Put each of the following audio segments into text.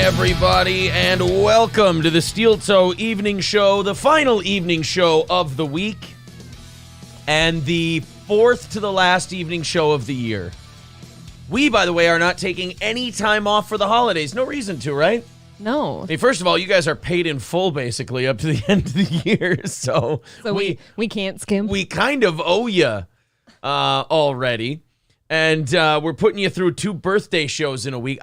everybody, and welcome to the Steel Toe Evening Show, the final evening show of the week, and the fourth to the last evening show of the year. We, by the way, are not taking any time off for the holidays. No reason to, right? No. Hey, first of all, you guys are paid in full, basically, up to the end of the year, so we can't skimp. We kind of owe you already, and we're putting you through 2 birthday shows in a week.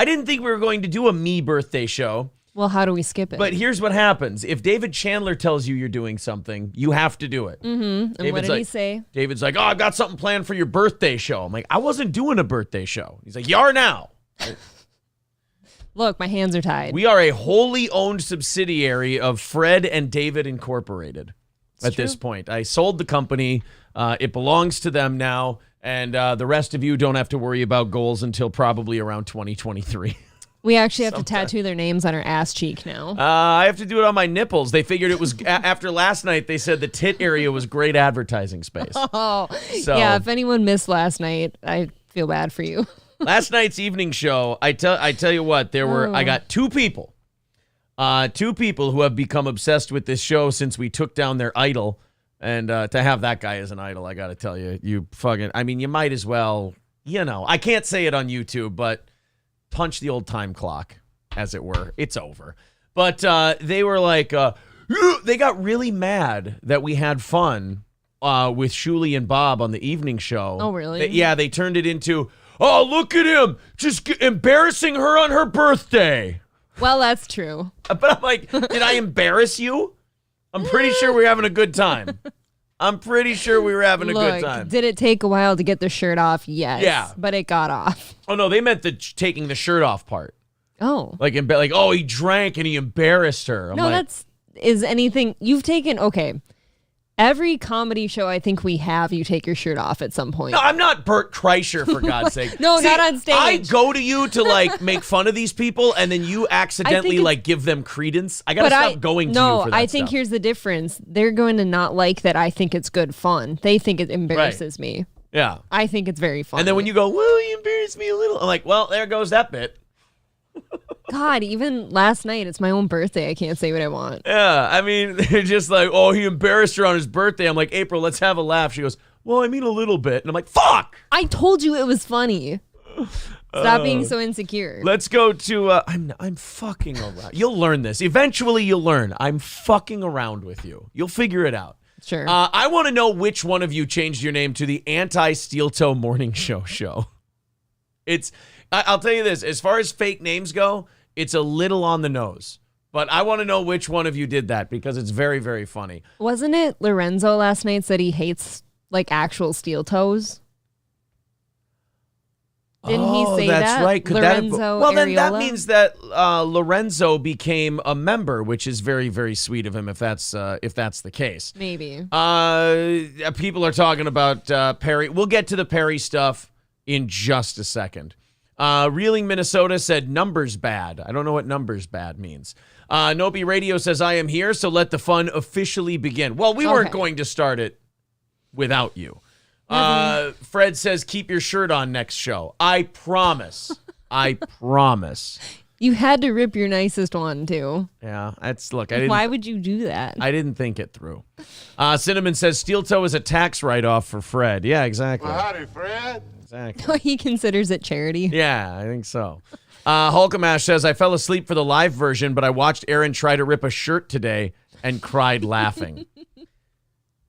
I didn't think we were going to do a me birthday show. Well, how do we skip it? But here's what happens. If David Chandler tells you you're doing something, you have to do it. Mm-hmm. And what did he say? David's like, oh, I've got something planned for your birthday show. I'm like, I wasn't doing a birthday show. He's like, you are now. Look, my hands are tied. We are a wholly owned subsidiary of Fred and David Incorporated at this point. I sold the company. It belongs to them now. And the rest of you don't have to worry about goals until probably around 2023. We actually have to tattoo their names on our ass cheek now. I have to do it on my nipples. They figured it was, after last night, they said the tit area was great advertising space. Oh, so, yeah, if anyone missed last night, I feel bad for you. Last night's evening show, I tell you what, I got 2 people. 2 people who have become obsessed with this show since we took down their idol. And to have that guy as an idol, I got to tell you, you might as well, I can't say it on YouTube, but punch the old time clock, as it were. It's over. But they were like, they got really mad that we had fun with Shuli and Bob on the evening show. Oh, really? They turned it into, oh, look at him, just embarrassing her on her birthday. Well, that's true. But I'm like, did I embarrass you? I'm pretty sure we're having a good time. I'm pretty sure we were having a good time. Did it take a while to get the shirt off? Yes. Yeah. But it got off. Oh, no, they meant the taking the shirt off part. Oh. Like, oh, he drank and he embarrassed her. Is anything you've taken, okay. Every comedy show I think we have, you take your shirt off at some point. No, I'm not Bert Kreischer, for God's sake. No, not on stage. I go to you to, make fun of these people, and then you accidentally, give them credence. I got to stop going to you for that No, I think here's the difference. They're going to not like that I think it's good fun. They think it embarrasses me. Yeah. I think it's very fun. And then when you go, well, you embarrassed me a little. I'm like, well, there goes that bit. God, even last night, it's my own birthday. I can't say what I want. Yeah, they're just like, oh, he embarrassed her on his birthday. I'm like, April, let's have a laugh. She goes, well, I mean a little bit. And I'm like, fuck! I told you it was funny. Stop being so insecure. Let's go to, I'm fucking around. You'll learn this. Eventually you'll learn. I'm fucking around with you. You'll figure it out. Sure. I want to know which one of you changed your name to the Anti-Steel Toe Morning Show. I'll tell you this, as far as fake names go, it's a little on the nose. But I want to know which one of you did that because it's very, very funny. Wasn't it Lorenzo last night said he hates, actual steel toes? Didn't he say that? That's right. Lorenzo well, then that Areola? means that Lorenzo became a member, which is very, very sweet of him if that's the case. Maybe. People are talking about Perry. We'll get to the Perry stuff in just a second. Reeling Minnesota said numbers bad. I don't know what numbers bad means. Nopi Radio says I am here, so let the fun officially begin. Well, we weren't going to start it without you. Fred says keep your shirt on next show. I promise. I promise. You had to rip your nicest one too. Yeah, Why would you do that? I didn't think it through. Cinnamon says steel toe is a tax write-off for Fred. Yeah, exactly. Well, howdy, Fred. Exactly. He considers it charity. Yeah, I think so. Hulkamash says, I fell asleep for the live version, but I watched Aaron try to rip a shirt today and cried laughing.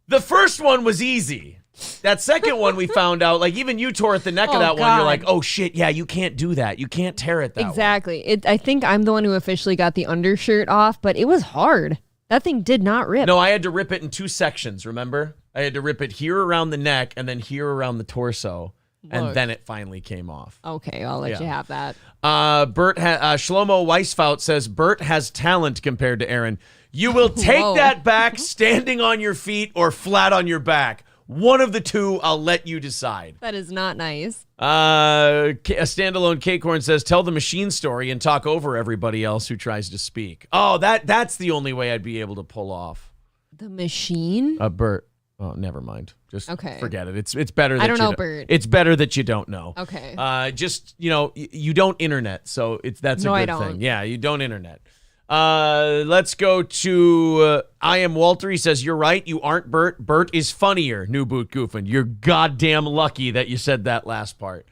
The first one was easy. That second one we found out, even you tore at the neck of that one. You're like, oh, shit, yeah, you can't do that. You can't tear it that way. Exactly. I think I'm the one who officially got the undershirt off, but it was hard. That thing did not rip. No, I had to rip it in 2 sections, remember? I had to rip it here around the neck and then here around the torso. And then it finally came off. Okay, I'll let you have that. Shlomo Weisfout says, Bert has talent compared to Aaron. You will take that back standing on your feet or flat on your back. One of the two, I'll let you decide. That is not nice. A standalone K-Corn says, tell the machine story and talk over everybody else who tries to speak. Oh, that's the only way I'd be able to pull off. The machine? Bert. Oh, never mind. Just Okay. forget it. It's better that I don't you know, Bert. It's better that you don't know. Okay. Just, you don't internet, so that's No, a I good don't. thing. Yeah, you don't internet. Let's go to I Am Walter. He says, you're right. You aren't Bert. Bert is funnier, New Boot Goofing. You're goddamn lucky that you said that last part.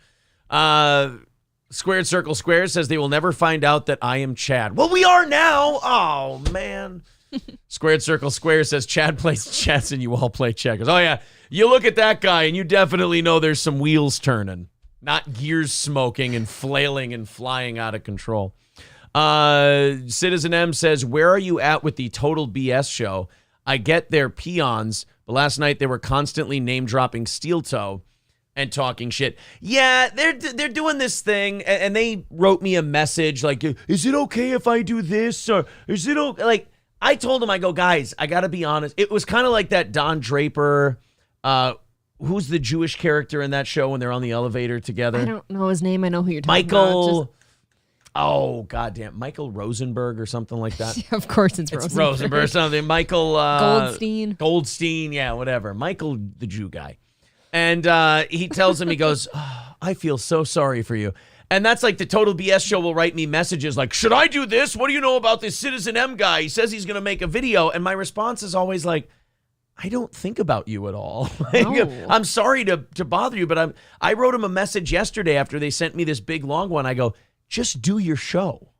Squared Circle Square says they will never find out that I am Chad. Well, we are now. Oh, man. Squared Circle Square says Chad plays chess and you all play checkers. Oh, yeah. You look at that guy and you definitely know there's some wheels turning, not gears smoking and flailing and flying out of control. Citizen M says, where are you at with the Total BS show? I get they're peons, but last night they were constantly name-dropping Steel Toe and talking shit. Yeah, they're doing this thing, and they wrote me a message like, is it okay if I do this? Or is it okay? Like, I told them, I go, guys, I got to be honest. It was kind of like that Don Draper, who's the Jewish character in that show when they're on the elevator together? I don't know his name. I know who you're talking Michael. about. Oh, goddamn. Michael Rosenberg or something like that. Of course it's Rosenberg. Something. Michael. Goldstein. Goldstein. Yeah, whatever. Michael, the Jew guy. And he tells him, he goes, oh, I feel so sorry for you. And that's like the Total BS show will write me messages like, should I do this? What do you know about this Citizen M guy? He says he's going to make a video. And my response is always like, I don't think about you at all. No. I'm sorry to bother you, but I wrote him a message yesterday after they sent me this big long one. I go, just do your show.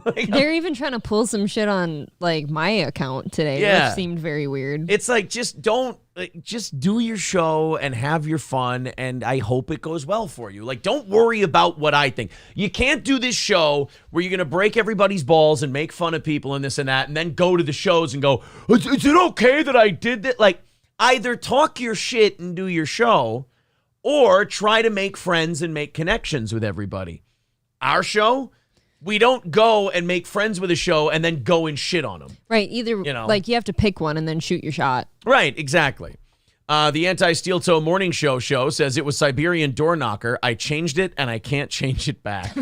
They're even trying to pull some shit on like my account today, which seemed very weird. It's like, just do your show and have your fun, and I hope it goes well for you. Like, don't worry about what I think. You can't do this show where you're going to break everybody's balls and make fun of people and this and that, and then go to the shows and go, is it okay that I did that? Like, either talk your shit and do your show, or try to make friends and make connections with everybody. Our show, we don't go and make friends with a show and then go and shit on them. Right. Either, like, you have to pick one and then shoot your shot. Right, exactly. The Anti-Steel Toe Morning Show says it was Siberian Door Knocker. I changed it, and I can't change it back.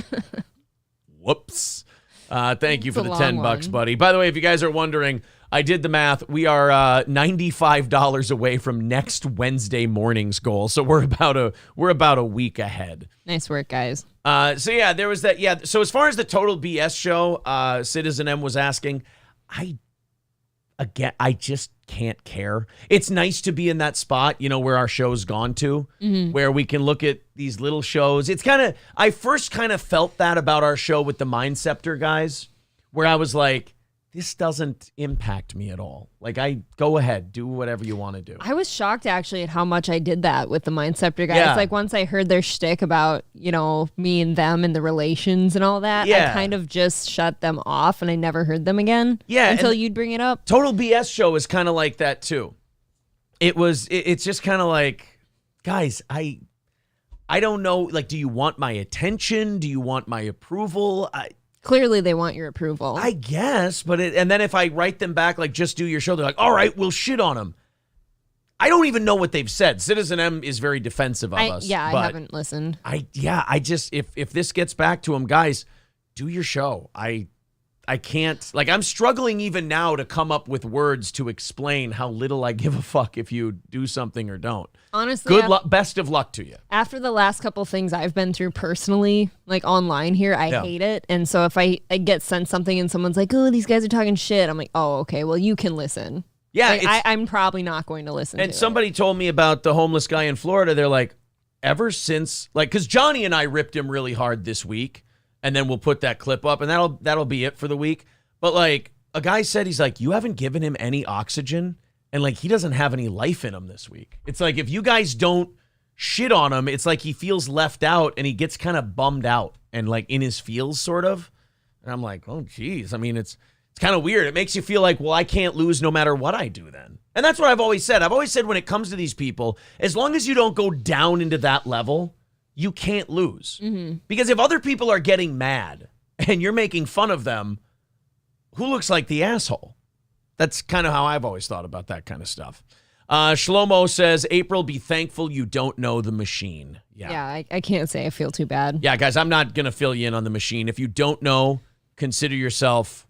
Whoops. Thank you for the $10, buddy. By the way, if you guys are wondering, I did the math. We are $95 away from next Wednesday morning's goal, so we're about a week ahead. Nice work, guys. So yeah, there was that. Yeah. So as far as the Total BS show, Citizen M was asking, I just can't care. It's nice to be in that spot, where our show's gone to, where we can look at these little shows. It's I first kind of felt that about our show with the Mindceptor guys, where I was like, this doesn't impact me at all. Like, I go ahead, do whatever you want to do. I was shocked actually at how much I did that with the Mindceptor guys. Yeah. Like, once I heard their shtick about, me and them and the relations and all that, Yeah. I kind of just shut them off and I never heard them again. Yeah, until and you'd bring it up. Total BS show is kind of like that too. It's just kind of like, guys, I don't know. Like, do you want my attention? Do you want my approval? Clearly, they want your approval. I guess, and then if I write them back, like, just do your show, they're like, all right, we'll shit on them. I don't even know what they've said. Citizen M is very defensive of us. Yeah, I haven't listened. I just, if this gets back to them, guys, do your show. I can't, like, I'm struggling even now to come up with words to explain how little I give a fuck if you do something or don't. Honestly, best of luck to you. After the last couple things I've been through personally, like online here, I hate it. And so if I get sent something and someone's like, oh, these guys are talking shit, I'm like, oh, okay, well, you can listen. Yeah. Like, I'm probably not going to listen to it. And somebody told me about the homeless guy in Florida. They're like, ever since, like, because Johnny and I ripped him really hard this week, and then we'll put that clip up, and that'll be it for the week. But, like, a guy said, he's like, you haven't given him any oxygen, and, like, he doesn't have any life in him this week. It's like, if you guys don't shit on him, it's like he feels left out, and he gets kind of bummed out and, like, in his feels, sort of. And I'm like, oh, geez. I mean, it's kind of weird. It makes you feel like, well, I can't lose no matter what I do then. And that's what I've always said. I've always said when it comes to these people, as long as you don't go down into that level, you can't lose. Mm-hmm. Because if other people are getting mad and you're making fun of them, who looks like the asshole? That's kind of how I've always thought about that kind of stuff. Shlomo says, April, be thankful you don't know the machine. Yeah, I can't say I feel too bad. Yeah, guys, I'm not going to fill you in on the machine. If you don't know, consider yourself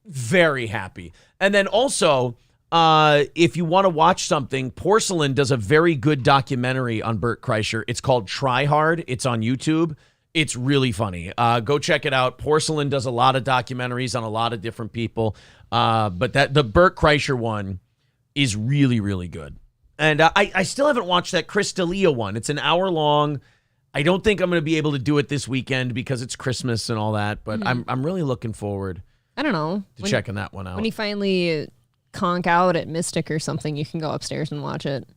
very happy. And then also, if you want to watch something, Porcelain does a very good documentary on Bert Kreischer. It's called Try Hard. It's on YouTube. It's really funny. Go check it out. Porcelain does a lot of documentaries on a lot of different people. But the Bert Kreischer one is really, really good. And I still haven't watched that Chris D'Elia one. It's an hour long. I don't think I'm going to be able to do it this weekend because it's Christmas and all that. But I'm really looking forward. I don't know. Checking that one out. When you finally conk out at Mystic or something, you can go upstairs and watch it.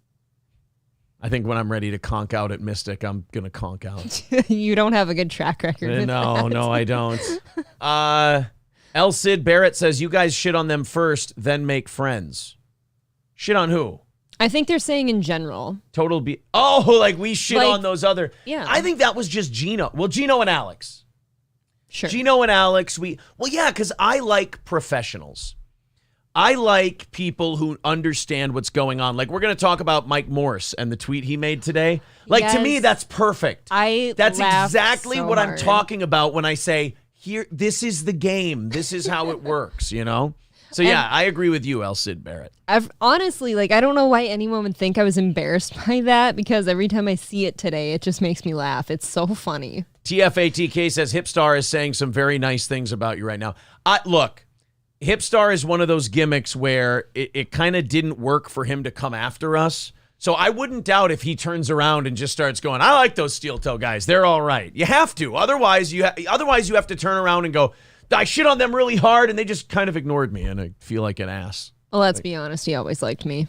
I think when I'm ready to conk out at Mystic, I'm going to conk out. You don't have a good track record with that. No, I don't. El Cid Barrett says, you guys shit on them first, then make friends. Shit on who? I think they're saying in general. Like we shit on those other. Yeah. I think that was just Gino. Well, Gino and Alex. Sure. Gino and Alex, because I like professionals. I like people who understand what's going on. Like, we're going to talk about Mike Morse and the tweet he made today. Like, to me, that's perfect. That's exactly what I'm talking about when I say, here, this is the game. This is how it works, you know? So, yeah, I agree with you, El Cid Barrett. Honestly, I don't know why anyone would think I was embarrassed by that, because every time I see it today, it just makes me laugh. It's so funny. TFATK says, Hipstar is saying some very nice things about you right now. Look. Hipstar is one of those gimmicks where it kind of didn't work for him to come after us. So I wouldn't doubt if he turns around and just starts going, I like those steel toe guys. They're all right. You have to. Otherwise, you have to turn around and go, I shit on them really hard, and they just kind of ignored me, and I feel like an ass. Well, let's be honest. He always liked me.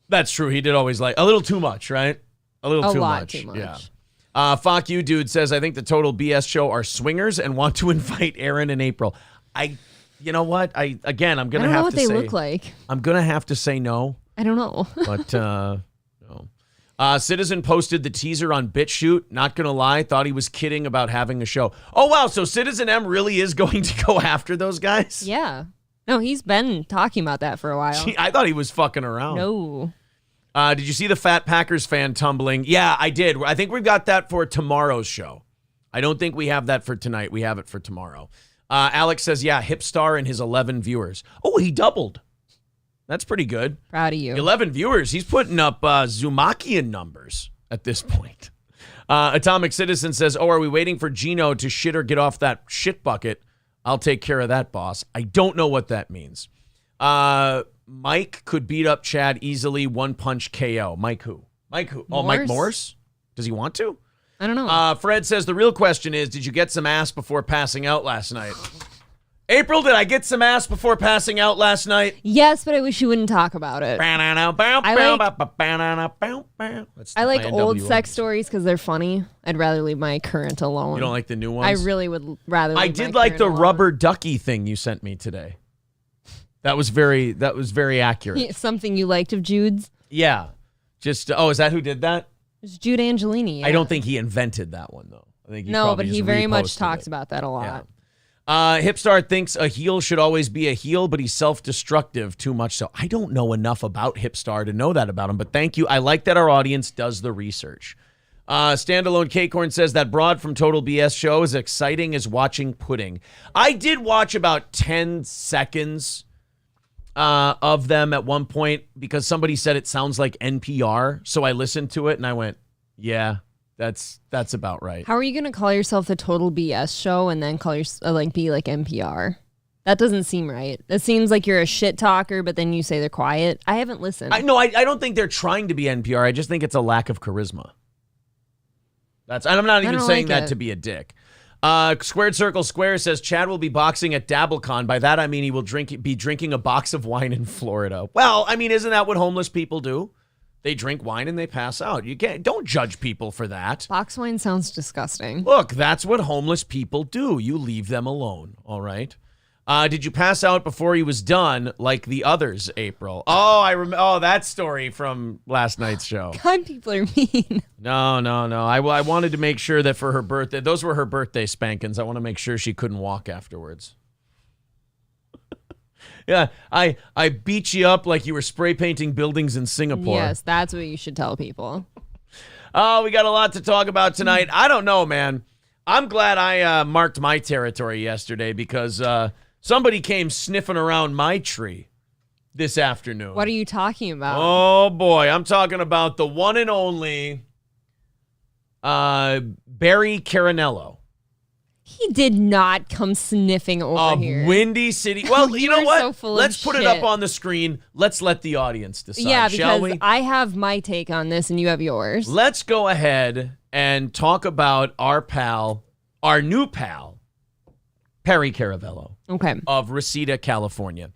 That's true. He did always like a little too much, right? A lot too much. Yeah. Fuck you, dude says, I think the Total BS show are swingers and want to invite Aaron in April. You know what? I'm going to have to say. I don't know what they look like. I'm going to have to say no. I don't know. But, no. Citizen posted the teaser on BitChute. Not going to lie. Thought he was kidding about having a show. Oh, wow. So Citizen M really is going to go after those guys? Yeah. No, he's been talking about that for a while. Gee, I thought he was fucking around. No. Did you see the Fat Packers fan tumbling? Yeah, I did. I think we've got that for tomorrow's show. I don't think we have that for tonight. We have it for tomorrow. Alex says, yeah, Hipstar and his 11 viewers. Oh, he doubled. That's pretty good. Proud of you. 11 viewers. He's putting up Zumakian numbers at this point. Atomic Citizen says, are we waiting for Gino to shit or get off that shit bucket? I'll take care of that, boss. I don't know what that means. Mike could beat up Chad easily. One punch KO. Mike who? Oh, Mike Morse? Does he want to? I don't know. Fred says, the real question is, did you get some ass before passing out last night? April, did I get some ass before passing out last night? Yes, but I wish you wouldn't talk about it. I like old sex stories because they're funny. I'd rather leave my current alone. You don't like the new ones? I really would rather leave I did like the rubber ducky thing you sent me today. That was very accurate. Something you liked of Jude's? Yeah. Just, is that who did that? It's Jude Angelini. Yeah. I don't think he invented that one, though. I think but he very much talks about that a lot. Yeah. Hipstar thinks a heel should always be a heel, but he's self-destructive too much. So I don't know enough about Hipstar to know that about him, but thank you. I like that our audience does the research. Standalone Cakecorn says that broad from Total BS show is exciting as watching pudding. I did watch about 10 seconds of them at one point because somebody said it sounds like NPR. So I listened to it and I went, yeah, that's about right. How are you going to call yourself the Total BS show and then call be like NPR? That doesn't seem right. It seems like you're a shit talker, but then you say they're quiet. I haven't listened. I don't think they're trying to be NPR. I just think it's a lack of charisma. And I'm not even saying that to be a dick. Squared Circle Square says Chad will be boxing at DabbleCon. By that I mean he will be drinking a box of wine in Florida. Well, I mean, isn't that what homeless people do? They drink wine and they pass out. Don't judge people for that. Box wine sounds disgusting. Look, that's what homeless people do. You leave them alone, all right? Did you pass out before he was done like the others, April? Oh, I remember. Oh, that story from last night's show. God, people are mean. No. I wanted to make sure that for her birthday, those were her birthday spankings. I want to make sure she couldn't walk afterwards. Yeah, I beat you up like you were spray painting buildings in Singapore. Yes, that's what you should tell people. Oh, we got a lot to talk about tonight. I don't know, man. I'm glad I marked my territory yesterday because somebody came sniffing around my tree. this afternoon. What are you talking about? Oh, boy. I'm talking about the one and only Barry Caravello. He did not come sniffing over here. Windy City. Well, you know what? So Let's put it up on the screen. Let's let the audience decide, shall we? I have my take on this and you have yours. Let's go ahead and talk about our new pal, Perry Caravello. Okay. Of Reseda, California.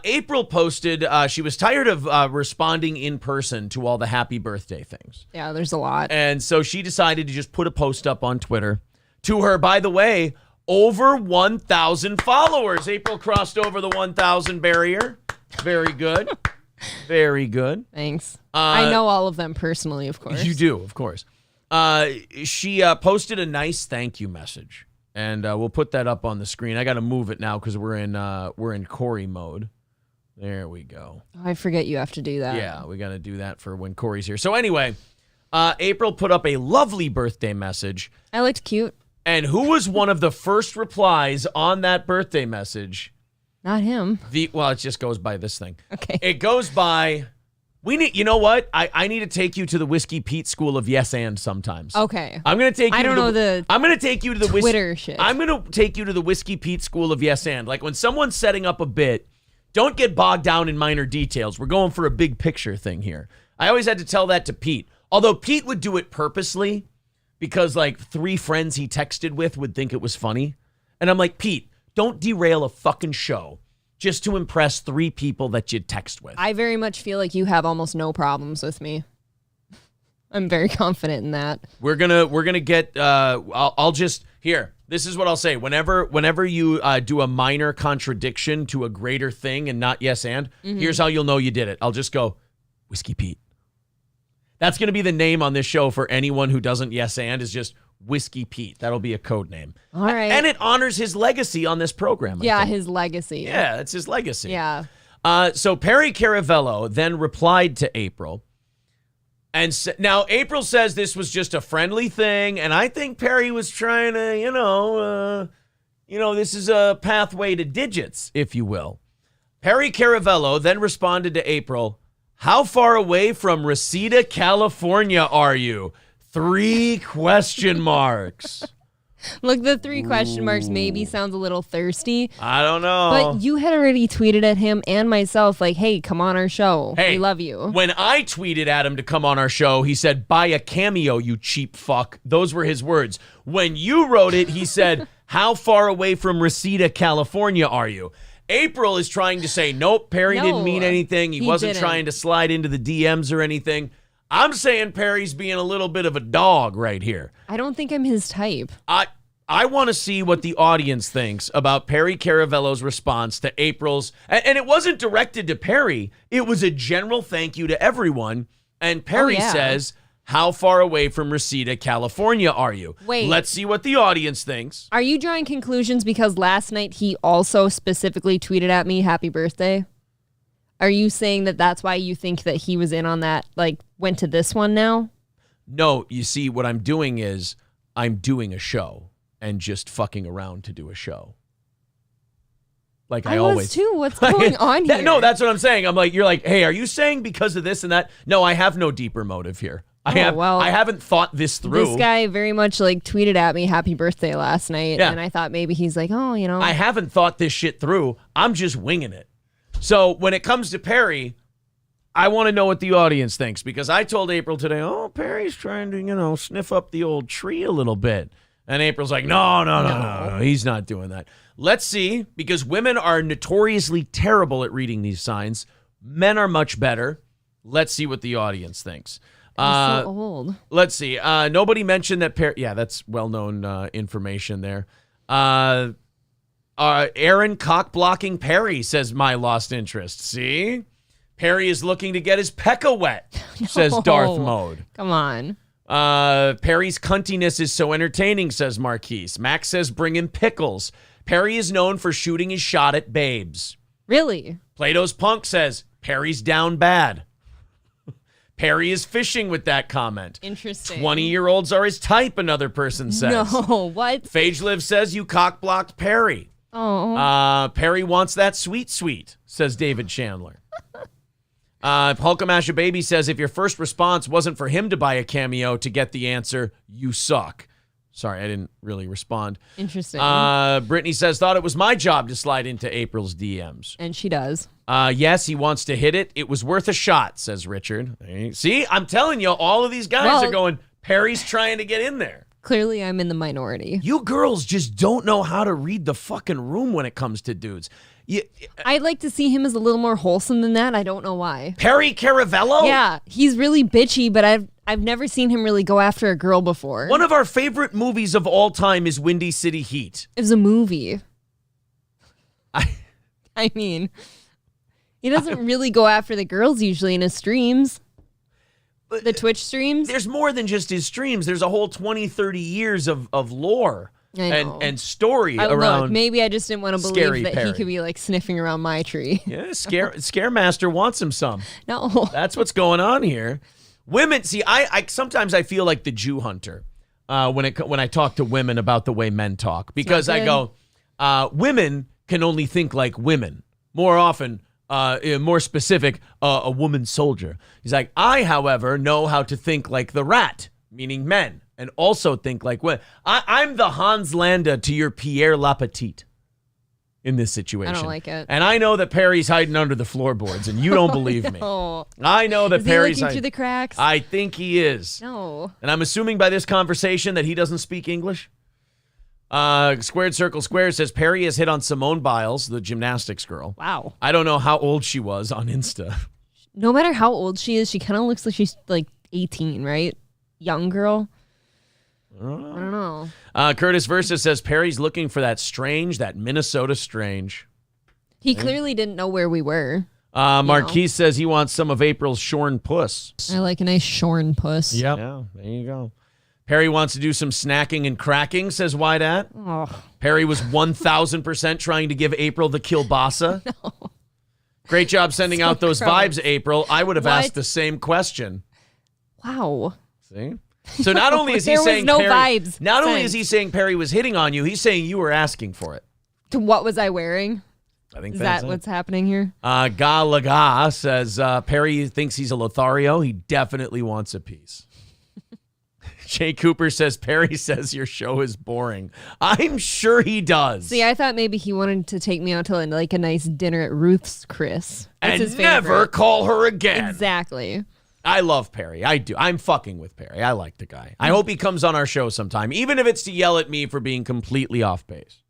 April posted she was tired of responding in person to all the happy birthday things. Yeah, there's a lot. And so she decided to just put a post up on Twitter. To her, by the way, over 1,000 followers. April crossed over the 1,000 barrier. Very good. Very good. Thanks. I know all of them personally, of course. You do, of course. She posted a nice thank you message. And we'll put that up on the screen. I got to move it now because we're in Corey mode. There we go. Oh, I forget you have to do that. Yeah, we got to do that for when Corey's here. So anyway, April put up a lovely birthday message. I looked cute. And who was one of the first replies on that birthday message? Not him. Well, it just goes by this thing. Okay. It goes by, you know what? I need to take you to the Whiskey Pete School of Yes and sometimes. Okay. I'm going to take you I'm going to take you to the Twitter shit. I'm going to take you to the Whiskey Pete School of Yes and. Like when someone's setting up a bit, don't get bogged down in minor details. We're going for a big picture thing here. I always had to tell that to Pete. Although Pete would do it purposely. Because, like, 3 friends he texted with would think it was funny. And I'm like, Pete, don't derail a fucking show just to impress 3 people that you text with. I very much feel like you have almost no problems with me. I'm very confident in that. We're gonna get, I'll just, here, this is what I'll say. Whenever you do a minor contradiction to a greater thing and not yes and, here's how you'll know you did it. I'll just go, Whiskey Pete. That's going to be the name on this show for anyone who doesn't yes and is just Whiskey Pete. That'll be a code name. All right. And it honors his legacy on this program. Yeah, his legacy. Yeah, it's his legacy. Yeah. So Perry Caravello then replied to April. And now April says this was just a friendly thing. And I think Perry was trying to, this is a pathway to digits, if you will. Perry Caravello then responded to April, how far away from Reseda, California are you? 3 question marks. Look, the 3 question marks maybe sounds a little thirsty. I don't know. But you had already tweeted at him and myself like, hey, come on our show. Hey, we love you. When I tweeted at him to come on our show, he said, buy a cameo, you cheap fuck. Those were his words. When you wrote it, he said, how far away from Reseda, California are you? April is trying to say, nope, Perry didn't mean anything. He wasn't trying to slide into the DMs or anything. I'm saying Perry's being a little bit of a dog right here. I don't think I'm his type. I want to see what the audience thinks about Perry Caravello's response to April's. And it wasn't directed to Perry. It was a general thank you to everyone. And Perry says, how far away from Reseda, California are you? Wait. Let's see what the audience thinks. Are you drawing conclusions because last night he also specifically tweeted at me, happy birthday? Are you saying that that's why you think that he was in on that, like, went to this one now? No, you see, what I'm doing is I'm doing a show and just fucking around to do a show. Like I always too. What's going on here? No, that's what I'm saying. I'm like, you're like, hey, are you saying because of this and that? No, I have no deeper motive here. I haven't thought this through. This guy very much like tweeted at me happy birthday last night. And I thought maybe he's like, oh, I haven't thought this shit through. I'm just winging it. So when it comes to Perry, I want to know what the audience thinks because I told April today, oh, Perry's trying to, sniff up the old tree a little bit. And April's like, no, he's not doing that. Let's see, because women are notoriously terrible at reading these signs. Men are much better. Let's see what the audience thinks. He's so old. Let's see. Nobody mentioned that Perry. Yeah, that's well-known information there. Aaron cock-blocking Perry says my lost interest. See? Perry is looking to get his pekka wet, says Darth Mode. Come on. Perry's cuntiness is so entertaining, says Marquise. Max says bring in pickles. Perry is known for shooting his shot at babes. Really? Plato's Punk says Perry's down bad. Perry is fishing with that comment. Interesting. 20-year-olds are his type, another person says. No, what? Phageliv says you cock-blocked Perry. Oh. Perry wants that sweet, says David Chandler. Hulkamasha Baby says, if your first response wasn't for him to buy a cameo to get the answer, you suck. Sorry, I didn't really respond. Interesting. Brittany says, thought it was my job to slide into April's DMs. And she does. Yes, he wants to hit it. It was worth a shot, says Richard. See, I'm telling you, all of these guys are going, Perry's trying to get in there. Clearly, I'm in the minority. You girls just don't know how to read the fucking room when it comes to dudes. I'd like to see him as a little more wholesome than that. I don't know why. Perry Caravello? Yeah, he's really bitchy, but I've never seen him really go after a girl before. One of our favorite movies of all time is Windy City Heat. It was a movie. I mean, he doesn't really go after the girls usually in his streams. The Twitch streams? There's more than just his streams. There's a whole 20, 30 years of lore and story around. Look, maybe I just didn't want to believe that Perry. he could be like sniffing around my tree. Yeah, Scaremaster wants him some. No. That's what's going on here. Women, see, I sometimes I feel like the Jew hunter when I talk to women about the way men talk, because I go, women can only think like women. More often, more specific, a woman soldier. He's like, I, however, know how to think like the rat, meaning men, and also think like women. I'm the Hans Landa to your Pierre Lapetite in this situation. I don't like it. And I know that Perry's hiding under the floorboards, and you don't believe me. I know that is Perry's he looking through the cracks? I think he is. No. And I'm assuming by this conversation that he doesn't speak English. Squared Circle Square says Perry has hit on Simone Biles, the gymnastics girl. Wow. I don't know how old she was on Insta. No matter how old she is, she kind of looks like she's like 18, right? Young girl. I don't know. Curtis Versa says Perry's looking for that Minnesota strange. He clearly didn't know where we were. Marquise says he wants some of April's shorn puss. I like a nice shorn puss. Yep. Yeah, there you go. Perry wants to do some snacking and cracking, says Wydat. Oh. Perry was 1,000% trying to give April the kielbasa. No. Great job sending out those vibes, April. I would have asked the same question. Wow. See? So not only is he saying no Perry, vibes. not only is he saying Perry was hitting on you, he's saying you were asking for it. What was I wearing? I think is that's that what's happening here? Galaga says Perry thinks he's a Lothario. He definitely wants a piece. Jay Cooper says Perry says your show is boring. I'm sure he does. See, I thought maybe he wanted to take me out to like a nice dinner at Ruth's Chris. That's and his never call her again. Exactly. I love Perry. I do. I'm fucking with Perry. I like the guy. I hope he comes on our show sometime, even if it's to yell at me for being completely off base.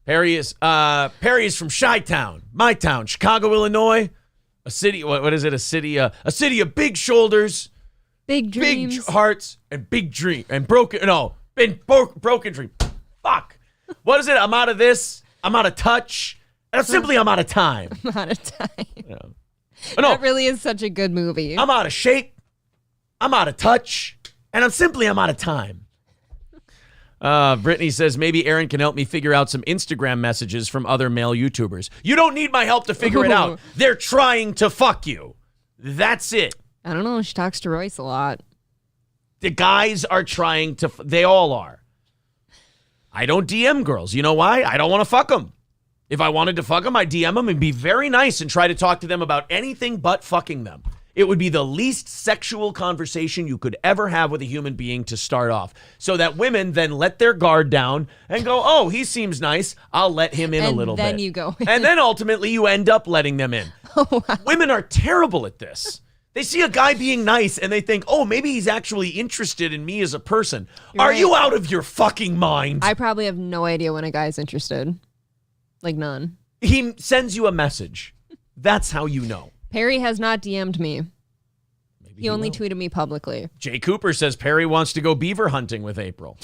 Perry is from Chi-Town, my town, Chicago, Illinois. A city. What is it? A city of big shoulders. Big dreams. Big hearts and big dream and broken dream. Fuck. What is it? I'm out of this. I'm out of touch. And simply I'm out of time. I'm out of time. Yeah. Oh, no. That really is such a good movie. I'm out of shape. I'm out of touch. And I'm out of time. Brittany says maybe Aaron can help me figure out some Instagram messages from other male YouTubers. You don't need my help to figure it out. They're trying to fuck you. That's it. I don't know. She talks to Royce a lot. The guys are trying to... They all are. I don't DM girls. You know why? I don't want to fuck them. If I wanted to fuck them, I'd DM them and be very nice and try to talk to them about anything but fucking them. It would be the least sexual conversation you could ever have with a human being to start off. So that women then let their guard down and go, oh, he seems nice. I'll let him in a little bit. And then you go in. And then ultimately you end up letting them in. Oh, wow. Women are terrible at this. They see a guy being nice and they think, oh, maybe he's actually interested in me as a person. Are you out of your fucking mind? I probably have no idea when a guy's interested. Like none. He sends you a message. That's how you know. Perry has not DM'd me. Maybe he only tweeted me publicly. Jay Cooper says Perry wants to go beaver hunting with April.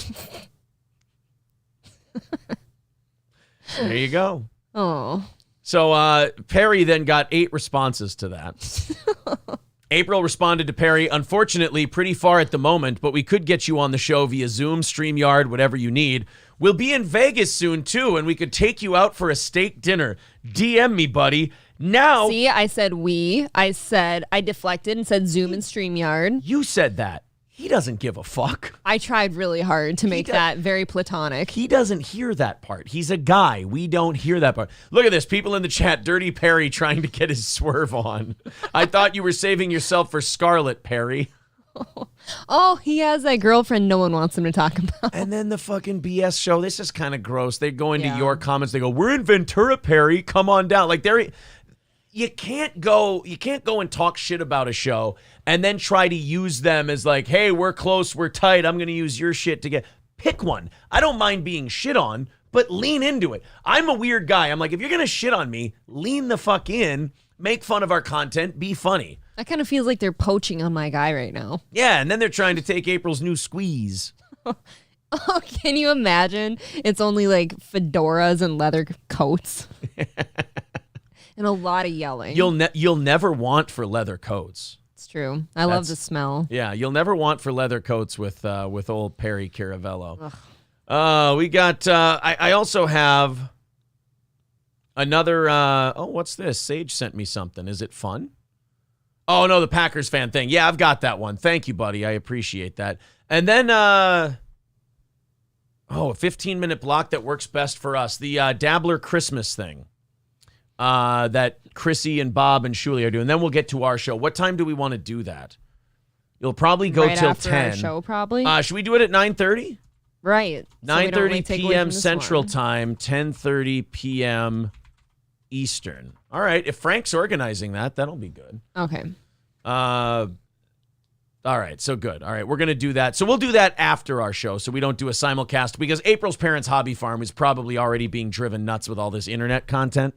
There you go. Oh. So Perry then got 8 responses to that. April responded to Perry, unfortunately, pretty far at the moment, but we could get you on the show via Zoom, StreamYard, whatever you need. We'll be in Vegas soon, too, and we could take you out for a steak dinner. DM me, buddy. Now... See, I said we. I deflected and said Zoom and StreamYard. You said that. He doesn't give a fuck. I tried really hard to make that very platonic. He doesn't hear that part. He's a guy. We don't hear that part. Look at this. People in the chat. Dirty Perry trying to get his swerve on. I thought you were saving yourself for Scarlet, Perry. Oh, he has that girlfriend no one wants him to talk about. And then the fucking BS show. This is kind of gross. They go into your comments. They go, we're in Ventura, Perry. Come on down. Like, you can't go and talk shit about a show and then try to use them as like, hey, we're close, we're tight, I'm going to use your shit to get... Pick one. I don't mind being shit on, but lean into it. I'm a weird guy. I'm like, if you're going to shit on me, lean the fuck in, make fun of our content, be funny. That kind of feels like they're poaching on my guy right now. Yeah, and then they're trying to take April's new squeeze. Oh, can you imagine? It's only like fedoras and leather coats. And a lot of yelling. You'll never want for leather coats. It's true. I love the smell. Yeah, you'll never want for leather coats with old Perry Caravello. We got. I also have another. What's this? Sage sent me something. Is it fun? Oh no, the Packers fan thing. Yeah, I've got that one. Thank you, buddy. I appreciate that. And then a 15-minute block that works best for us. The Dabbler Christmas thing. That Chrissie and Bob and Shuli are doing. Then we'll get to our show. What time do we want to do that? You'll probably go right till after 10. Our show, probably. Should we do it at 9:30? Right. 9:30 p.m. Central Time, 10:30 p.m. Eastern. All right. If Frank's organizing that, that'll be good. Okay. All right. So good. All right. We're going to do that. So we'll do that after our show so we don't do a simulcast because April's parents' hobby farm is probably already being driven nuts with all this internet content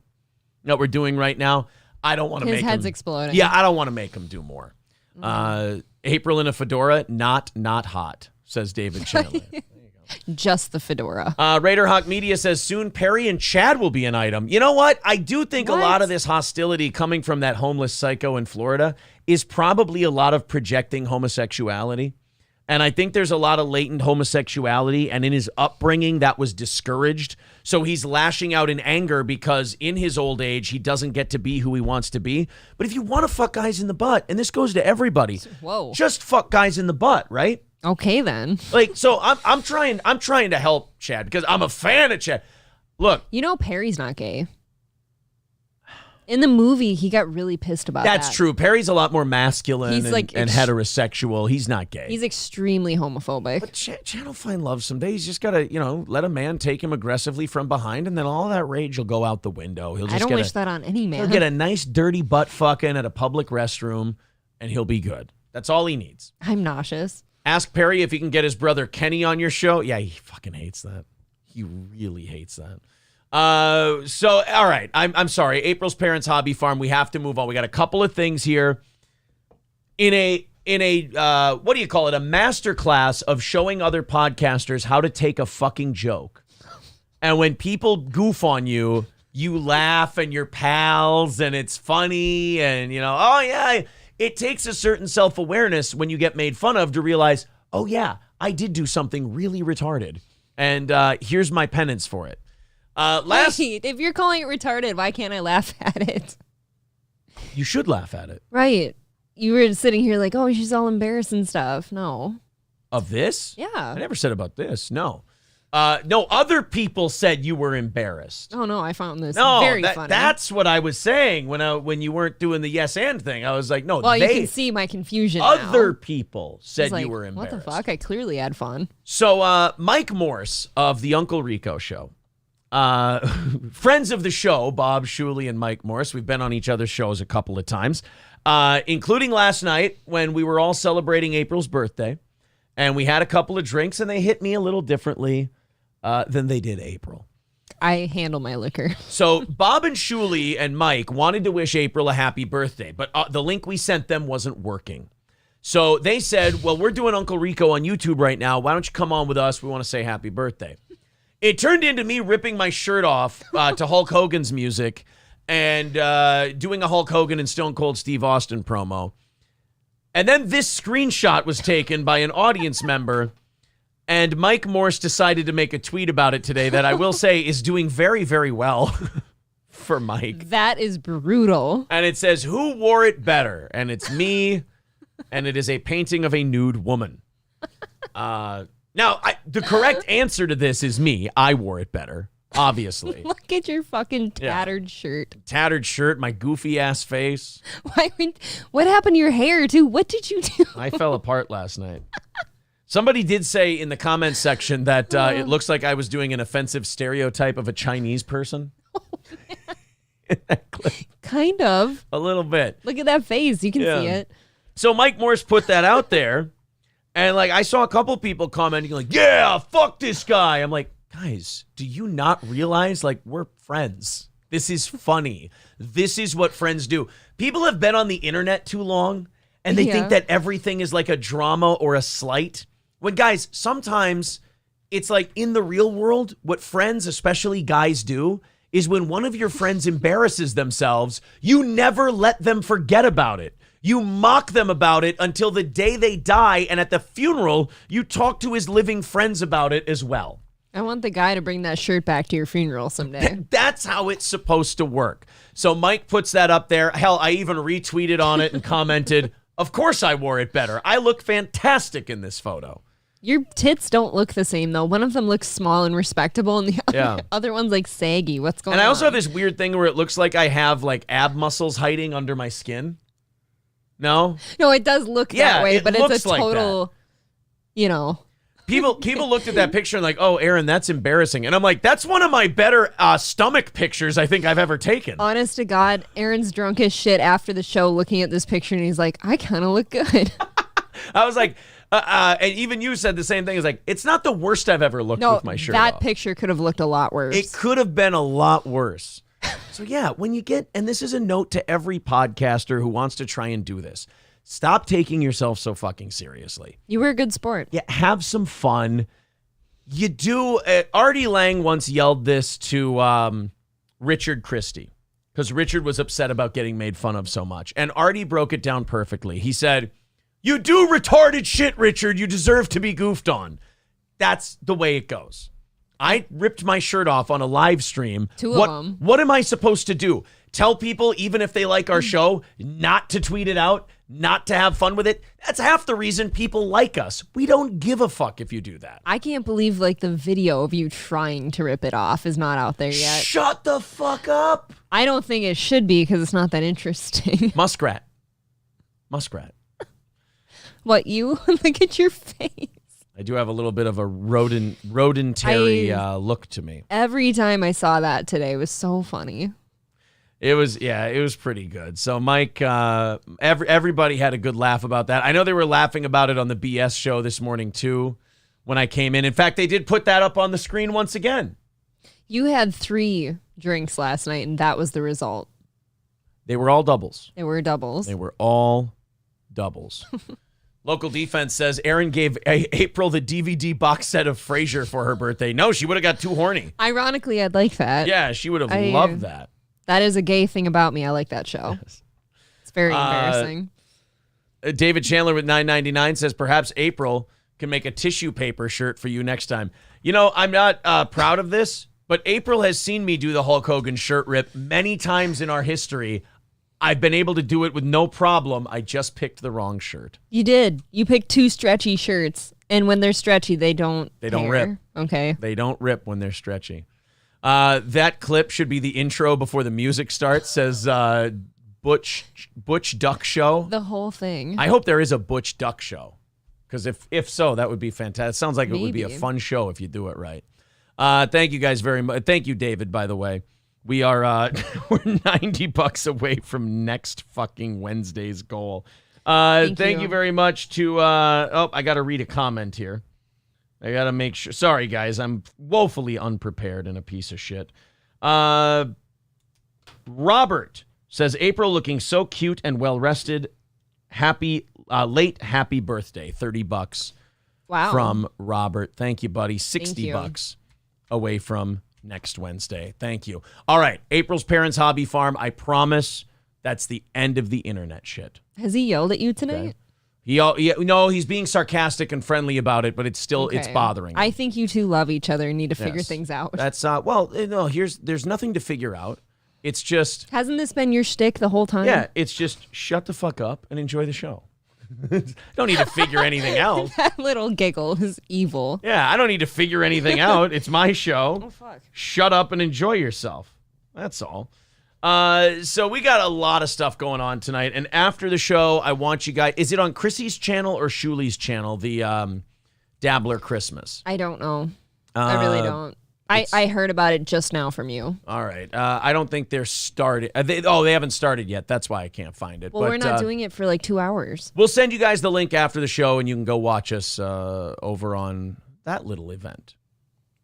that we're doing right now. I don't want to make his head's exploding. Yeah, I don't want to make him do more. April in a fedora, not hot, says David Chandler. Just the fedora. Raider Hawk Media says soon Perry and Chad will be an item. You know what? I do think a lot of this hostility coming from that homeless psycho in Florida is probably a lot of projecting homosexuality. And I think there's a lot of latent homosexuality, and in his upbringing that was discouraged. So he's lashing out in anger because in his old age, he doesn't get to be who he wants to be. But if you want to fuck guys in the butt, and this goes to everybody, just fuck guys in the butt, right? Okay, then. Like, so I'm trying to help Chad because I'm a fan of Chad. Look. You know Perry's not gay. In the movie, he got really pissed about that. That's true. Perry's a lot more masculine and heterosexual. He's not gay. He's extremely homophobic. But Chad will find love someday. He's just got to, let a man take him aggressively from behind, and then all that rage will go out the window. I don't wish that on any man. He'll get a nice dirty butt fucking at a public restroom, and he'll be good. That's all he needs. I'm nauseous. Ask Perry if he can get his brother Kenny on your show. Yeah, he fucking hates that. He really hates that. So, all right. I'm sorry. April's parents' hobby farm. We have to move on. We got a couple of things here. In a what do you call it? A master class of showing other podcasters how to take a fucking joke. And when people goof on you, you laugh and you're pals and it's funny and, oh yeah. It takes a certain self-awareness when you get made fun of to realize, oh yeah, I did do something really retarded. And here's my penance for it. Wait, if you're calling it retarded, why can't I laugh at it? You should laugh at it. Right. You were sitting here like, oh, she's all embarrassed and stuff. No. Of this? Yeah. I never said about this. No. No, other people said you were embarrassed. Oh, no, I found this very funny. That's what I was saying when you weren't doing the yes and thing. I was like, no, well, you can see my confusion Other now. people said you were embarrassed. What the fuck? I clearly had fun. So Mike Morse of the Uncle Rico Show, friends of the show, Bob, Shuli, and Mike Morse. We've been on each other's shows a couple of times, including last night when we were all celebrating April's birthday. And we had a couple of drinks, and they hit me a little differently than they did April. I handle my liquor. So Bob and Shuli and Mike wanted to wish April a happy birthday, but the link we sent them wasn't working. So they said, well, we're doing Uncle Rico on YouTube right now. Why don't you come on with us? We want to say happy birthday. It turned into me ripping my shirt off to Hulk Hogan's music and doing a Hulk Hogan and Stone Cold Steve Austin promo. And then this screenshot was taken by an audience member, and Mike Morse decided to make a tweet about it today that I will say is doing very, very well for Mike. That is brutal. And it says, who wore it better? And it's me, and it is a painting of a nude woman. Now, the correct answer to this is me. I wore it better, obviously. Look at your fucking tattered shirt. Tattered shirt, my goofy ass face. What happened to your hair, too? What did you do? I fell apart last night. Somebody did say in the comments section that it looks like I was doing an offensive stereotype of a Chinese person. Kind of. A little bit. Look at that face. You can see it. So Mike Morse put that out there. And, like, I saw a couple people commenting, like, yeah, fuck this guy. I'm like, guys, do you not realize, like, we're friends? This is funny. This is what friends do. People have been on the internet too long, and they think that everything is like a drama or a slight. When, guys, sometimes it's like in the real world, what friends, especially guys, do is when one of your friends embarrasses themselves, you never let them forget about it. You mock them about it until the day they die, and at the funeral, you talk to his living friends about it as well. I want the guy to bring that shirt back to your funeral someday. That's how it's supposed to work. So Mike puts that up there. Hell, I even retweeted on it and commented, of course I wore it better. I look fantastic in this photo. Your tits don't look the same, though. One of them looks small and respectable, and the other one's like saggy. What's going on? And I also have this weird thing where it looks like I have like ab muscles hiding under my skin. No, it does look that way, but it's a total, like People looked at that picture and like, oh, Aaron, that's embarrassing. And I'm like, that's one of my better stomach pictures I think I've ever taken. Honest to God, Aaron's drunk as shit after the show looking at this picture, and he's like, I kind of look good. I was like, and even you said the same thing. It's like, it's not the worst I've ever looked with my shirt off. That picture could have looked a lot worse. It could have been a lot worse. So yeah, when you get, and this is a note to every podcaster who wants to try and do this, stop taking yourself so fucking seriously. You were a good sport. Yeah, have some fun. You do, Artie Lang once yelled this to Richard Christie, because Richard was upset about getting made fun of so much. And Artie broke it down perfectly. He said, you do retarded shit, Richard. You deserve to be goofed on. That's the way it goes. I ripped my shirt off on a live stream. Two of them. What am I supposed to do? Tell people, even if they like our show, not to tweet it out, not to have fun with it? That's half the reason people like us. We don't give a fuck if you do that. I can't believe like the video of you trying to rip it off is not out there yet. Shut the fuck up. I don't think it should be because it's not that interesting. Muskrat. What, you? Look at your face. I do have a little bit of a rodentary look to me. Every time I saw that today, it was so funny. It was pretty good. So Mike, everybody had a good laugh about that. I know they were laughing about it on the BS show this morning too, when I came in. In fact, they did put that up on the screen once again. You had 3 drinks last night, and that was the result. They were all doubles. They were doubles. They were all doubles. Local Defense says Aaron gave April the DVD box set of Frasier for her birthday. No, she would have got too horny. Ironically, I'd like that. Yeah, she would have loved that. That is a gay thing about me. I like that show. Yes. It's very embarrassing. David Chandler with $9.99 says perhaps April can make a tissue paper shirt for you next time. You know, I'm not proud of this, but April has seen me do the Hulk Hogan shirt rip many times in our history. I've been able to do it with no problem. I just picked the wrong shirt. You did. You picked 2 stretchy shirts, and when they're stretchy, they don't rip. Okay. They don't rip when they're stretchy. That clip should be the intro before the music starts, says Butch Duck Show. The whole thing. I hope there is a Butch Duck Show, because if so, that would be fantastic. It sounds like it would be a fun show if you do it right. Thank you guys very much. Thank you, David, by the way. We are we're $90 away from next fucking Wednesday's goal. Thank you very much to I got to read a comment here. I got to make sure. Sorry guys, I'm woefully unprepared and a piece of shit. Robert says April looking so cute and well rested. Happy happy birthday. $30. Wow. From Robert. Thank you, buddy. $60 away from next Wednesday. Thank you. All right. April's Parents Hobby Farm. I promise that's the end of the internet shit. Has he yelled at you tonight? Okay. No, he's being sarcastic and friendly about it, but it's still, it's bothering him. I think you two love each other and need to figure things out. That's, there's nothing to figure out. It's just. Hasn't this been your shtick the whole time? Yeah. It's just shut the fuck up and enjoy the show. Don't need to figure anything out. That little giggle is evil. Yeah, I don't need to figure anything out. It's my show. Oh, fuck. Shut up and enjoy yourself. That's all. So we got a lot of stuff going on tonight. And after the show, I want you guys... Is it on Chrissie's channel or Shuli's channel, the Dabbler Christmas? I don't know. I really don't. I heard about it just now from you. All right. I don't think they're started. They haven't started yet. That's why I can't find it. Well, we're not doing it for like 2 hours. We'll send you guys the link after the show, and you can go watch us over on that little event,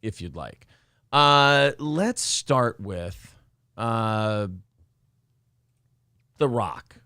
if you'd like. Let's start with The Rock.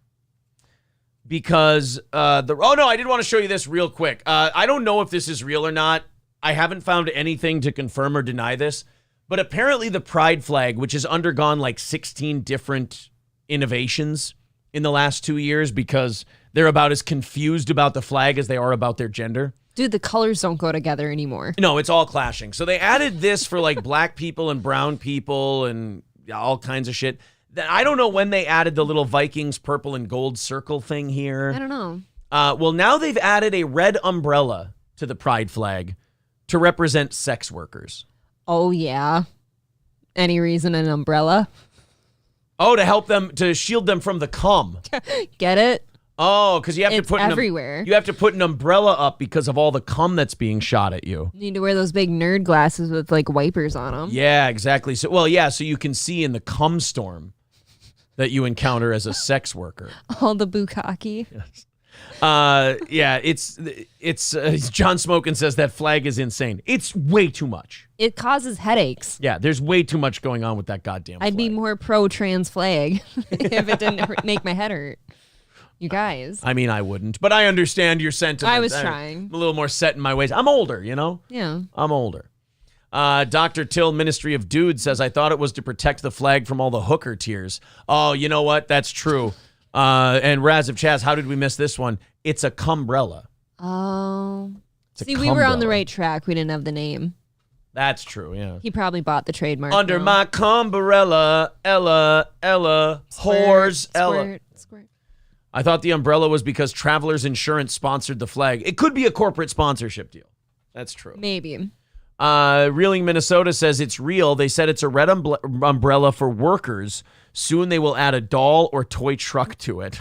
Because, I did want to show you this real quick. I don't know if this is real or not. I haven't found anything to confirm or deny this, but apparently the pride flag, which has undergone like 16 different innovations in the last 2 years because they're about as confused about the flag as they are about their gender. Dude, the colors don't go together anymore. No, it's all clashing. So they added this for like black people and brown people and all kinds of shit. I don't know when they added the little Vikings purple and gold circle thing here. I don't know. Well, now they've added a red umbrella to the pride flag to represent sex workers. Oh, yeah. Any reason an umbrella? Oh, to help them, to shield them from the cum. Get it? Oh, because you have to put everywhere. You have to put an umbrella up because of all the cum that's being shot at you. You need to wear those big nerd glasses with like wipers on them. Yeah, exactly. So you can see in the cum storm that you encounter as a sex worker. All the bukkake. Yes. It's John Smokin says that flag is insane. It's way too much. It causes headaches. Yeah, there's way too much going on with that goddamn flag. I'd be more pro-trans flag if it didn't make my head hurt. You guys. I mean, I wouldn't, but I understand your sentiment. I was trying. I'm a little more set in my ways. I'm older, you know? Yeah. I'm older. Dr. Till, Ministry of Dude, says, I thought it was to protect the flag from all the hooker tears. Oh, you know what? That's true. And Raz of Chaz, how did we miss this one? It's a cumbrella. Oh. See, we were on the right track. We didn't have the name. That's true, yeah. He probably bought the trademark. Under my cumbrella, Ella, whores, Ella. Squirt. I thought the umbrella was because Travelers Insurance sponsored the flag. It could be a corporate sponsorship deal. That's true. Maybe. Reeling Minnesota says it's real. They said it's a red umbrella for workers. Soon they will add a doll or toy truck to it.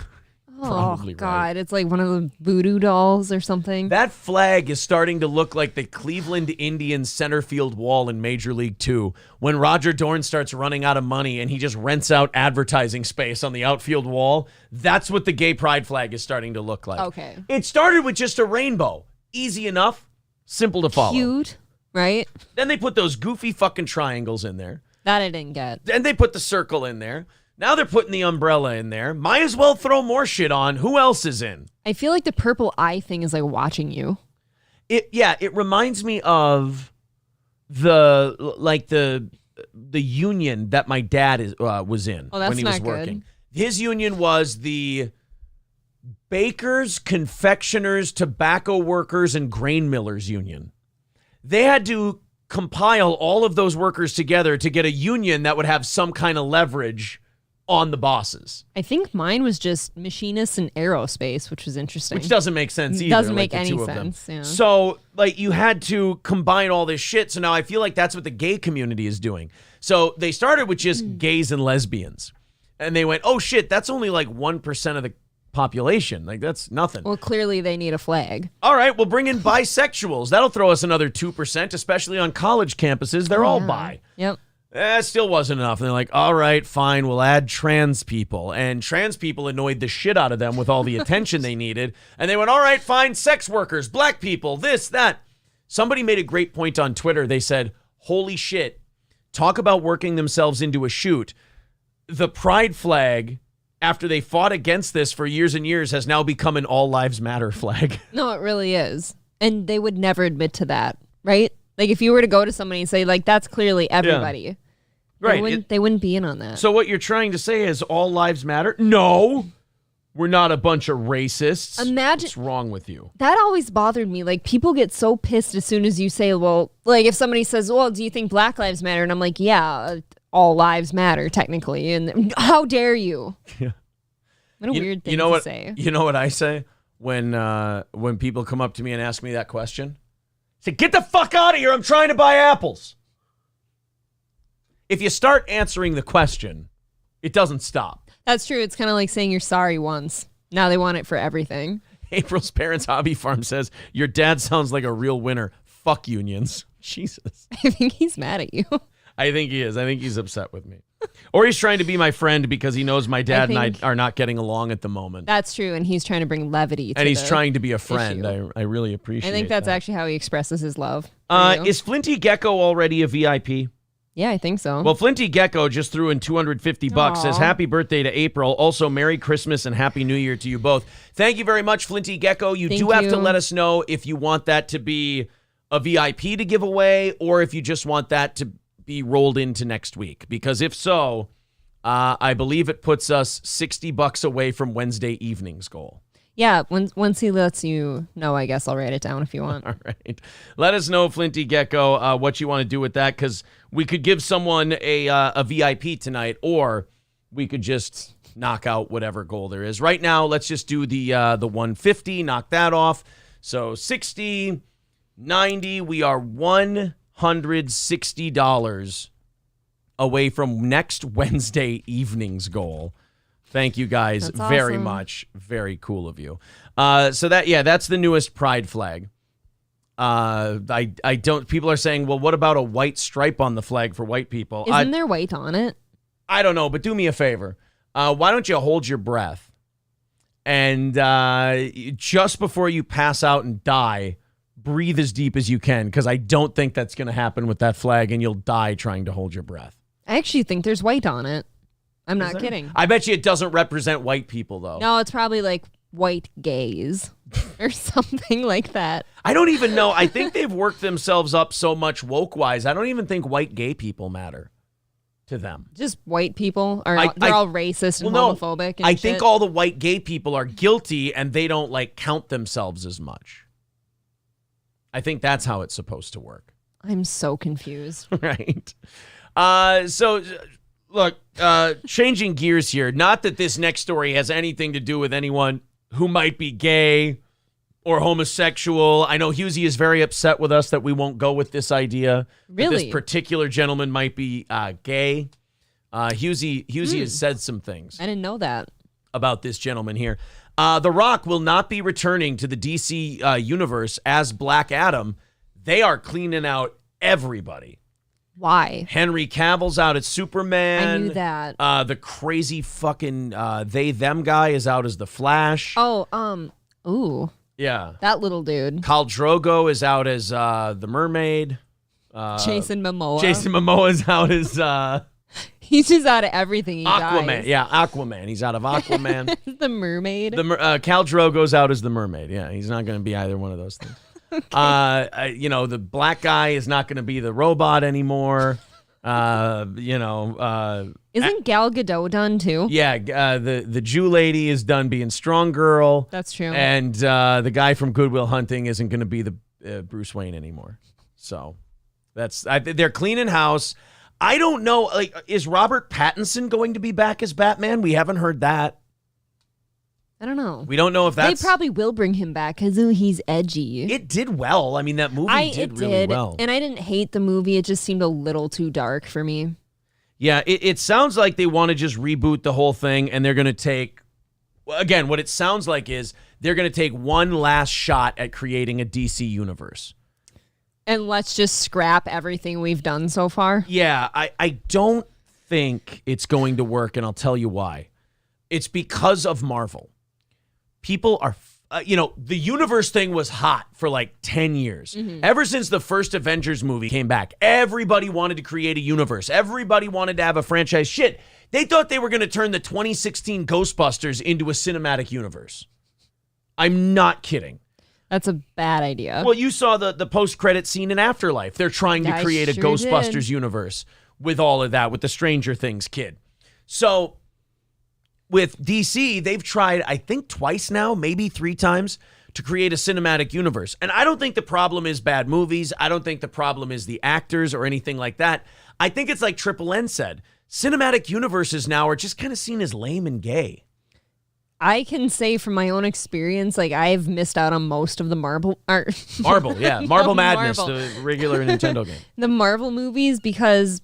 Probably God. Right. It's like one of the voodoo dolls or something. That flag is starting to look like the Cleveland Indians center field wall in Major League 2 when Roger Dorn starts running out of money and he just rents out advertising space on the outfield wall. That's what the gay pride flag is starting to look like. Okay. It started with just a rainbow. Easy enough. Simple to follow. Cute, right? Then they put those goofy fucking triangles in there. That I didn't get. Then they put the circle in there. Now they're putting the umbrella in there. Might as well throw more shit on. Who else is in? I feel like the purple eye thing is like watching you. It reminds me of the union that my dad was in when he was working. Good. His union was the bakers, confectioners, tobacco workers, and grain millers union. They had to compile all of those workers together to get a union that would have some kind of leverage on the bosses. I think mine was just machinists and aerospace, which was interesting. Which doesn't make sense either. Doesn't make any sense. Yeah. So, you had to combine all this shit. So now I feel like that's what the gay community is doing. So they started with just gays and lesbians. And they went, oh shit, that's only like 1% of the population. Like, that's nothing. Well, clearly they need a flag. All right, we'll bring in bisexuals. That'll throw us another 2%, especially on college campuses. They're all bi. Yep. It still wasn't enough. And they're like, all right, fine, we'll add trans people. And trans people annoyed the shit out of them with all the attention they needed. And they went, all right, fine, sex workers, black people, this, that. Somebody made a great point on Twitter. They said, holy shit, talk about working themselves into a shoot. The pride flag, after they fought against this for years and years, has now become an all lives matter flag. No, it really is. And they would never admit to that, right? Like, if you were to go to somebody and say, like, that's clearly everybody. Yeah. Right. They wouldn't be in on that. So what you're trying to say is all lives matter? No. We're not a bunch of racists. Imagine. What's wrong with you? That always bothered me. Like, people get so pissed as soon as you say, well, like, if somebody says, well, do you think Black lives matter? And I'm like, yeah, all lives matter, technically. And how dare you? Yeah. What a weird thing to say. You know what I say? when people come up to me and ask me that question. Say, get the fuck out of here. I'm trying to buy apples. If you start answering the question, it doesn't stop. That's true. It's kind of like saying you're sorry once. Now they want it for everything. April's Parents Hobby Farm says, your dad sounds like a real winner. Fuck unions. Jesus. I think he's mad at you. I think he is. I think he's upset with me. Or he's trying to be my friend because he knows my dad and I are not getting along at the moment. That's true, and he's trying to bring levity to And he's trying to be a friend. issue. I really appreciate I think that's that. actually how he expresses his love. for you. Is Flinty Gecko already a VIP? Yeah, I think so. Well, Flinty Gecko just threw in $250, says happy birthday to April. Also, Merry Christmas and Happy New Year to you both. Thank you very much, Flinty Gecko. You Thank do have to you. let us know if you want that to be a VIP to give away or if you just want that to be rolled into next week. Because if so, I believe it puts us $60 away from Wednesday evening's goal. Yeah, once he lets you know, I guess I'll write it down if you want. All right. Let us know, Flinty Gecko, what you want to do with that, because we could give someone a VIP tonight, or we could just knock out whatever goal there is. Right now, let's just do the 150, knock that off. So 60, 90, we are $160 away from next Wednesday evening's goal. Thank you guys That's very awesome. much. Very cool of you. So that's the newest pride flag. I don't, people are saying, well, what about a white stripe on the flag for white people? Isn't there white on it? I don't know, but do me a favor. Why don't you hold your breath and just before you pass out and die, breathe as deep as you can, because I don't think that's going to happen with that flag, and you'll die trying to hold your breath. I actually think there's white on it. I'm not kidding. I bet you it doesn't represent white people, though. No, it's probably like white gays or something like that. I don't even know. I think they've worked themselves up so much woke-wise. I don't even think white gay people matter to them. Just white people are I- they're all racist and homophobic and I shit. think all the white gay people are guilty and they don't count themselves as much. I think that's how it's supposed to work. I'm so confused. Right. So look, changing gears here. Not that this next story has anything to do with anyone who might be gay or homosexual. I know Husey is very upset with us that we won't go with this idea. Really? That this particular gentleman might be gay. Husey has said some things I didn't know that. about this gentleman here. The Rock will not be returning to the DC universe as Black Adam. They are cleaning out everybody. Why? Henry Cavill's out as Superman. I knew that. The crazy fucking they-them guy is out as the Flash. Oh, ooh, Yeah. that little dude. Khal Drogo is out as the Mermaid. Jason Momoa. Jason Momoa is out as He's just out of everything. He Aquaman. dies. Yeah, Aquaman. He's out of Aquaman. The mermaid. Khal Drogo's out as the Mermaid. Yeah, he's not going to be either one of those things. The black guy is not going to be the robot anymore. Isn't Gal Gadot done too? Yeah, the Jew lady is done being Strong Girl. That's true. And the guy from Good Will Hunting isn't going to be the Bruce Wayne anymore. So they're cleaning house. I don't know. Is Robert Pattinson going to be back as Batman? We haven't heard that. I don't know. We don't know if that's. They probably will bring him back because he's edgy. It did well. I mean, that movie did really well. And I didn't hate the movie. It just seemed a little too dark for me. Yeah, it sounds like they want to just reboot the whole thing, and they're going to take. Again, what it sounds like is they're going to take one last shot at creating a DC universe. And let's just scrap everything we've done so far. Yeah, I don't think it's going to work, and I'll tell you why. It's because of Marvel. People are, the universe thing was hot for 10 years. Mm-hmm. Ever since the first Avengers movie came back, everybody wanted to create a universe. Everybody wanted to have a franchise. Shit, they thought they were going to turn the 2016 Ghostbusters into a cinematic universe. I'm not kidding. That's a bad idea. Well, you saw the post-credit scene in Afterlife. They're trying to create a sure Ghostbusters did. universe with all of that, with the Stranger Things kid. So with DC, they've tried, I think, twice now, maybe 3 times, to create a cinematic universe. And I don't think the problem is bad movies. I don't think the problem is the actors or anything like that. I think it's like Triple N said. Cinematic universes now are just kind of seen as lame and gay. I can say from my own experience, like I've missed out on most of the Marvel Madness, the regular Nintendo game. The Marvel movies, because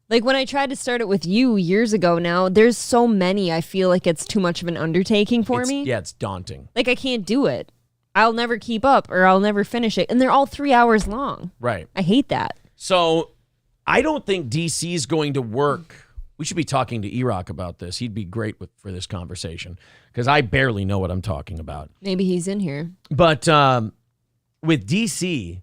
like when I tried to start it with you years ago now, there's so many, I feel like it's too much of an undertaking for me. Yeah, it's daunting. Like I can't do it. I'll never keep up or I'll never finish it. And they're all 3 hours long. Right. I hate that. So I don't think DC is going to work. We should be talking to E-Rock about this. He'd be great for this conversation because I barely know what I'm talking about. Maybe he's in here. But with DC,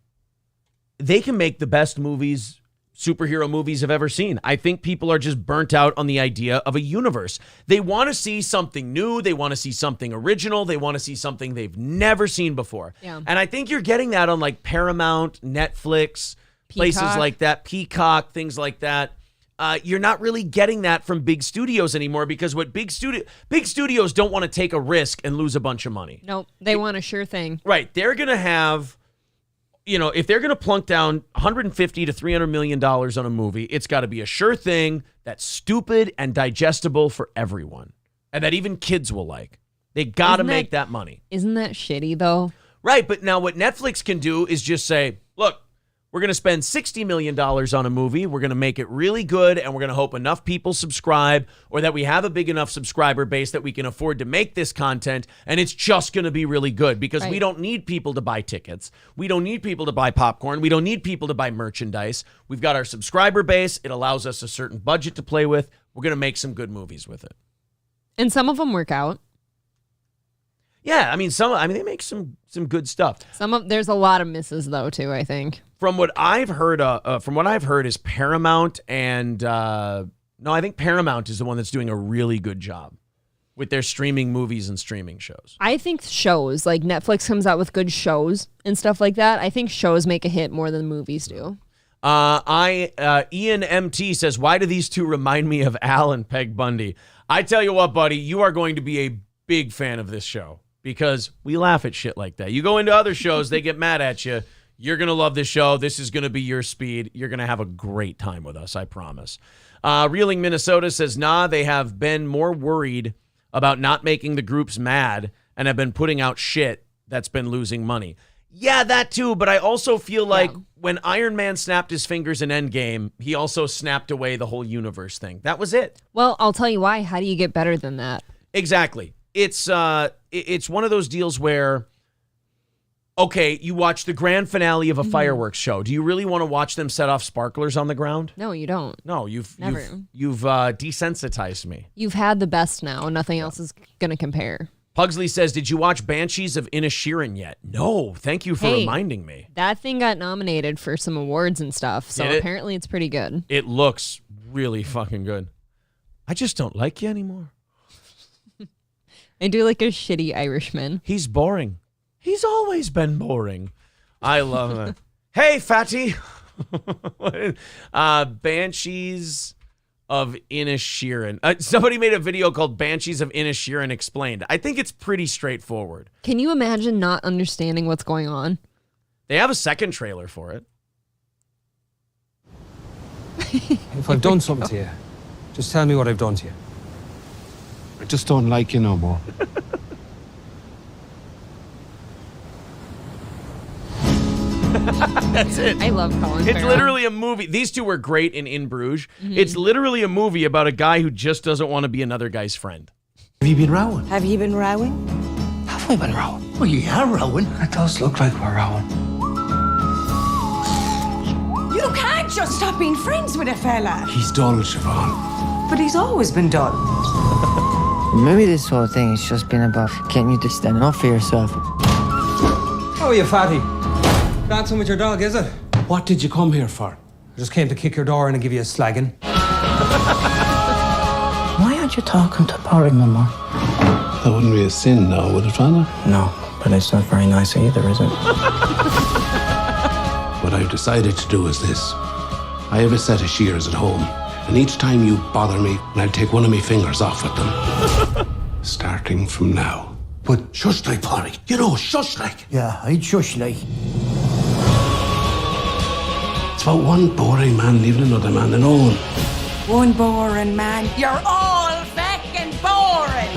they can make the best superhero movies I've ever seen. I think people are just burnt out on the idea of a universe. They want to see something new. They want to see something original. They want to see something they've never seen before. Yeah. And I think you're getting that on like Paramount, Netflix, places like that, Peacock, things like that. You're not really getting that from big studios anymore because what big studios don't want to take a risk and lose a bunch of money. Nope. They want a sure thing. Right. They're going to have, if they're going to plunk down $150 to $300 million on a movie, it's got to be a sure thing that's stupid and digestible for everyone and that even kids will like. They got to make that money. Isn't that shitty though? Right. But now what Netflix can do is just say, look, we're going to spend $60 million on a movie. We're going to make it really good, and we're going to hope enough people subscribe or that we have a big enough subscriber base that we can afford to make this content, and it's just going to be really good because we don't need people to buy tickets. We don't need people to buy popcorn. We don't need people to buy merchandise. We've got our subscriber base. It allows us a certain budget to play with. We're going to make some good movies with it. And some of them work out. Yeah, they make some good stuff. There's a lot of misses though too, I think. From what I've heard, is Paramount and I think Paramount is the one that's doing a really good job with their streaming movies and streaming shows. I think shows like Netflix comes out with good shows and stuff like that. I think shows make a hit more than movies do. Ian MT says, why do these two remind me of Al and Peg Bundy? I tell you what, buddy, you are going to be a big fan of this show because we laugh at shit like that. You go into other shows, they get mad at you. You're going to love this show. This is going to be your speed. You're going to have a great time with us, I promise. Reeling Minnesota says, they have been more worried about not making the groups mad and have been putting out shit that's been losing money. Yeah, that too, but I also feel like when Iron Man snapped his fingers in Endgame, he also snapped away the whole universe thing. That was it. Well, I'll tell you why. How do you get better than that? Exactly. It's one of those deals where, okay, you watch the grand finale of a fireworks show. Do you really want to watch them set off sparklers on the ground? No, you don't. No, you've desensitized me. You've had the best now. Nothing else is going to compare. Pugsley says, did you watch Banshees of Inisherin yet? No, thank you for reminding me. That thing got nominated for some awards and stuff, so apparently it's pretty good. It looks really fucking good. I just don't like you anymore. I do like a shitty Irishman. He's boring. He's always been boring. I love it. Hey, fatty. Banshees of Inisherin. Somebody made a video called Banshees of Inisherin Explained. I think it's pretty straightforward. Can you imagine not understanding what's going on? They have a second trailer for it. If I've done something to you, just tell me what I've done to you. I just don't like you no more. That's it. I love Colin It's Farrell. literally a movie. These two were great in Bruges. Mm-hmm. It's literally a movie about a guy who just doesn't want to be another guy's friend. Have you been rowing? Have you been rowing? Have we been rowing? Well, you are rowing. It does look like we're rowing. You can't just stop being friends with a fella. He's dull, Siobhan. But he's always been dull. Maybe this whole thing has just been about getting you to stand up for yourself. How are you, fatty? Dancing with your dog, is it? What did you come here for? I just came to kick your door in and give you a slagging. Why aren't you talking to Polly no more? That wouldn't be a sin now, would it, Father? No, but it's not very nice either, is it? What I've decided to do is this. I have a set of shears at home, and each time you bother me, I'll take one of my fingers off with them. Starting from now. But shush like, Polly. You know, shush like. Yeah, I'd shush like. It's about one boring man leaving another man alone. One boring man. You're all fucking boring.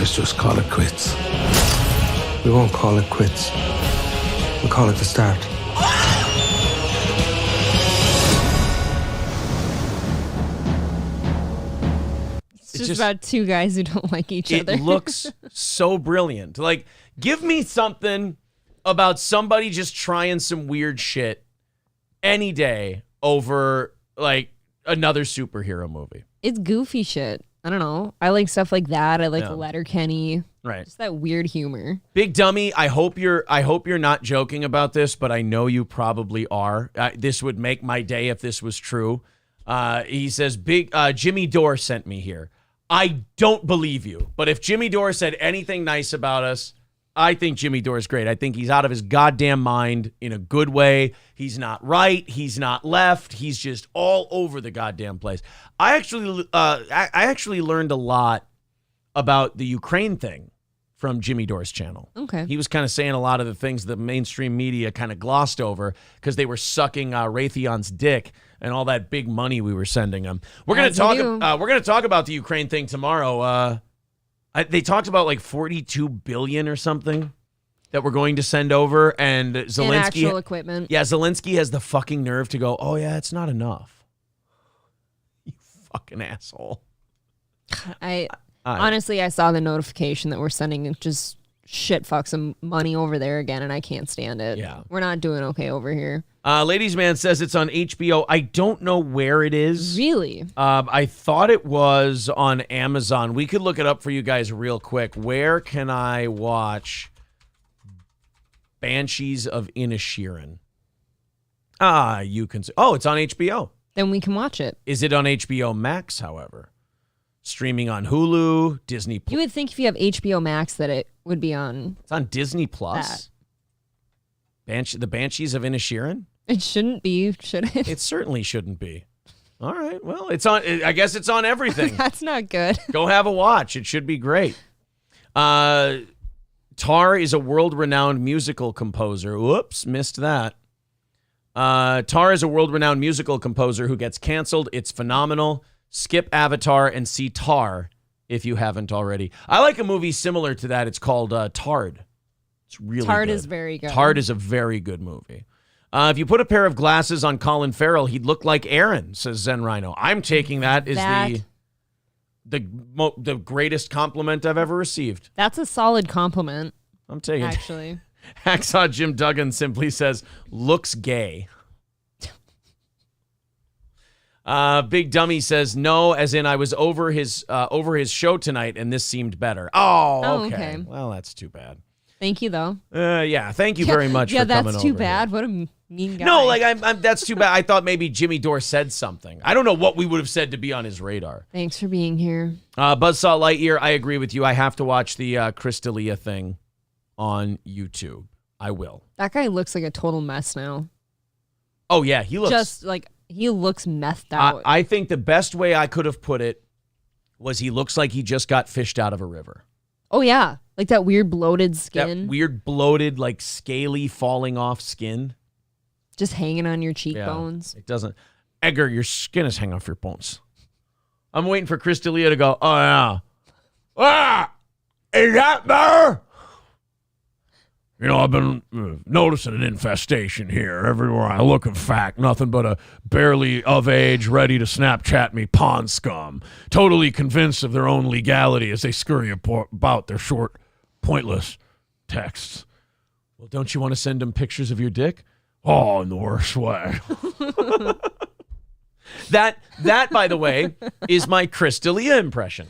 I let's just call it quits. We won't call it quits. We'll call it the start. It's just about two guys who don't like each other. It looks so brilliant. Like, give me something about somebody just trying some weird shit any day over, like, another superhero movie. It's goofy shit. I don't know. I like stuff like that. I like Letterkenny. Right. Just that weird humor. Big Dummy, I hope you're not joking about this, but I know you probably are. This would make my day if this was true. He says, Jimmy Dore sent me here. I don't believe you, but if Jimmy Dore said anything nice about us, I think Jimmy Dore is great. I think he's out of his goddamn mind in a good way. He's not right. He's not left. He's just all over the goddamn place. I actually learned a lot about the Ukraine thing from Jimmy Dore's channel. Okay. He was kind of saying a lot of the things the mainstream media kind of glossed over because they were sucking Raytheon's dick and all that big money we were sending them. We're going to talk about the Ukraine thing tomorrow. They talked about like $42 billion or something that we're going to send over, and Zelensky and actual equipment. Yeah, Zelensky has the fucking nerve to go, "Oh yeah, it's not enough." You fucking asshole. Honestly, I saw the notification that we're sending just shit fucks some money over there again, and I can't stand it. Yeah. We're not doing okay over here. Ladies Man says it's on HBO. I don't know where it is. Really? I thought it was on Amazon. We could look it up for you guys real quick. Where can I watch Banshees of Inisherin? You can see. Oh, it's on HBO. Then we can watch it. Is it on HBO Max, however? Streaming on Hulu, Disney Plus. You would think if you have HBO Max that it would be on. It's on Disney Plus. The Banshees of Inisherin? It shouldn't be, should it? It certainly shouldn't be. All right. Well, it's on. I guess it's on everything. That's not good. Go have a watch. It should be great. Tar is a world-renowned musical composer. Whoops, missed that. Tar is a world-renowned musical composer who gets canceled. It's phenomenal. Skip Avatar and see Tar if you haven't already. I like a movie similar to that. It's called Tard. It's really Tard good. is very good. Tard is a very good movie. If you put a pair of glasses on Colin Farrell, he'd look like Aaron, says Zen Rhino. I'm taking that as the greatest compliment I've ever received. That's a solid compliment. I'm taking it. Actually. Hacksaw Jim Duggan simply says, looks gay. Big Dummy says, no, as in I was over his show tonight and this seemed better. Oh, okay. Well, that's too bad. Thank you, though. Yeah, thank you very much for coming over. Yeah, that's too bad. What a mean guy. No, like, that's too bad. I thought maybe Jimmy Dore said something. I don't know what we would have said to be on his radar. Thanks for being here. Buzzsaw Lightyear, I agree with you. I have to watch the Chris D'Elia thing on YouTube. I will. That guy looks like a total mess now. Oh, yeah, he looks... Just, like, he looks methed out. I think the best way I could have put it was he looks like he just got fished out of a river. Oh, yeah. Like that weird bloated skin. That weird bloated, like scaly falling off skin. Just hanging on your cheekbones. Yeah, it doesn't. Edgar, your skin is hanging off your bones. I'm waiting for Chris D'Elia to go, oh, yeah. Ah! Is that better? You know, I've been noticing an infestation here. Everywhere I look, in fact, nothing but a barely of age, ready to Snapchat me pond scum. Totally convinced of their own legality as they scurry about their short, pointless texts. Well, don't you want to send them pictures of your dick? Oh, in the worst way. That, by the way, is my Chris D'Elia impression.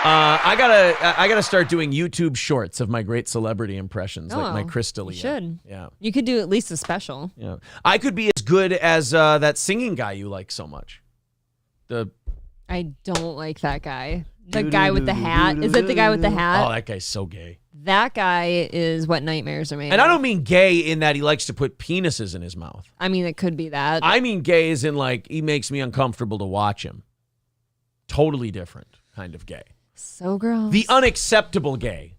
I gotta start doing YouTube shorts of my great celebrity impressions, like my Chris D'Elia. You should. Yeah. You could do at least a special. Yeah. I could be as good as that singing guy you like so much. I don't like that guy. The guy with the hat. Is it the guy with the hat? Oh, that guy's so gay. That guy is what nightmares are made And of. I don't mean gay in that he likes to put penises in his mouth. I mean, it could be that. I mean gay as in like he makes me uncomfortable to watch him. Totally different kind of gay. So gross. The unacceptable gay.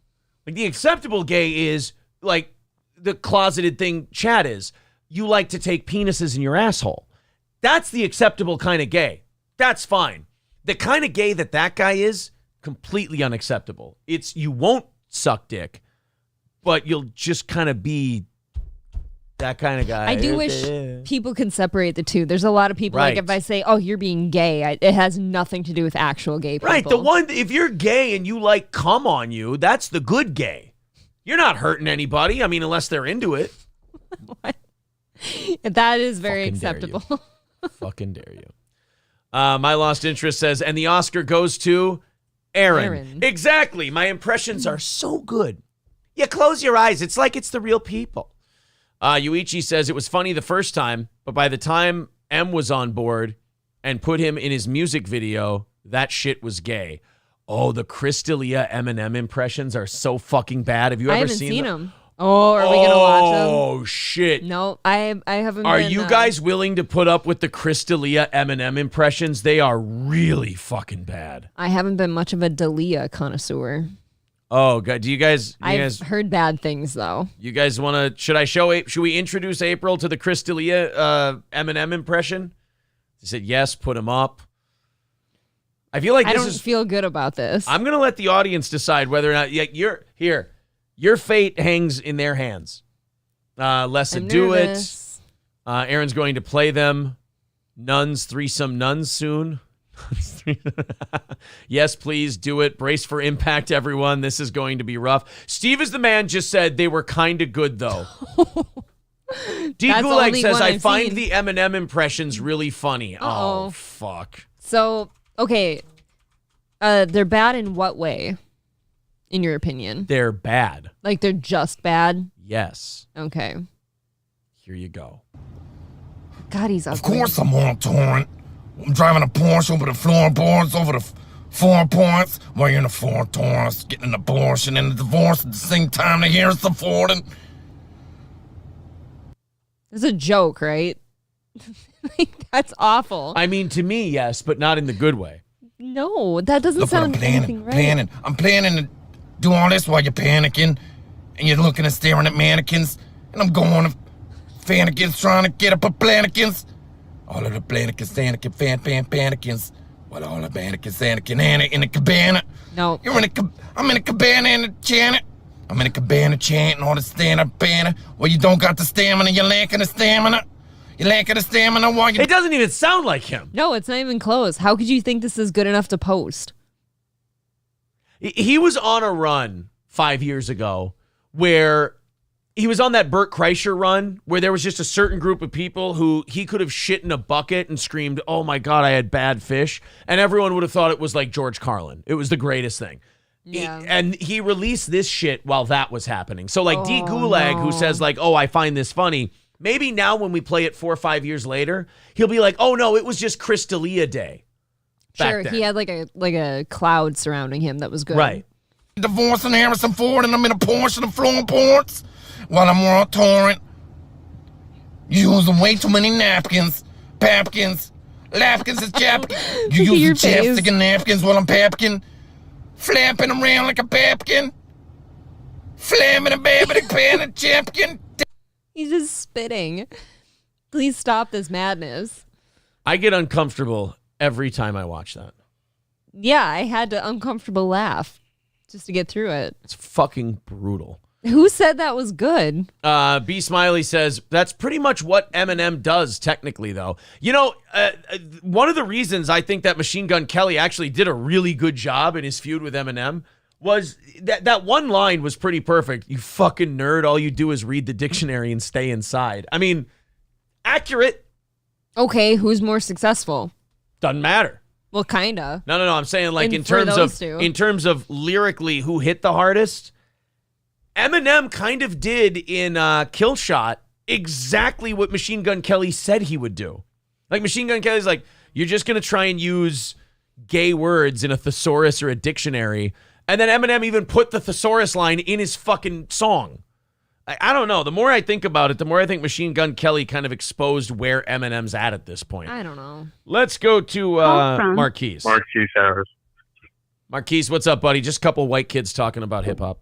Like the acceptable gay is like the closeted thing Chad is. You like to take penises in your asshole. That's the acceptable kind of gay. That's fine. the kind of gay that guy is, completely unacceptable. It's you won't suck dick, but you'll just kind of be that kind of guy. I do wish people could separate the two. There's a lot of people, Right. like if I say, oh, you're being gay, it has nothing to do with actual gay people. Right, the one, if you're gay and you like cum on you, that's the good gay. You're not hurting anybody. I mean, unless they're into it. That is very Fucking dare you. acceptable. Fucking dare you. My Lost Interest says, and the Oscar goes to Aaron. Exactly. My impressions are so good. You close your eyes. It's like it's the real people. Yuichi says it was funny the first time, but by the time M was on board and put him in his music video, that shit was gay. Oh, the Chris D'Elia Eminem impressions are so fucking bad. Have you ever I haven't seen seen them? them. Oh, are we going to watch them? Oh, shit. No, I haven't Are been, you guys willing to put up with the Chris D'Elia Eminem impressions? They are really fucking bad. I haven't been much of a D'Elia connoisseur. Oh, God. Do you guys... I've heard bad things, though. You guys want to... Should we introduce April to the Chris D'Elia Eminem impression? They said yes, put him up. I feel like I this don't is... feel good about this. I'm going to let the audience decide whether or not... Your fate hangs in their hands. Lessa, I'm do nervous. it. Aaron's going to play them. Nuns, threesome nuns soon. Yes, please do it. Brace for impact, everyone. This is going to be rough. Steve is the man just said they were kind of good, though. D. That's the Gulag only says, one I I've find seen. the Eminem impressions really funny. Uh-oh. Oh, fuck. So, okay. They're bad in what way, in your opinion? They're bad. Like they're just bad? Yes. Okay. Here you go. God, he's ugly. Of course I'm on a torrent. I'm driving a Porsche over the floorboards, over the 4 points, while you're in the 4 Taurus, getting an abortion and a divorce at the same time to hear us affording. It's a joke, right? Like, that's awful. I mean, to me, yes, but not in the good way. No, that doesn't Look what I'm sound anything planning, right. I'm planning to do all this while you're panicking, and you're looking and staring at mannequins, and I'm going to Fannikins trying to get up a plannikins. All of the plannikins, Anakin, panikins. While all the mannequins, Anakin, Anna in the cabana. No. I'm in a cabana in the Janet. I'm in a cabana chanting all the stand-up banner. Well, you don't got the stamina, you're lacking the stamina. You're lacking the stamina while you... It doesn't even sound like him. No, it's not even close. How could you think this is good enough to post? He was on a run 5 years ago where he was on that Bert Kreischer run where there was just a certain group of people who he could have shit in a bucket and screamed, oh my God, I had bad fish. And everyone would have thought it was like George Carlin. It was the greatest thing. Yeah. And he released this shit while that was happening. So like D. Gulag, who says like, oh, I find this funny. Maybe now when we play it 4 or 5 years later, he'll be like, oh no, it was just Chris D'Elia day. Sure, he had like a cloud surrounding him that was good. Right. Divorcing Harrison Ford, and I'm in a Porsche and floorboards while I'm on a torrent. Using way too many napkins, papkins, lapkins and chapkins. You Look at your using face. chapstick and napkins while I'm papkin, flapping around like a papkin, flamming a baby pan and chapkin. He's just spitting. Please stop this madness. I get uncomfortable every time I watch that. Yeah, I had to uncomfortable laugh just to get through it. It's fucking brutal. Who said that was good? B. Smiley says, that's pretty much what Eminem does technically, though. You know, one of the reasons I think that Machine Gun Kelly actually did a really good job in his feud with Eminem was that one line was pretty perfect. You fucking nerd, all you do is read the dictionary and stay inside. I mean, accurate. Okay, who's more successful? Doesn't matter. Well, kinda. No, I'm saying like And in for terms those of two. in terms of lyrically who hit the hardest, Eminem kind of did in Kill Shot exactly what Machine Gun Kelly said he would do. Like Machine Gun Kelly's like, you're just gonna try and use gay words in a thesaurus or a dictionary, and then Eminem even put the thesaurus line in his fucking song. I don't know. The more I think about it, the more I think Machine Gun Kelly kind of exposed where Eminem's at this point. I don't know. Let's go to Marquise. Marquise Harris. Marquise, what's up, buddy? Just a couple white kids talking about hip hop.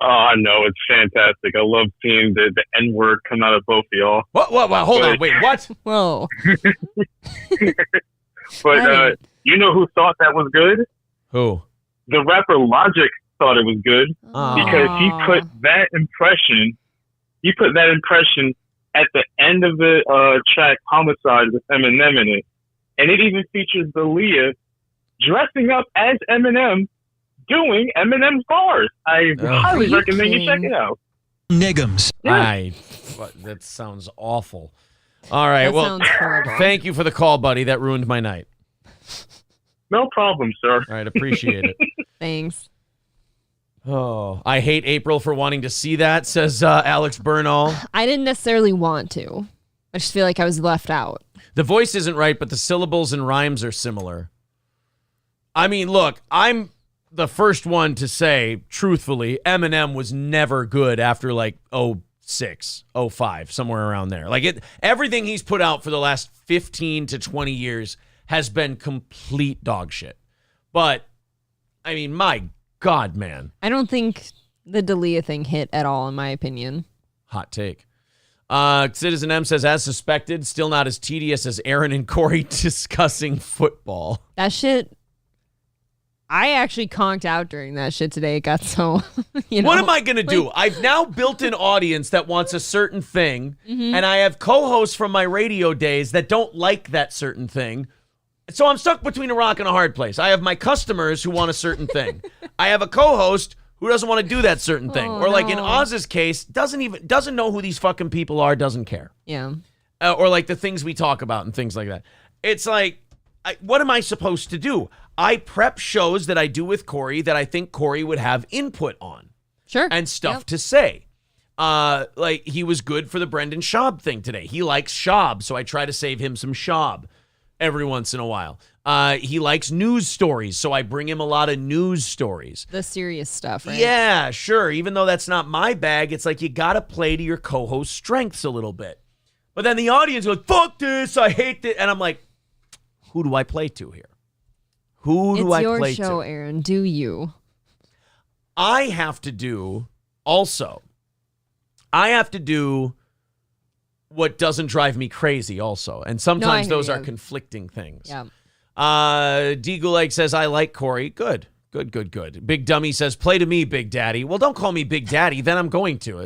Oh, I know. It's fantastic. I love seeing the N-word come out of both of y'all. What? Hold on. Wait, what? Whoa. But you know who thought that was good? Who? The rapper Logic thought it was good because he put that impression at the end of the track Homicide with Eminem in it. And it even features Aaliyah dressing up as Eminem doing Eminem's bars. I highly recommend you check it out. Niggums. Yeah. That sounds awful. All right, well, thank you for the call, buddy. That ruined my night. No problem, sir. All right, appreciate it. Thanks. Oh, I hate April for wanting to see that, says Alex Bernal. I didn't necessarily want to. I just feel like I was left out. The voice isn't right, but the syllables and rhymes are similar. I mean, look, I'm the first one to say, truthfully, Eminem was never good after like 06, 05, somewhere around there. Like everything he's put out for the last 15 to 20 years has been complete dog shit. But, I mean, my God, man. I don't think the Dalia thing hit at all, in my opinion. Hot take. Citizen M says, as suspected, still not as tedious as Aaron and Corey discussing football. That shit, I actually conked out during that shit today. It got so, What am I going to do? I've now built an audience that wants a certain thing, and I have co-hosts from my radio days that don't like that certain thing. So I'm stuck between a rock and a hard place. I have my customers who want a certain thing. I have a co-host who doesn't want to do that certain thing. Or like in Oz's case, doesn't know who these fucking people are, doesn't care. Yeah. Or like the things we talk about and things like that. It's like, what am I supposed to do? I prep shows that I do with Corey that I think Corey would have input on. Sure. And stuff to say. Like he was good for the Brendan Schaub thing today. He likes Schaub, so I try to save him some Schaub every once in a while. He likes news stories, so I bring him a lot of news stories. The serious stuff, right? Yeah, sure. Even though that's not my bag, it's like you got to play to your co-host's strengths a little bit. But then the audience goes, fuck this, I hate it. And I'm like, who do I play to here? Who do I play to? It's your show, Aaron. Do you? I have to do what doesn't drive me crazy also. And sometimes those are conflicting things. Yeah. D. Gulag says, I like Corey. Good. Big Dummy says, play to me, Big Daddy. Well, don't call me Big Daddy. Then I'm going to.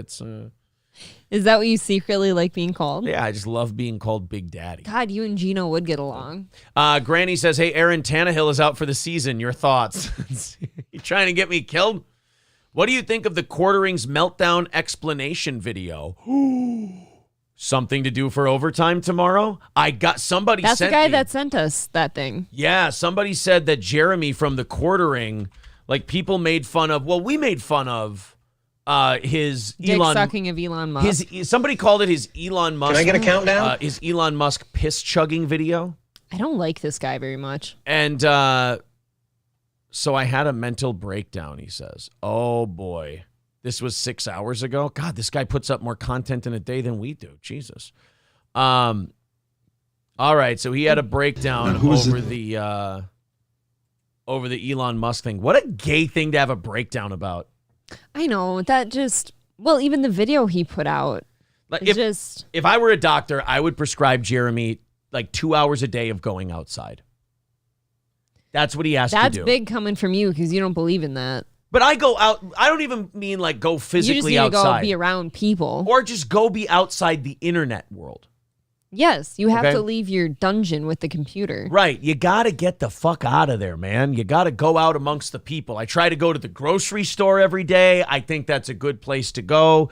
Is that what you secretly like being called? Yeah, I just love being called Big Daddy. God, you and Gino would get along. Granny says, hey, Aaron Tannehill is out for the season. Your thoughts? You trying to get me killed? What do you think of the Quartering's meltdown explanation video? Something to do for overtime tomorrow? Somebody That's sent the guy me. that sent us that thing. Yeah, somebody said that Jeremy from the Quartering, like people made fun of, well, we made fun of his Dick sucking of Elon Musk. Somebody called it his Elon Musk. Can I get a countdown? His Elon Musk piss chugging video. I don't like this guy very much. And so I had a mental breakdown, he says. Oh, boy. This was 6 hours ago. God, this guy puts up more content in a day than we do. Jesus. All right, so he had a breakdown over the Elon Musk thing. What a gay thing to have a breakdown about. I know. Even the video he put out. Like if I were a doctor, I would prescribe Jeremy like 2 hours a day of going outside. That's what he has to do. That's big coming from you because you don't believe in that. But I go out. I don't even mean like go physically outside. You just need to go be around people. Or just go be outside the internet world. Yes, you have to leave your dungeon with the computer. Right. You got to get the fuck out of there, man. You got to go out amongst the people. I try to go to the grocery store every day. I think that's a good place to go.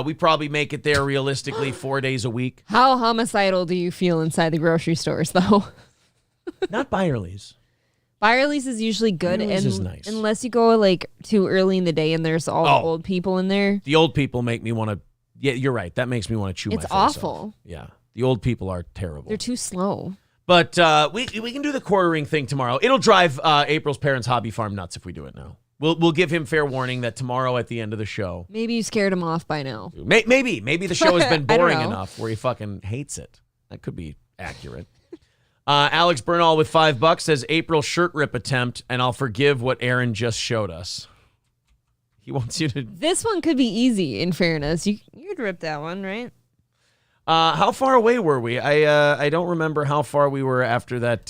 We probably make it there realistically 4 days a week. How homicidal do you feel inside the grocery stores, though? Not Byerly's. Byerly's is usually good, Byerly's is nice. Unless you go like too early in the day and there's all the old people in there. The old people make me want to. Yeah, you're right. That makes me want to chew my face off. It's awful. Yeah, the old people are terrible. They're too slow. But we can do the quartering thing tomorrow. It'll drive April's parents' hobby farm nuts if we do it now. We'll give him fair warning that tomorrow at the end of the show. Maybe you scared him off by now. Maybe the show has been boring enough where he fucking hates it. That could be accurate. Alex Bernal with $5 says April shirt rip attempt, and I'll forgive what Aaron just showed us. He wants you to. This one could be easy. In fairness, you'd rip that one, right? How far away were we? I don't remember how far we were after that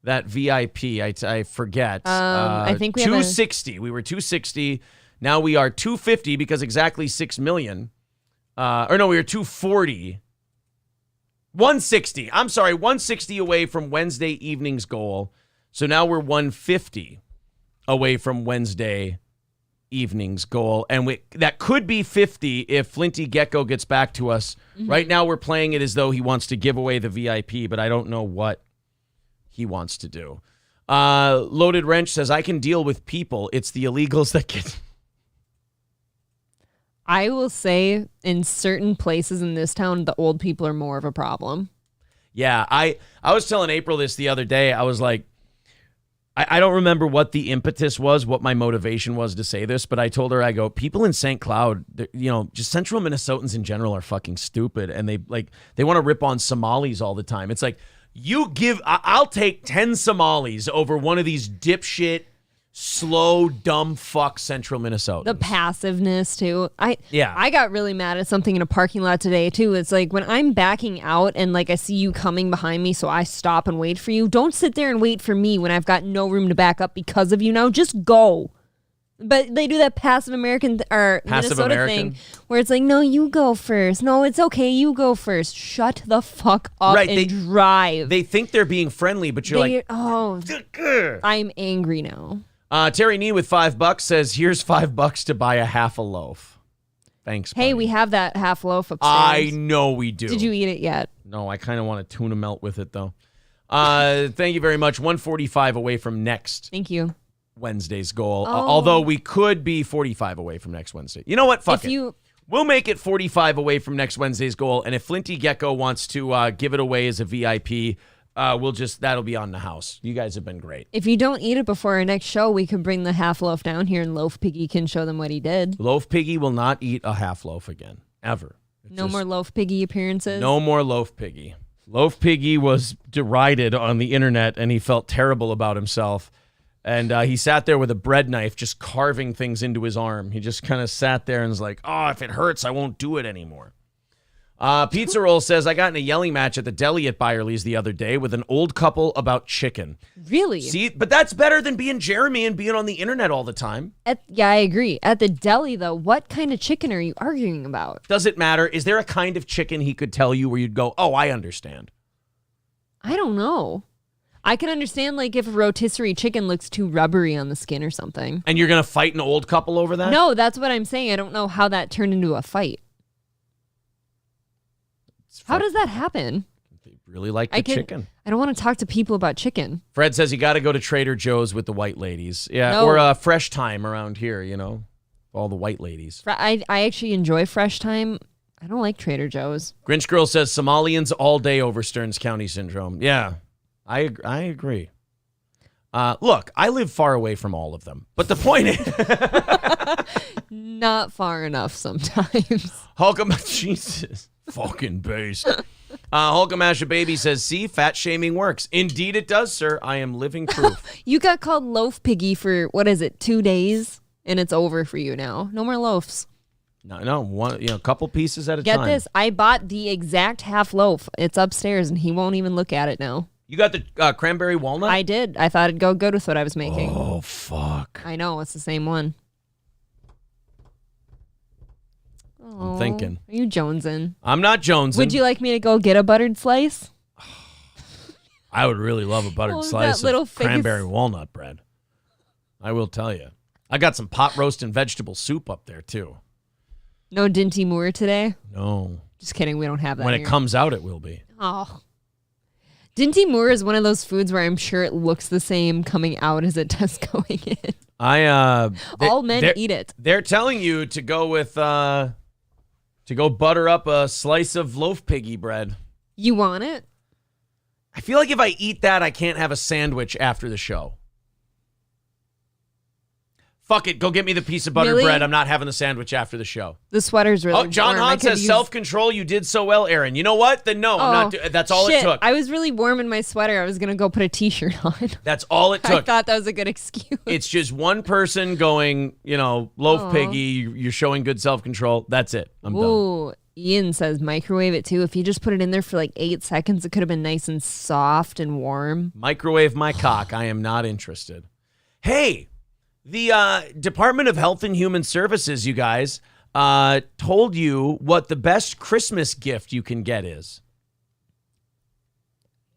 that VIP. I forget. I think we have 260. We were 260. Now we are 250 because exactly 6 million. Or no, we were 240. 160. I'm sorry, 160 away from Wednesday evening's goal. So now we're 150 away from Wednesday evening's goal. And that could be 50 if Flinty Gecko gets back to us. Mm-hmm. Right now we're playing it as though he wants to give away the VIP, but I don't know what he wants to do. Loaded Wrench says, I can deal with people. It's the illegals that get... I will say in certain places in this town, the old people are more of a problem. Yeah, I was telling April this the other day. I was like, I don't remember what the impetus was, what my motivation was to say this, but I told her, I go, people in St. Cloud, just central Minnesotans in general are fucking stupid, and they want to rip on Somalis all the time. It's like, I'll take 10 Somalis over one of these dipshit, slow, dumb fuck central Minnesota. The passiveness, too. I got really mad at something in a parking lot today, too. It's like when I'm backing out and like I see you coming behind me, so I stop and wait for you. Don't sit there and wait for me when I've got no room to back up because of you now. Just go. But they do that passive Minnesota thing where it's like, no, you go first. No, it's okay. You go first. Shut the fuck up and drive. They think they're being friendly, but you're oh, I'm angry now. Terry Nee with $5 says, here's $5 to buy a half a loaf. Thanks, buddy. Hey, we have that half loaf upstairs. I know we do. Did you eat it yet? No, I kind of want a tuna melt with it, though. Thank you very much. 145 away from next. Thank you. Wednesday's goal. Although we could be 45 away from next Wednesday. You know what? Fuck it. We'll make it 45 away from next Wednesday's goal. And if Flinty Gecko wants to give it away as a VIP, that'll be on the house. You guys have been great. If you don't eat it before our next show, we could bring the half loaf down here and Loaf Piggy can show them what he did. Loaf Piggy will not eat a half loaf again. Ever. No more Loaf Piggy appearances? No more Loaf Piggy. Loaf Piggy was derided on the internet and he felt terrible about himself. And he sat there with a bread knife just carving things into his arm. He just kind of sat there and was like, oh, if it hurts, I won't do it anymore. Pizza Roll says, I got in a yelling match at the deli at Byerly's the other day with an old couple about chicken. Really? See, but that's better than being Jeremy and being on the internet all the time. Yeah, I agree. At the deli, though, what kind of chicken are you arguing about? Does it matter? Is there a kind of chicken he could tell you where you'd go, oh, I understand? I don't know. I can understand, like, if a rotisserie chicken looks too rubbery on the skin or something. And you're going to fight an old couple over that? No, that's what I'm saying. I don't know how that turned into a fight. How does that happen? They really like the chicken. I don't want to talk to people about chicken. Fred says you got to go to Trader Joe's with the white ladies. Yeah, no. Or Fresh Time around here, all the white ladies. I actually enjoy Fresh Time. I don't like Trader Joe's. Grinch Girl says Somalians all day over Stearns County syndrome. Yeah. I agree. Look, I live far away from all of them. But the point is... Not far enough sometimes. Jesus. Fucking based. Hulkamasha Baby says, see, fat shaming works. Indeed it does, sir. I am living proof. You got called Loaf Piggy for, 2 days? And it's over for you now. No more loafs. No, one, a couple pieces at a time. Get this. I bought the exact half loaf. It's upstairs, and he won't even look at it now. You got the cranberry walnut? I did. I thought it'd go good with what I was making. Oh, fuck. I know. It's the same one. I'm thinking. Are you jonesing? I'm not jonesing. Would you like me to go get a buttered slice? I would really love a buttered slice of cranberry walnut bread. I will tell you. I got some pot roast and vegetable soup up there, too. No Dinty Moore today? No. Just kidding. We don't have that When here. it comes out, it will be. Oh. Dinty Moore is one of those foods where I'm sure it looks the same coming out as it does going in. All men eat it. They're telling you to go with to go butter up a slice of Loaf Piggy bread. You want it? I feel like if I eat that, I can't have a sandwich after the show. Fuck it. Go get me the piece of buttered bread. I'm not having the sandwich after the show. The sweater's really warm. John Hahn says self-control. You did so well, Aaron. You know what? Then no, I'm not. That's all it took. I was really warm in my sweater. I was going to go put a t-shirt on. That's all it took. I thought that was a good excuse. It's just one person going, Loaf Piggy. You're showing good self-control. That's it. I'm done. Ian says microwave it too. If you just put it in there for like 8 seconds, it could have been nice and soft and warm. Microwave my cock. I am not interested. Hey, the Department of Health and Human Services, you guys, told you what the best Christmas gift you can get is.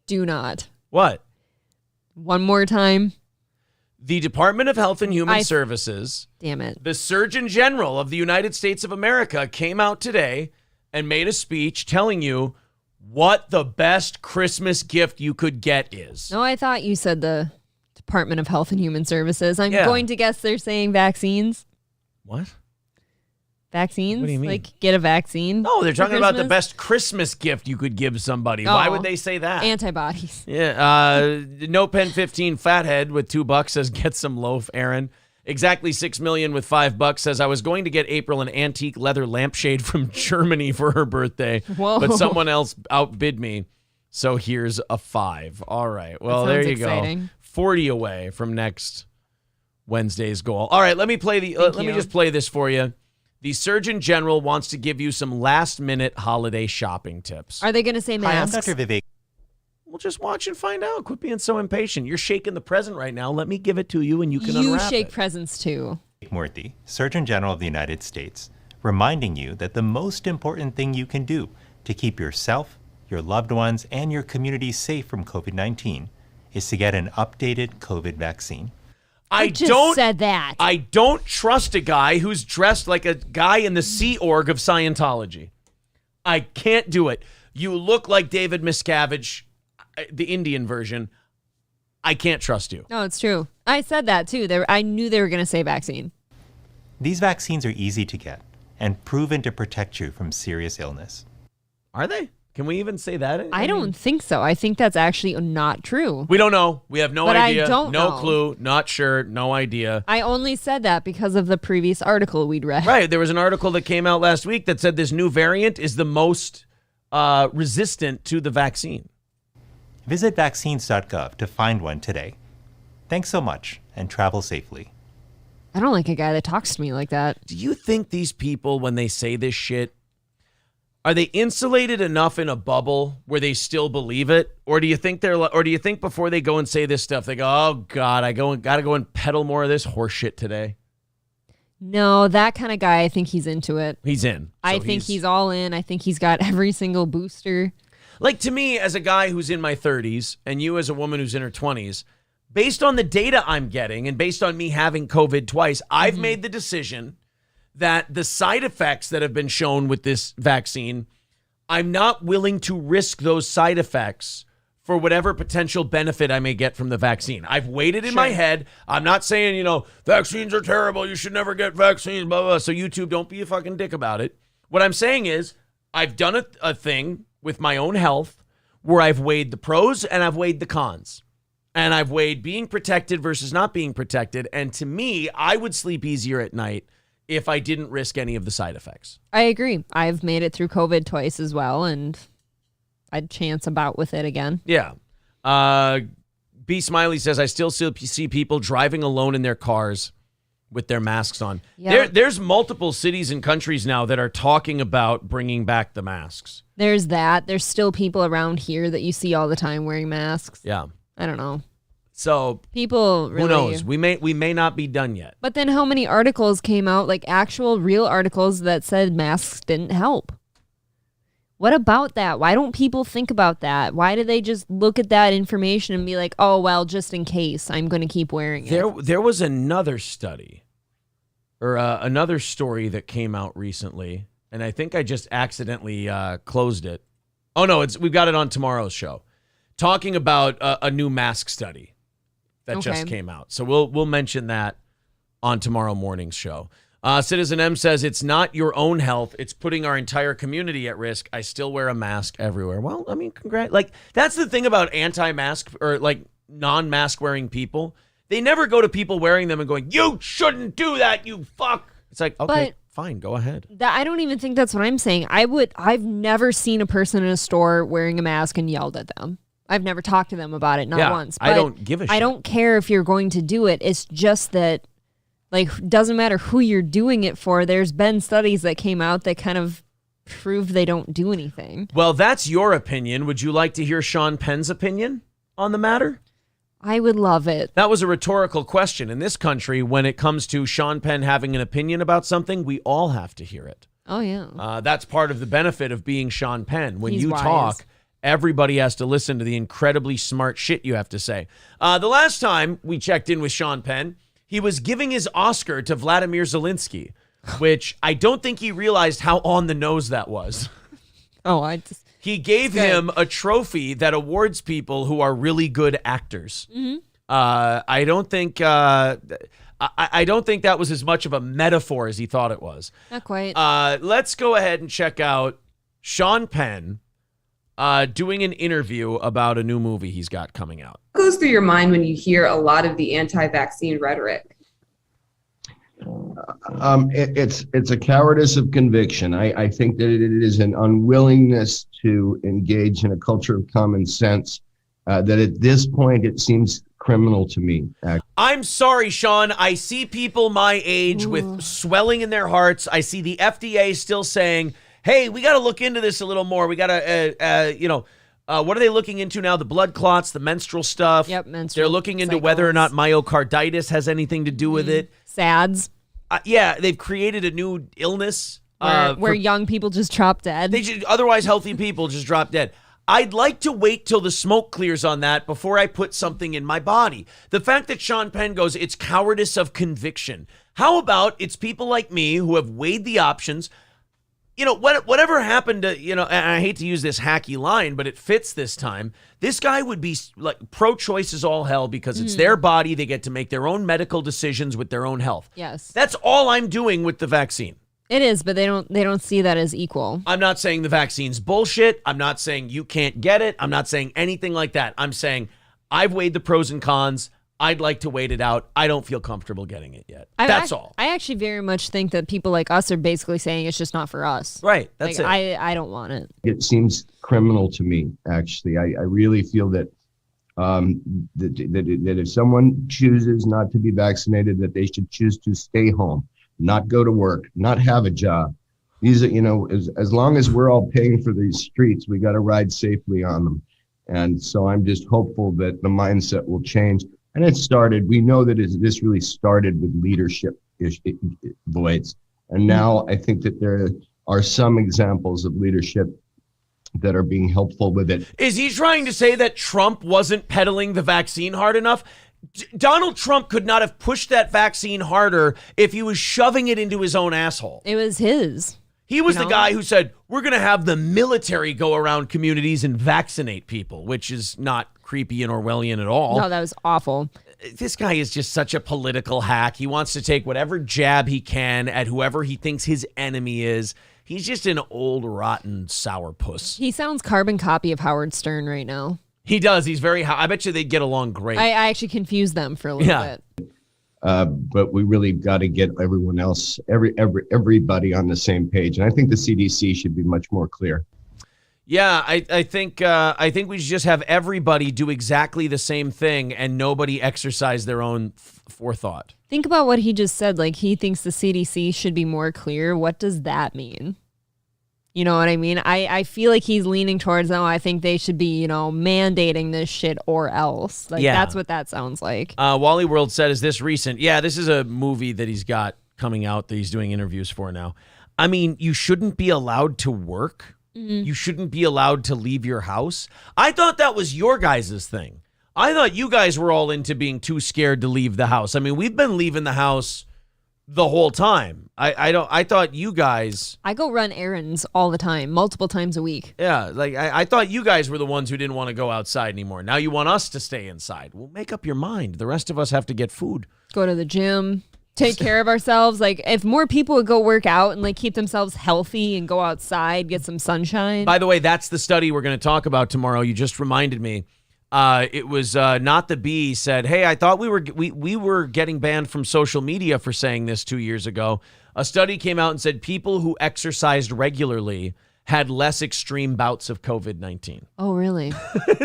Do not. What? One more time. The Department of Health and Human Services, damn it, the Surgeon General of the United States of America came out today and made a speech telling you what the best Christmas gift you could get is. No, I thought you said the Department of Health and Human Services. I'm going to guess they're saying vaccines. What? Vaccines? What do you mean? Like get a vaccine? No, they're talking about the best Christmas gift you could give somebody. Why would they say that? Antibodies. Yeah. No Penn 15 fathead with $2 says get some loaf, Aaron. Exactly 6 million with $5 says I was going to get April an antique leather lampshade from Germany for her birthday, but someone else outbid me. So here's a 5. All right. Well, there you go. 40 away from next Wednesday's goal. All right. Let me just play this for you. The Surgeon General wants to give you some last-minute holiday shopping tips. Are they going to say masks? Hi, I'm Dr. Vivek. We'll just watch and find out. Quit being so impatient. You're shaking the present right now. Let me give it to you, and you can unwrap it. You shake presents, too. Murthy, Surgeon General of the United States, reminding you that the most important thing you can do to keep yourself, your loved ones, and your community safe from COVID-19 is to get an updated COVID vaccine. I just said that. I don't trust a guy who's dressed like a guy in the Sea Org of Scientology. I can't do it. You look like David Miscavige, the Indian version. I can't trust you. No, it's true. I said that too. I knew they were going to say vaccine. These vaccines are easy to get and proven to protect you from serious illness. Are they? Can we even say that? I don't think so. I think that's actually not true. We don't know. We have no idea. I don't know. No clue. Not sure. No idea. I only said that because of the previous article we'd read. Right. There was an article that came out last week that said this new variant is the most resistant to the vaccine. Visit vaccines.gov to find one today. Thanks so much, and travel safely. I don't like a guy that talks to me like that. Do you think these people, when they say this shit, are they insulated enough in a bubble where they still believe it? Or do you think before they go and say this stuff, they go, oh God, gotta go and peddle more of this horse shit today? No, that kind of guy, I think he's into it. He's in. I think he's all in. I think he's got every single booster. Like, to me, as a guy who's in my 30s and you as a woman who's in her 20s, based on the data I'm getting and based on me having COVID twice, I've made the decision that the side effects that have been shown with this vaccine, I'm not willing to risk those side effects for whatever potential benefit I may get from the vaccine. I've weighed it in my head. I'm not saying, vaccines are terrible. You should never get vaccines, blah, blah. So YouTube, don't be a fucking dick about it. What I'm saying is I've done a thing with my own health where I've weighed the pros and I've weighed the cons. And I've weighed being protected versus not being protected. And to me, I would sleep easier at night if I didn't risk any of the side effects. I agree. I've made it through COVID twice as well, and I'd chance about with it again. Yeah. B. Smiley says, I still see people driving alone in their cars with their masks on. Yeah. There's multiple cities and countries now that are talking about bringing back the masks. There's that. There's still people around here that you see all the time wearing masks. Yeah. I don't know. So people really, who knows? We may not be done yet. But then how many articles came out, like actual real articles that said masks didn't help? What about that? Why don't people think about that? Why do they just look at that information and be like, oh, well, just in case, I'm going to keep wearing it? There was another study or another story that came out recently, and I think I just accidentally closed it. Oh, no, we've got it on tomorrow's show, talking about a new mask study that just came out. So we'll mention that on tomorrow morning's show. Citizen M says, it's not your own health. It's putting our entire community at risk. I still wear a mask everywhere. Well, I mean, that's the thing about anti-mask or like non-mask wearing people. They never go to people wearing them and going, you shouldn't do that, you fuck. It's like, okay, fine, go ahead. I don't even think that's what I'm saying. I've never seen a person in a store wearing a mask and yelled at them. I've never talked to them about it, not once. But I don't give a shit. I don't care if you're going to do it. It's just that, like, doesn't matter who you're doing it for. There's been studies that came out that kind of prove they don't do anything. Well, that's your opinion. Would you like to hear Sean Penn's opinion on the matter? I would love it. That was a rhetorical question. In this country, when it comes to Sean Penn having an opinion about something, we all have to hear it. Oh, yeah. That's part of the benefit of being Sean Penn. When He's you wise. talk, everybody has to listen to the incredibly smart shit you have to say. The last time we checked in with Sean Penn, he was giving his Oscar to Vladimir Zelensky, which I don't think he realized how on the nose that was. He gave him a trophy that awards people who are really good actors. Mm-hmm. I don't think I don't think that was as much of a metaphor as he thought it was. Not quite. Let's go ahead and check out Sean Penn doing an interview about a new movie he's got coming out. What goes through your mind when you hear a lot of the anti-vaccine rhetoric? It's a cowardice of conviction. I think that it is an unwillingness to engage in a culture of common sense that at this point it seems criminal to me. I'm sorry, Sean. I see people my age with swelling in their hearts. I see the FDA still saying, hey, we got to look into this a little more. We got to, what are they looking into now? The blood clots, the menstrual stuff. Yep, menstrual. They're looking into whether or not myocarditis has anything to do with it. SADS. Yeah, they've created a new illness. Where young people just drop dead. Otherwise healthy people just drop dead. I'd like to wait till the smoke clears on that before I put something in my body. The fact that Sean Penn goes, it's cowardice of conviction. How about it's people like me who have weighed the options? Whatever happened to, and I hate to use this hacky line, but it fits this time. This guy would be like pro-choice is all hell because it's their body. They get to make their own medical decisions with their own health. Yes. That's all I'm doing with the vaccine. It is, but they don't see that as equal. I'm not saying the vaccine's bullshit. I'm not saying you can't get it. I'm not saying anything like that. I'm saying I've weighed the pros and cons. I'd like to wait it out. I don't feel comfortable getting it yet. That's all. I actually very much think that people like us are basically saying it's just not for us. Right. That's it. I don't want it. It seems criminal to me, actually. I really feel that that if someone chooses not to be vaccinated, that they should choose to stay home, not go to work, not have a job. These are, as long as we're all paying for these streets, we got to ride safely on them. And so I'm just hopeful that the mindset will change. And it started, we know that this really started with leadership voids. And now I think that there are some examples of leadership that are being helpful with it. Is he trying to say that Trump wasn't peddling the vaccine hard enough? Donald Trump could not have pushed that vaccine harder if he was shoving it into his own asshole. It was his. He was the guy who said, we're going to have the military go around communities and vaccinate people, which is not creepy and Orwellian at all. No, that was awful. This guy is just such a political hack. He wants to take whatever jab he can at whoever he thinks his enemy is. He's just an old, rotten sourpuss. He sounds carbon copy of Howard Stern right now. He does. He's very I bet you they'd get along great. I actually confused them for a little bit. But we really got to get everyone else, everybody on the same page. And I think the CDC should be much more clear. Yeah, I think we should just have everybody do exactly the same thing and nobody exercise their own forethought. Think about what he just said. Like, he thinks the CDC should be more clear. What does that mean? You know what I mean? I feel like he's leaning towards, I think they should be, mandating this shit or else. Like, that's what that sounds like. Wally World said, is this recent? Yeah, this is a movie that he's got coming out that he's doing interviews for now. I mean, you shouldn't be allowed to work. Mm-hmm. You shouldn't be allowed to leave your house. I thought that was your guys' thing. I thought you guys were all into being too scared to leave the house. I mean, we've been leaving the house the whole time. I thought you guys... I go run errands all the time, multiple times a week. Yeah, like I thought you guys were the ones who didn't want to go outside anymore. Now you want us to stay inside. Well, make up your mind. The rest of us have to get food. Go to the gym, take care of ourselves. Like, if more people would go work out and keep themselves healthy and go outside, get some sunshine. By the way, that's the study we're going to talk about tomorrow. You just reminded me. It was Not the Bee said, hey, I thought we were getting banned from social media for saying this 2 years ago. A study came out and said people who exercised regularly had less extreme bouts of COVID-19. Oh, really?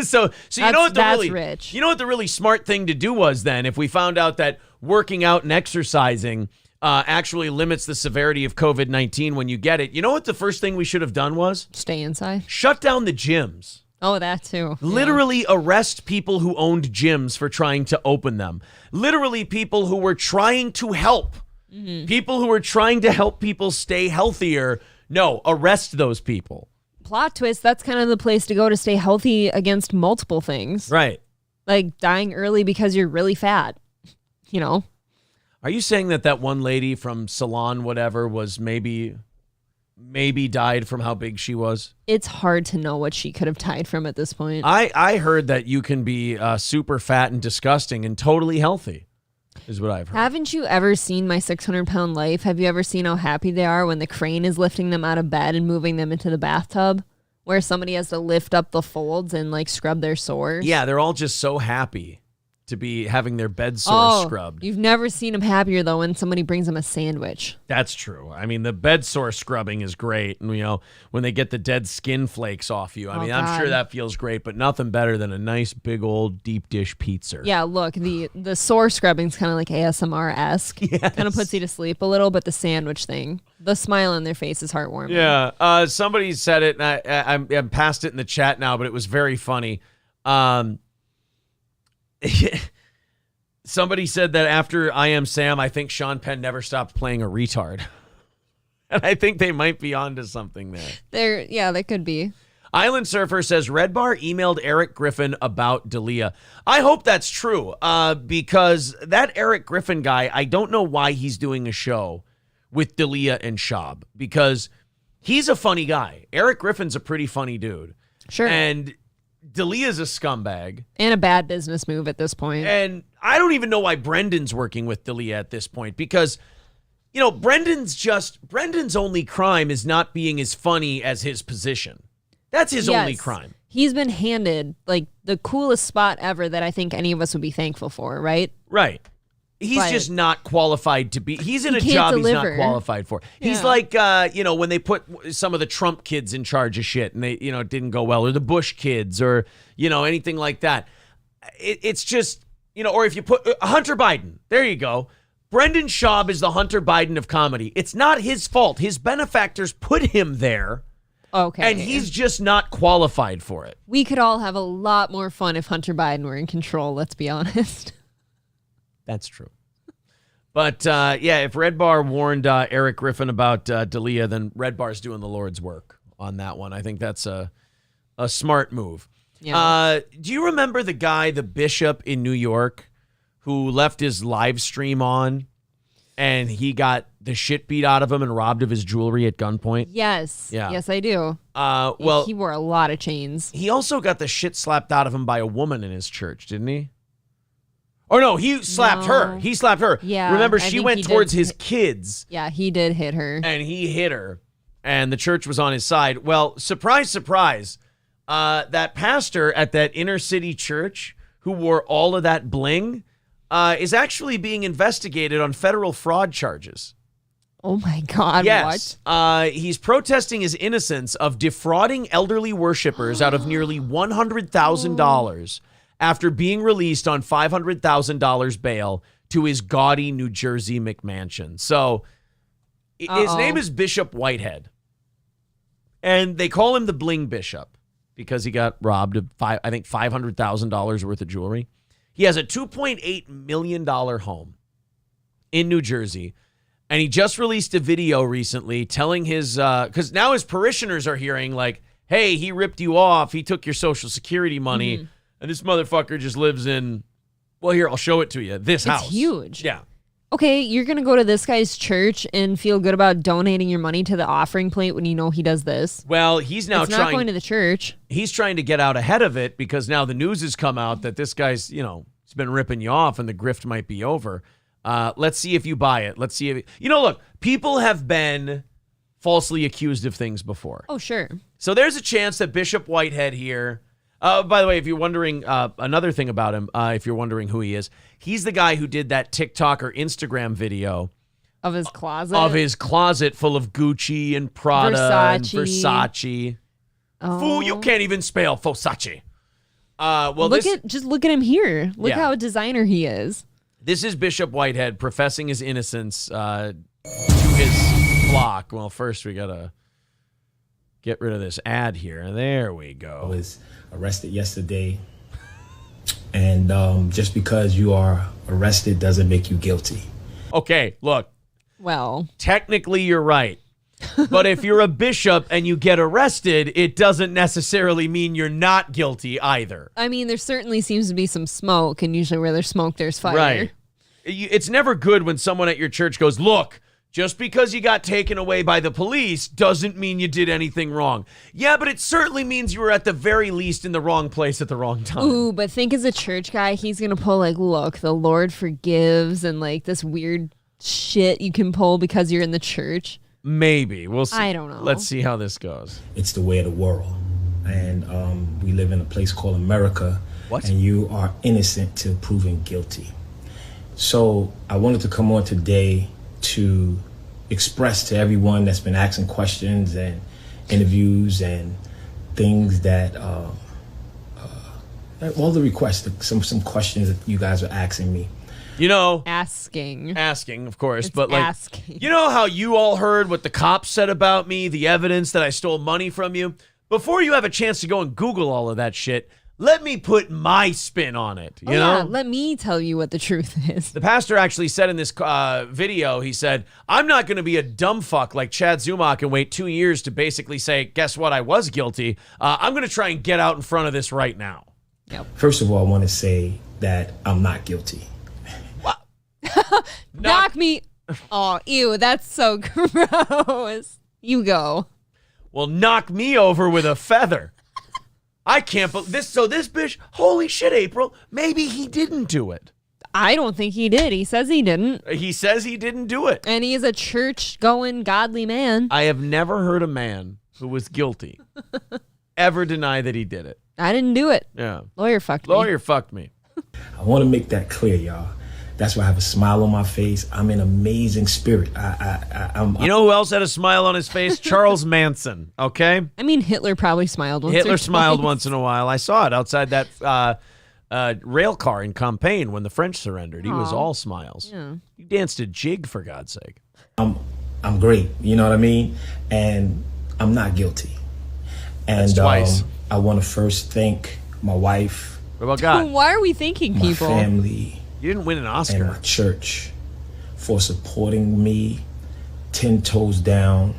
So you know what rich. You know what the really smart thing to do was then, if we found out that working out and exercising actually limits the severity of COVID-19 when you get it. You know what the first thing we should have done was? Stay inside. Shut down the gyms. Oh, that too. Literally arrest people who owned gyms for trying to open them. Literally people who were trying to help. People who were trying to help people stay healthier. No, arrest those people. Plot twist, that's kind of the place to go to stay healthy against multiple things. Right. Like dying early because you're really fat. You know? Are you saying that one lady from Salon whatever was maybe died from how big she was? It's hard to know what she could have died from at this point. I heard that you can be super fat and disgusting and totally healthy, is what I've heard. Haven't you ever seen My 600-Pound Life? Have you ever seen how happy they are when the crane is lifting them out of bed and moving them into the bathtub? Where somebody has to lift up the folds and like scrub their sores? Yeah, they're all just so happy to be having their bed sores scrubbed. You've never seen them happier, though, when somebody brings them a sandwich. That's true. I mean, the bed sore scrubbing is great. And, you know, when they get the dead skin flakes off you, I mean, I'm sure that feels great, but nothing better than a nice big old deep dish pizza. Yeah, look, the sore scrubbing's kind of like ASMR-esque. Yes. Kind of puts you to sleep a little, but the sandwich thing, the smile on their face is heartwarming. Yeah. Somebody said it, and I'm past it in the chat now, but it was very funny. Somebody said that after I Am Sam, I think Sean Penn never stopped playing a retard. And I think they might be onto something there. They could be. Island Surfer says, Red Bar emailed Eric Griffin about D'Elia. I hope that's true, because that Eric Griffin guy, I don't know why he's doing a show with D'Elia and Schaub, because he's a funny guy. Eric Griffin's a pretty funny dude. Sure. And D'Elia's a scumbag. And a bad business move at this point. And I don't even know why Brendan's working with D'Elia at this point, because, you know, Brendan's only crime is not being as funny as his position. That's his only crime. He's been handed, like, the coolest spot ever that I think any of us would be thankful for, right? Right. He's just not qualified to be. He's in a job he's not qualified for. He's like, you know, when they put some of the Trump kids in charge of shit and they, you know, it didn't go well, or the Bush kids, or, you know, anything like that. It's just, you know, or if you put Hunter Biden, there you go. Brendan Schaub is the Hunter Biden of comedy. It's not his fault. His benefactors put him there. Okay. And he's just not qualified for it. We could all have a lot more fun if Hunter Biden were in control, let's be honest. That's true. But, yeah, if Red Bar warned Eric Griffin about D'Elia, then Red Bar's doing the Lord's work on that one. I think that's a smart move. Yeah. Do you remember the guy, the bishop in New York, who left his live stream on and he got the shit beat out of him and robbed of his jewelry at gunpoint? Yes. Yeah. Yes, I do. Well, he wore a lot of chains. He also got the shit slapped out of him by a woman in his church, didn't he? Or no, he slapped her. He slapped her. Yeah. Remember, she went towards his kids. Yeah, he did hit her. And he hit her. And the church was on his side. Well, surprise, surprise. That pastor at that inner city church who wore all of that bling is actually being investigated on federal fraud charges. Oh my God, yes. what? He's protesting his innocence of defrauding elderly worshipers out of nearly $100,000 after being released on $500,000 bail to his gaudy New Jersey McMansion. So his name is Bishop Whitehead. And they call him the Bling Bishop because he got robbed of, I think, $500,000 worth of jewelry. He has a $2.8 million home in New Jersey. And he just released a video recently telling his, because now his parishioners are hearing like, hey, he ripped you off. He took your Social Security money. Mm-hmm. And this motherfucker just lives in, well, here, I'll show it to you. This house. It's huge. Yeah. Okay, you're going to go to this guy's church and feel good about donating your money to the offering plate when you know he does this? Well, he's now it's not going to the church. He's trying to get out ahead of it because now the news has come out that this guy's, you know, he's been ripping you off and the grift might be over. Let's see if you buy it. Let's see if, you know, look, people have been falsely accused of things before. Oh, sure. So there's a chance that Bishop Whitehead here, by the way, if you're wondering, another thing about him, if you're wondering who he is, he's the guy who did that TikTok or Instagram video of his closet. Full of Gucci and Prada and Versace. Oh. Fool, you can't even spell Versace. Well, just look at him here. Look how designer he is. This is Bishop Whitehead professing his innocence to his flock. Well, first we got to get rid of this ad here. There we go. I was arrested yesterday, and just because you are arrested doesn't make you guilty. Okay, look. Well, technically you're right. But if you're a bishop and you get arrested, it doesn't necessarily mean you're not guilty either. I mean, there certainly seems to be some smoke, and usually where there's smoke, there's fire. Right. It's never good when someone at your church goes, look, just because you got taken away by the police doesn't mean you did anything wrong. Yeah, but it certainly means you were at the very least in the wrong place at the wrong time. Ooh, but think as a church guy, he's going to pull like, look, the Lord forgives and like this weird shit you can pull because you're in the church. Maybe. We'll see. I don't know. Let's see how this goes. It's the way of the world. And we live in a place called America. What? And you are innocent till proven guilty. So I wanted to come on today to express to everyone that's been asking questions and interviews and things that all the requests, some questions that you guys are asking me. You know, asking, of course, it's but like, asking. You know how you all heard what the cops said about me, the evidence that I stole money from you? Before you have a chance to go and Google all of that shit, let me put my spin on it, you know? Yeah, let me tell you what the truth is. The pastor actually said in this video, he said, I'm not going to be a dumb fuck like Chad Zumach and wait 2 years to basically say, guess what, I was guilty. I'm going to try and get out in front of this right now. Yep. First of all, I want to say that I'm not guilty. Knock me. Oh, ew, that's so gross. You go. Well, knock me over with a feather. I can't believe this. So this bitch, holy shit, April, maybe he didn't do it. I don't think he did. He says he didn't. He says he didn't do it. And he is a church-going, godly man. I have never heard a man who was guilty ever deny that he did it. I didn't do it. Yeah. Lawyer fucked me. Lawyer fucked me. I want to make that clear, y'all. That's why I have a smile on my face. I'm in amazing spirit. You know who else had a smile on his face? Charles Manson, okay? I mean, Hitler probably smiled once Hitler or smiled twice. once in a while. I saw it outside that rail car in Compiègne when the French surrendered. He was all smiles. Yeah. He danced a jig, for God's sake. I'm great, you know what I mean? And I'm not guilty. And That's twice. I want to first thank my wife. What about God? Why are we thanking my people? family. You didn't win an Oscar. And my church for supporting me 10 toes down.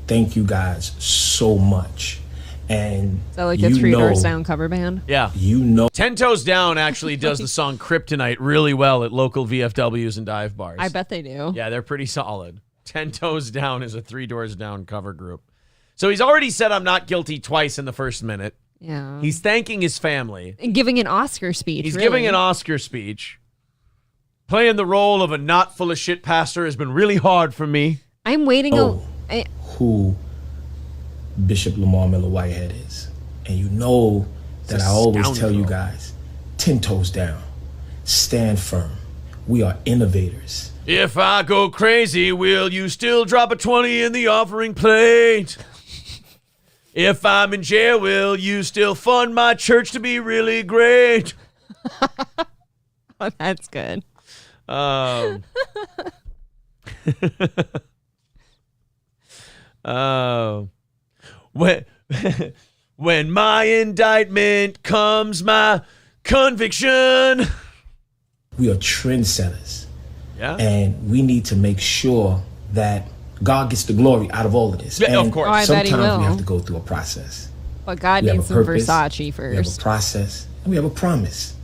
Thank you guys so much. And Is that like a Three Doors Down cover band? Yeah. You know. 10 Toes Down actually does the song Kryptonite really well at local VFWs and dive bars. I bet they do. Yeah, they're pretty solid. 10 Toes Down is a Three Doors Down cover group. So he's already said I'm not guilty twice in the first minute. Yeah. He's thanking his family. And giving an Oscar speech. He's really. giving an Oscar speech. Playing the role of a not full of shit pastor has been really hard for me. I'm waiting. Who Bishop Lamar Miller Whitehead is. And you know that I always tell you guys, 10 toes down, stand firm. We are innovators. If I go crazy, will you still drop a 20 in the offering plate? If I'm in jail, will you still fund my church to be really great? Oh, that's good. When my indictment comes my conviction. We are trendsetters. Yeah. And we need to make sure that God gets the glory out of all of this. Yeah, and of course. Oh, I bet he sometimes we will. have to go through a process. But God We have needs a some purpose, Versace We have first. a process, and we have a promise.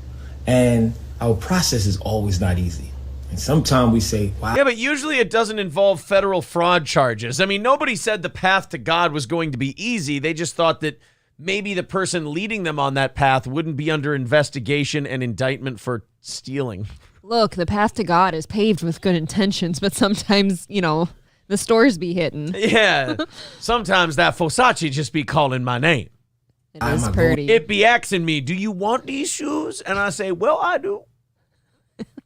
And our process is always not easy. And sometimes we say, wow. Yeah, but usually it doesn't involve federal fraud charges. I mean, nobody said the path to God was going to be easy. They just thought that maybe the person leading them on that path wouldn't be under investigation and indictment for stealing. Look, the path to God is paved with good intentions, but sometimes, the stores be hitting. Yeah. Sometimes that Versace just be calling my name. It is pretty. It be asking me, do you want these shoes? And I say, well, I do.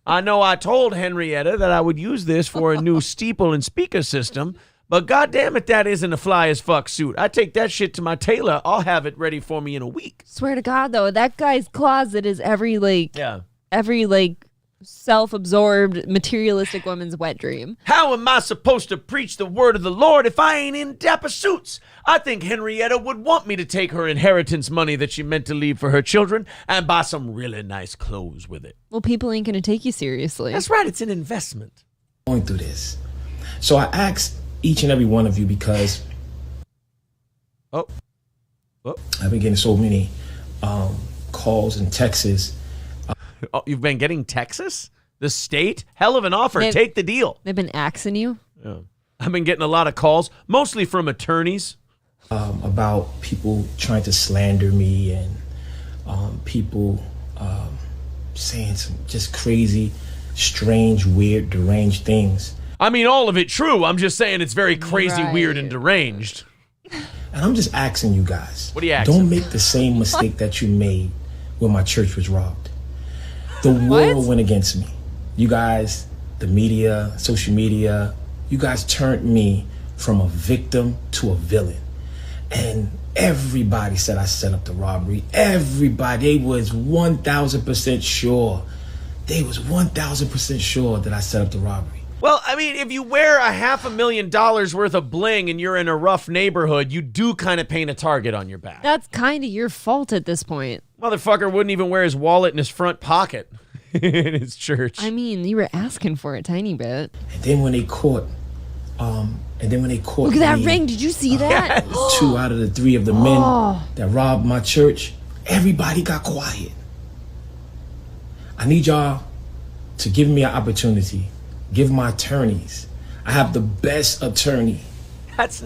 I know I told Henrietta that I would use this for a new steeple and speaker system, but goddamn it, that isn't a fly as fuck suit. I take that shit to my tailor. I'll have it ready for me in a week. Swear to God, though, that guy's closet is every self-absorbed, materialistic woman's wet dream. How am I supposed to preach the word of the Lord if I ain't in dapper suits? I think Henrietta would want me to take her inheritance money that she meant to leave for her children and buy some really nice clothes with it. Well, people ain't going to take you seriously. That's right. It's an investment. Going through this. So I asked each and every one of you because I've been getting so many calls and texts. Oh, you've been getting Texas? The state? Hell of an offer. Take the deal. They've been axing you? Yeah. I've been getting a lot of calls, mostly from attorneys. About people trying to slander me and people saying some just crazy, strange, weird, deranged things. I mean, all of it true. I'm just saying it's very crazy, weird, and deranged. And I'm just asking you guys. What are you asking? Don't make the same mistake that you made when my church was robbed. The world went against me. You guys, the media, social media, you guys turned me from a victim to a villain. And everybody said I set up the robbery. Everybody, they was 1,000% sure. They was 1,000% sure that I set up the robbery. Well, I mean, if you wear a $500,000 worth of bling and you're in a rough neighborhood, you do kind of paint a target on your back. That's kind of your fault at this point. Motherfucker wouldn't even wear his wallet in his front pocket in his church. I mean, you were asking for a tiny bit. And then when they caught, look at that ring. Did you see that? 2 out of the 3 of the men that robbed my church, everybody got quiet. I need y'all to give me an opportunity. Give my attorneys. I have the best attorney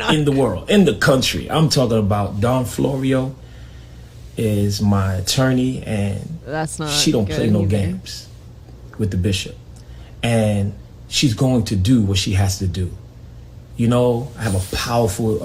in the world, in the country. I'm talking about Don Florio is my attorney, and she don't play no games with the bishop. And she's going to do what she has to do. You know, I have a powerful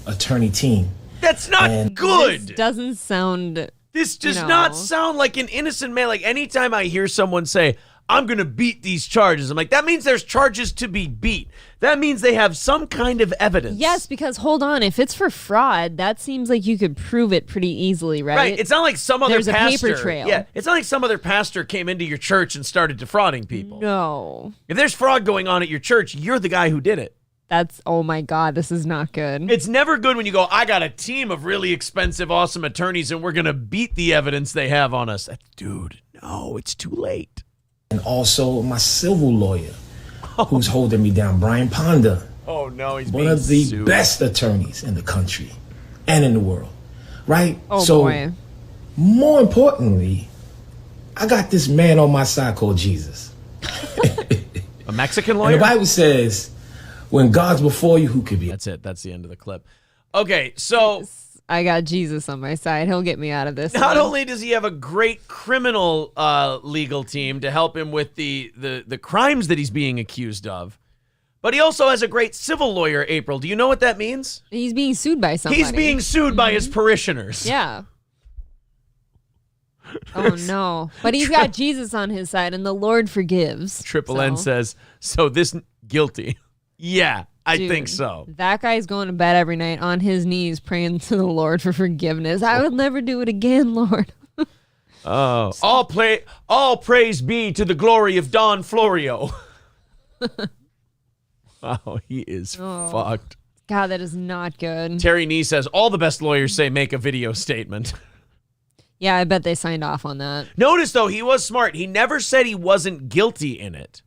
attorney team. That's not good. This doesn't sound... This does not sound like an innocent man. Like, anytime I hear someone say, I'm going to beat these charges, I'm like, that means there's charges to be beat. That means they have some kind of evidence. Yes, because hold on, if it's for fraud, that seems like you could prove it pretty easily, right? Right. It's not like some other pastor. There's a paper trail. Yeah. It's not like some other pastor came into your church and started defrauding people. No. If there's fraud going on at your church, you're the guy who did it. That's, oh my God, this is not good. It's never good when you go, I got a team of really expensive, awesome attorneys, and we're going to beat the evidence they have on us. Dude, no, it's too late. And also my civil lawyer, who's holding me down, Brian Ponda. Oh, no, he's one of the best attorneys in the country and in the world, right? Oh, so, boy. More importantly, I got this man on my side called Jesus. A Mexican lawyer? And the Bible says, when God's before you, who could be? That's it. That's the end of the clip. Okay, so... I got Jesus on my side. He'll get me out of this. Not only does he have a great criminal legal team to help him with the crimes that he's being accused of, but he also has a great civil lawyer, April. Do you know what that means? He's being sued by somebody. He's being sued by his parishioners. Yeah. Oh, no. But he's got Jesus on his side, and the Lord forgives. Triple N says, so this guilty. Yeah, I think so. That guy's going to bed every night on his knees praying to the Lord for forgiveness. I would never do it again, Lord. Oh, all praise be to the glory of Don Florio. Wow, he is fucked. God, that is not good. Terry Nee says, all the best lawyers say make a video statement. Yeah, I bet they signed off on that. Notice, though, he was smart. He never said he wasn't guilty in it.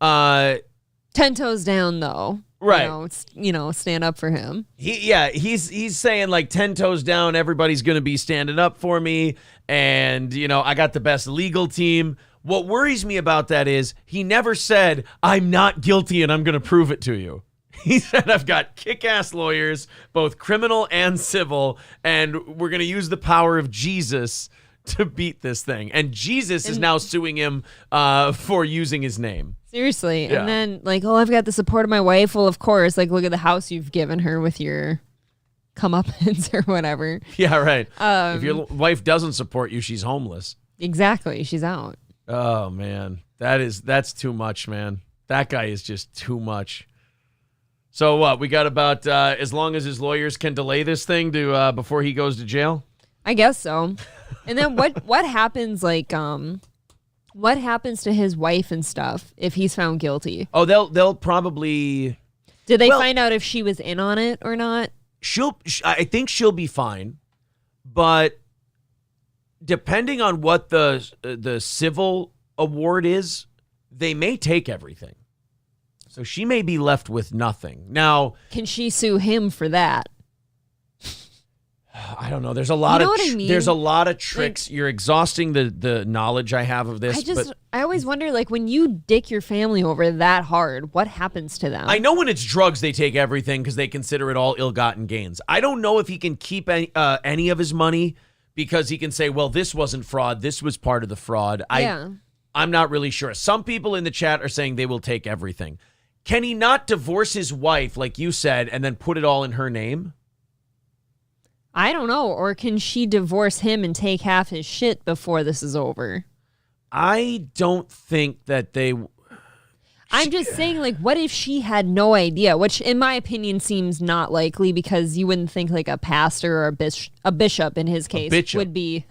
10 toes down, though. Right. Stand up for him. He's saying, like, 10 toes down, everybody's going to be standing up for me, and, I got the best legal team. What worries me about that is he never said, I'm not guilty and I'm going to prove it to you. He said, I've got kick-ass lawyers, both criminal and civil, and we're going to use the power of Jesus to beat this thing. And Jesus is now suing him for using his name. Seriously. Yeah. And then, I've got the support of my wife. Well, of course, look at the house you've given her with your comeuppance or whatever. Yeah, right. If your wife doesn't support you, she's homeless. Exactly. She's out. Oh, man. That's too much, man. That guy is just too much. So what? We got about as long as his lawyers can delay this thing to before he goes to jail? I guess so. And then what happens What happens to his wife and stuff if he's found guilty? Oh, they'll probably. Did they find out if she was in on it or not? I think she'll be fine, but depending on what the civil award is, they may take everything. So she may be left with nothing. Now, can she sue him for that? I don't know. There's a lot There's a lot of tricks. Like, you're exhausting the knowledge I have of this. I always wonder, like, when you dick your family over that hard, what happens to them? I know when it's drugs, they take everything because they consider it all ill-gotten gains. I don't know if he can keep any of his money because he can say, well, this wasn't fraud. This was part of the fraud. I'm not really sure. Some people in the chat are saying they will take everything. Can he not divorce his wife, like you said, and then put it all in her name? I don't know. Or can she divorce him and take half his shit before this is over? I don't think that they... I'm just saying, like, what if she had no idea? Which, in my opinion, seems not likely because you wouldn't think, like, a pastor or a bishop in his case would be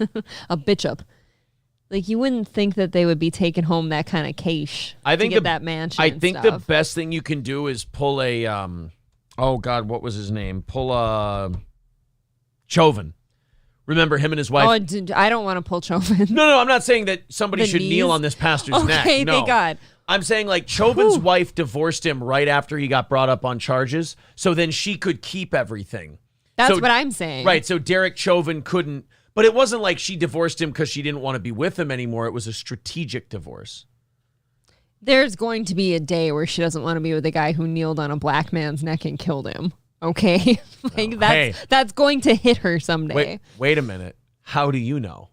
a bishop. Like, you wouldn't think that they would be taking home that kind of cash to get that mansion. I think the best thing you can do is pull a... oh, God, what was his name? Pull a... Chauvin. Remember him and his wife? Oh, I don't want to pull Chauvin. No, I'm not saying that somebody should kneel on this pastor's neck. Okay, no. thank God. I'm saying, like, Chauvin's wife divorced him right after he got brought up on charges, so then she could keep everything. That's what I'm saying. Right, so Derek Chauvin couldn't, but it wasn't like she divorced him because she didn't want to be with him anymore. It was a strategic divorce. There's going to be a day where she doesn't want to be with a guy who kneeled on a black man's neck and killed him. Okay? That's going to hit her someday. Wait a minute. How do you know?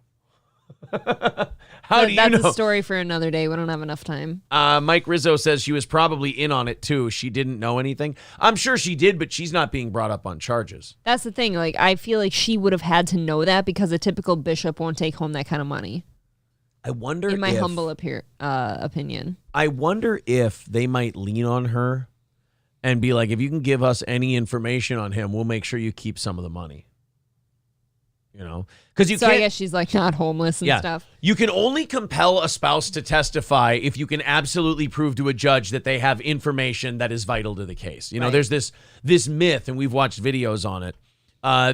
How do you know? That's a story for another day. We don't have enough time. Mike Rizzo says she was probably in on it too. She didn't know anything. I'm sure she did, but she's not being brought up on charges. That's the thing. Like, I feel like she would have had to know that because a typical bishop won't take home that kind of money. I wonder in my humble opinion. I wonder if they might lean on her and be like, if you can give us any information on him, we'll make sure you keep some of the money. You know, because I guess she's like not homeless and stuff. You can only compel a spouse to testify if you can absolutely prove to a judge that they have information that is vital to the case. You know, there's this myth, and we've watched videos on it.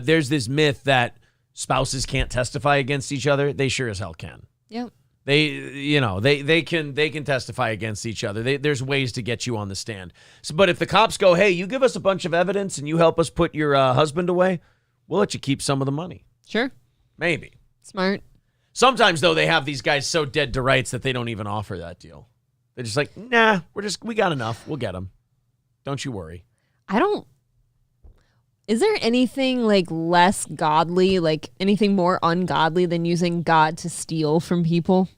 There's this myth that spouses can't testify against each other. They sure as hell can. Yep. They can testify against each other. There's ways to get you on the stand. But if the cops go, hey, you give us a bunch of evidence and you help us put your husband away, we'll let you keep some of the money. Sure. Maybe. Smart. Sometimes, though, they have these guys so dead to rights that they don't even offer that deal. They're just like, nah, we got enough. We'll get them. Don't you worry. Is there anything like less godly, like anything more ungodly than using God to steal from people?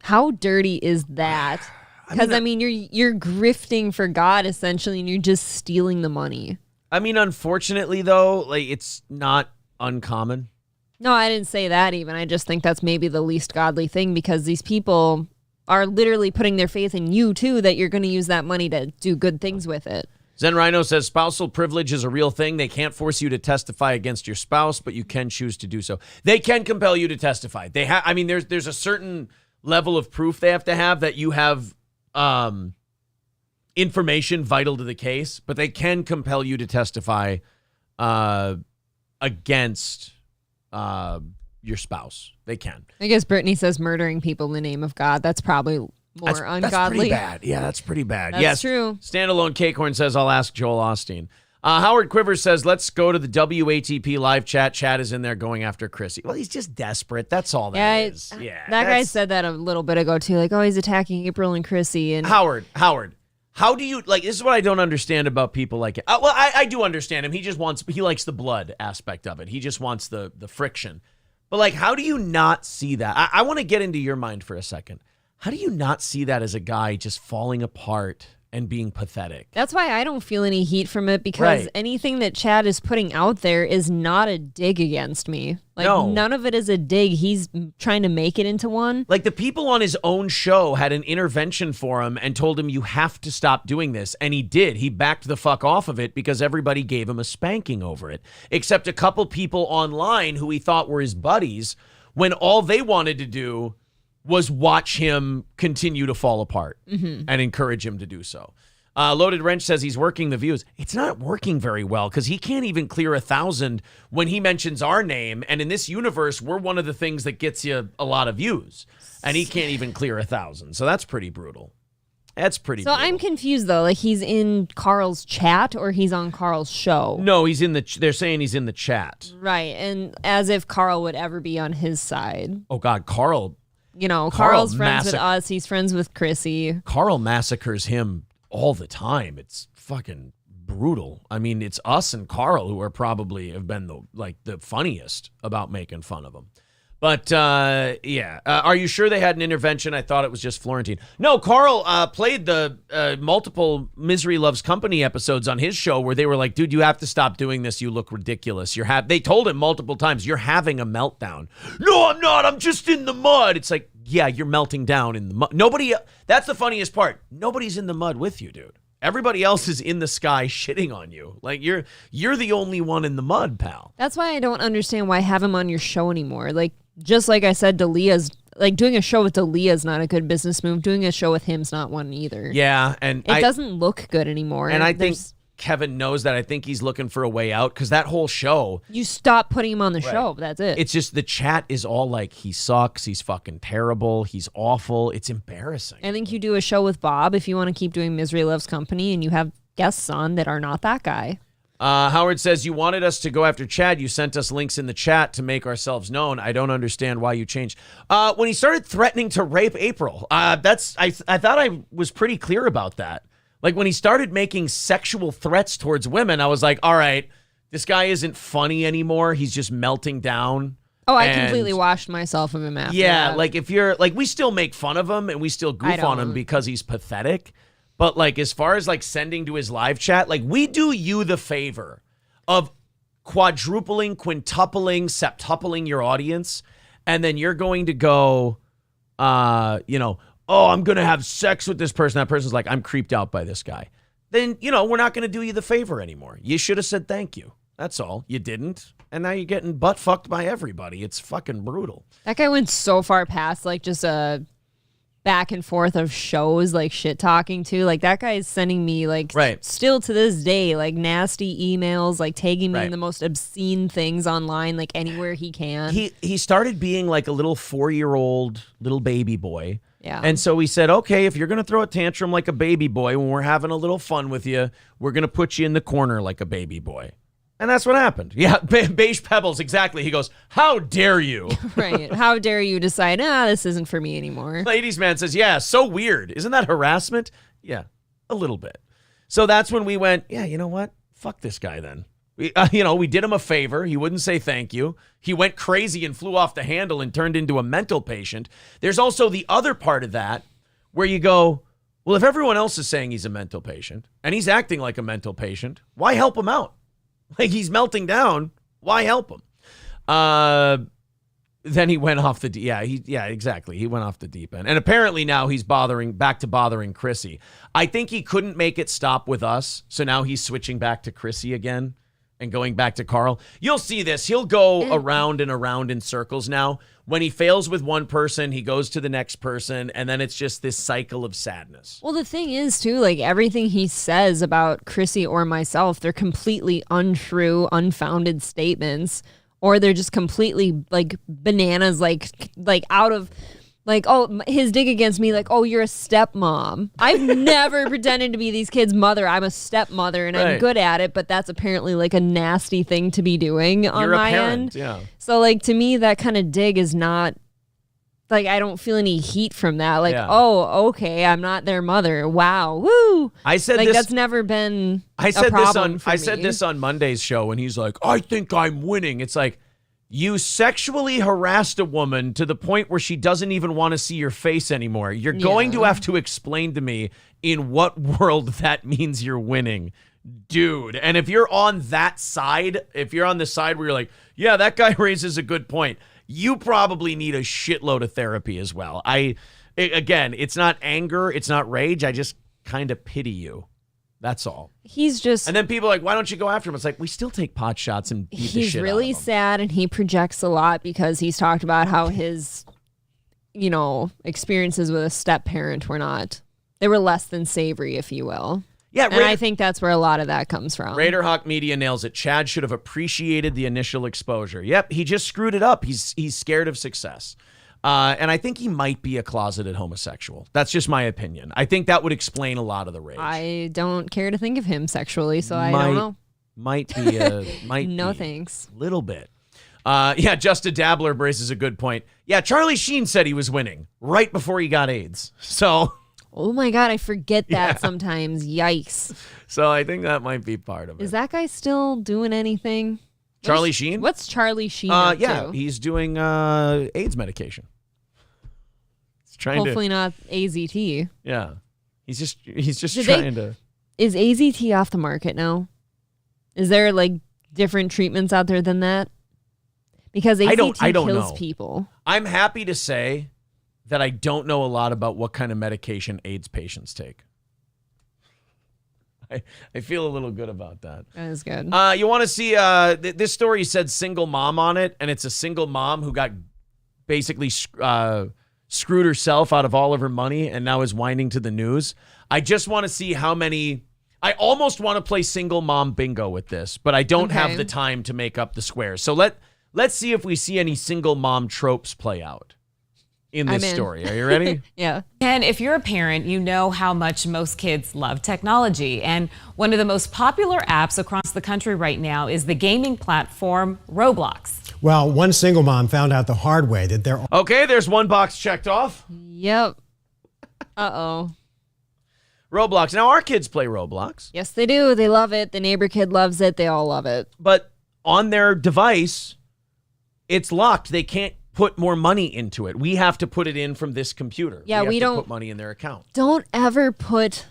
How dirty is that? Because I mean, you're grifting for God essentially, and you're just stealing the money. I mean, unfortunately, though, like it's not uncommon. No, I didn't say that even. I just think that's maybe the least godly thing because these people are literally putting their faith in you, too, that you're going to use that money to do good things with it. Zen Rhino says spousal privilege is a real thing. They can't force you to testify against your spouse, but you can choose to do so. They can compel you to testify. I mean, there's a certain level of proof they have to have that you have information vital to the case, but they can compel you to testify against your spouse. They can. I guess Brittany says murdering people in the name of God. That's probably more ungodly. That's pretty bad. Yeah, that's pretty bad. That's true. Standalone Cakehorn says, I'll ask Joel Osteen. Howard Quivers says, let's go to the WATP live chat. Chad is in there going after Chrissie. Well, he's just desperate. That's all that is. Yeah, that guy said that a little bit ago, too. Like, oh, he's attacking April and Chrissie. And Howard, how do you, like, this is what I don't understand about people like it. Well, I do understand him. He likes the blood aspect of it. He just wants the friction. But, like, how do you not see that? I want to get into your mind for a second. How do you not see that as a guy just falling apart and being pathetic? That's why I don't feel any heat from it because anything that Chad is putting out there is not a dig against me. Like, none of it is a dig. He's trying to make it into one. Like, the people on his own show had an intervention for him and told him, you have to stop doing this. And he did. He backed the fuck off of it because everybody gave him a spanking over it. Except a couple people online who he thought were his buddies when all they wanted to do was watch him continue to fall apart and encourage him to do so. Loaded Wrench says he's working the views. It's not working very well because he can't even clear 1,000 when he mentions our name. And in this universe, we're one of the things that gets you a lot of views. And he can't even clear 1,000. So that's pretty brutal. That's pretty brutal. I'm confused, though. Like, he's in Karl's chat or he's on Karl's show? No, he's in they're saying he's in the chat. Right. And as if Karl would ever be on his side. Oh, God, Karl. Karl's friends with us. He's friends with Chrissie. Karl massacres him all the time. It's fucking brutal. I mean, it's us and Karl who are probably have been the funniest about making fun of him. But yeah, are you sure they had an intervention? I thought it was just Florentine. No, Karl played the multiple Misery Loves Company episodes on his show where they were like, dude, you have to stop doing this. You look ridiculous. They told him multiple times, you're having a meltdown. No, I'm not. I'm just in the mud. It's like, yeah, you're melting down in the mud. That's the funniest part. Nobody's in the mud with you, dude. Everybody else is in the sky shitting on you. Like, you're the only one in the mud, pal. That's why I don't understand why have him on your show anymore. Like, just like I said, D'Elia's, like, doing a show with D'Elia is not a good business move. Doing a show with him's not one either. Yeah, and it doesn't look good anymore. And I think Kevin knows that. I think he's looking for a way out because that whole show. You stop putting him on the show. That's it. It's just the chat is all like, he sucks. He's fucking terrible. He's awful. It's embarrassing. I think you do a show with Bob if you want to keep doing Misery Loves Company and you have guests on that are not that guy. Howard says, you wanted us to go after Chad. You sent us links in the chat to make ourselves known. I don't understand why you changed. When he started threatening to rape April, I thought I was pretty clear about that. Like, when he started making sexual threats towards women, I was like, all right, this guy isn't funny anymore. He's just melting down. Oh, I completely washed myself of him after that. Like, if you're, like, we still make fun of him and we still goof on him because he's pathetic. But, like, as far as, like, sending to his live chat, like, we do you the favor of quadrupling, quintupling, septupling your audience, and then you're going to go, oh, I'm going to have sex with this person. That person's like, I'm creeped out by this guy. Then, we're not going to do you the favor anymore. You should have said thank you. That's all. You didn't. And now you're getting butt fucked by everybody. It's fucking brutal. That guy went so far past, like, just a back and forth of shows, like, shit talking to. Like, that guy is sending me, like, still to this day, like, nasty emails, like, tagging me in the most obscene things online, like, anywhere he can. He started being like a little 4-year-old little baby boy. Yeah. And so we said, okay, if you're going to throw a tantrum like a baby boy when we're having a little fun with you, we're going to put you in the corner like a baby boy. And that's what happened. Yeah, Beige Pebbles, exactly. He goes, how dare you? Right. How dare you decide, this isn't for me anymore. Ladies Man says, yeah, so weird. Isn't that harassment? Yeah, a little bit. So that's when we went, yeah, you know what? Fuck this guy then. We did him a favor. He wouldn't say thank you. He went crazy and flew off the handle and turned into a mental patient. There's also the other part of that where you go, well, if everyone else is saying he's a mental patient and he's acting like a mental patient, why help him out? Like, he's melting down. Why help him? Then he went off exactly. He went off the deep end. And apparently now he's back to bothering Chrissie. I think he couldn't make it stop with us. So now he's switching back to Chrissie again. And going back to Karl, you'll see this. He'll go around and around in circles now. When he fails with one person, he goes to the next person, and then it's just this cycle of sadness. Well, the thing is, too, like, everything he says about Chrissie or myself, they're completely untrue, unfounded statements, or they're just completely, like, bananas, like out of... Like, oh, his dig against me, like, oh, you're a stepmom. I've never pretended to be these kids' mother. I'm a stepmother, and I'm good at it, but that's apparently, like, a nasty thing to be doing on my end. Yeah. So, like, to me, that kind of dig is not, like, I don't feel any heat from that. Like, oh, okay, I'm not their mother. Wow, woo. I said like, that's never been I said a problem for me. I said this on Monday's show, and he's like, I think I'm winning. It's like, you sexually harassed a woman to the point where she doesn't even want to see your face anymore. You're going to have to explain to me in what world that means you're winning, dude. And if you're on that side, if you're on the side where you're like, yeah, that guy raises a good point, you probably need a shitload of therapy as well. Again, it's not anger, it's not rage. I just kind of pity you. That's all. He's just... And then people are like, why don't you go after him? It's like, we still take pot shots and beat the shit out of him. He's really sad, and he projects a lot because he's talked about how his experiences with a step parent they were less than savory, if you will. Yeah, and I think that's where a lot of that comes from. Raider Hawk Media nails it. Chad should have appreciated the initial exposure. Yep, he just screwed it up. He's scared of success. And I think he might be a closeted homosexual. That's just my opinion. I think that would explain a lot of the rage. I don't care to think of him sexually, so I don't know. Might be no thanks. A little bit. Just a Dabbler braces a good point. Yeah, Charlie Sheen said he was winning right before he got AIDS. So... Oh my God, I forget that sometimes. Yikes. So I think that might be part of it. Is that guy still doing anything? Charlie Sheen? What's Charlie Sheen up to? He's doing AIDS medication. He's trying Hopefully not AZT. Yeah. He's just trying to... Is AZT off the market now? Is there different treatments out there than that? Because AZT I don't kills know. people. I'm happy to say that I don't know a lot about what kind of medication AIDS patients take. I feel a little good about that. That is good. You want to see this story said single mom on it, and it's a single mom who got basically screwed herself out of all of her money and now is whining to the news. I just want to see how many... I almost want to play single mom bingo with this, but I don't have the time to make up the squares. So let's see if we see any single mom tropes play out in this story. Are you ready? Yeah. And if you're a parent, you know how much most kids love technology. And one of the most popular apps across the country right now is the gaming platform Roblox. Well, one single mom found out the hard way that there... Okay, there's one box checked off. Yep. Uh-oh. Roblox. Now, our kids play Roblox. Yes, they do. They love it. The neighbor kid loves it. They all love it. But on their device, it's locked. They can't put more money into it. We have to put it in from this computer. Yeah, we don't put money in their account. Don't ever put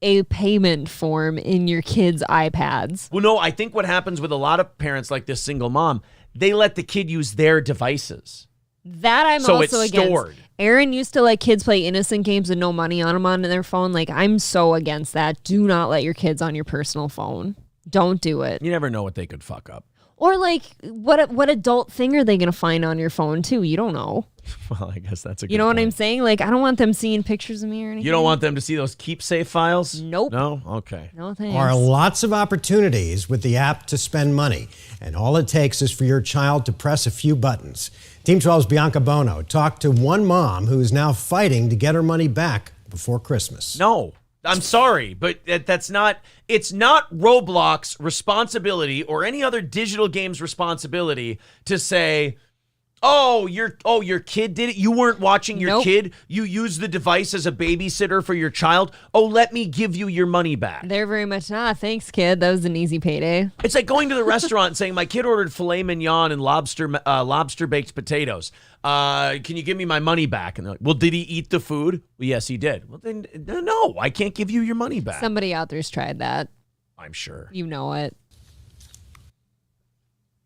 a payment form in your kids' iPads. Well, no, I think what happens with a lot of parents like this single mom, they let the kid use their devices. That I'm so also it's against. Stored. Aaron used to let kids play innocent games with no money on them on their phone. I'm so against that. Do not let your kids on your personal phone. Don't do it. You never know what they could fuck up. Or what adult thing are they going to find on your phone too? You don't know. Well, I guess that's a good You know point. what I'm saying? I don't want them seeing pictures of me or anything. You don't want them to see those keep safe files? Nope. No? Okay. No thanks. There are lots of opportunities with the app to spend money, and all it takes is for your child to press a few buttons. Team 12's Bianca Bono talked to one mom who is now fighting to get her money back before Christmas. No, I'm sorry, but it's not Roblox responsibility or any other digital game's responsibility to say, your kid did it. You weren't watching your kid. You used the device as a babysitter for your child. Oh, let me give you your money back. They're very much, thanks, kid. That was an easy payday. It's like going to the restaurant and saying, my kid ordered filet mignon and lobster baked potatoes. Can you give me my money back? And they're like, well, did he eat the food? Well, yes, he did. Well, then, no, I can't give you your money back. Somebody out there's tried that. I'm sure. You know it.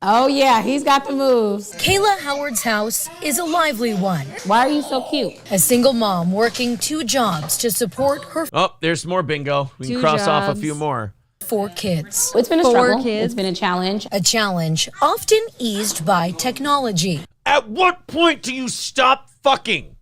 Oh, yeah, he's got the moves. Kayla Howard's house is a lively one. Why are you so cute? A single mom working 2 jobs to support her. Oh, there's more bingo. We can cross off a few more. 4 kids. It's been a struggle. It's been a challenge. A challenge often eased by technology. At what point do you stop fucking?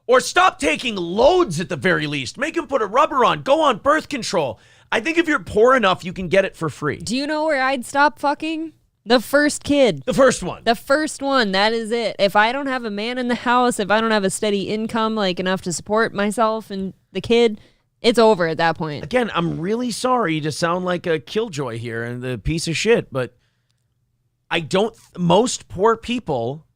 Or stop taking loads at the very least? Make him put a rubber on. Go on birth control. I think if you're poor enough, you can get it for free. Do you know where I'd stop fucking? The first kid. The first one. The first one. That is it. If I don't have a man in the house, if I don't have a steady income, enough to support myself and the kid, it's over at that point. Again, I'm really sorry to sound like a killjoy here and the piece of shit, but most poor people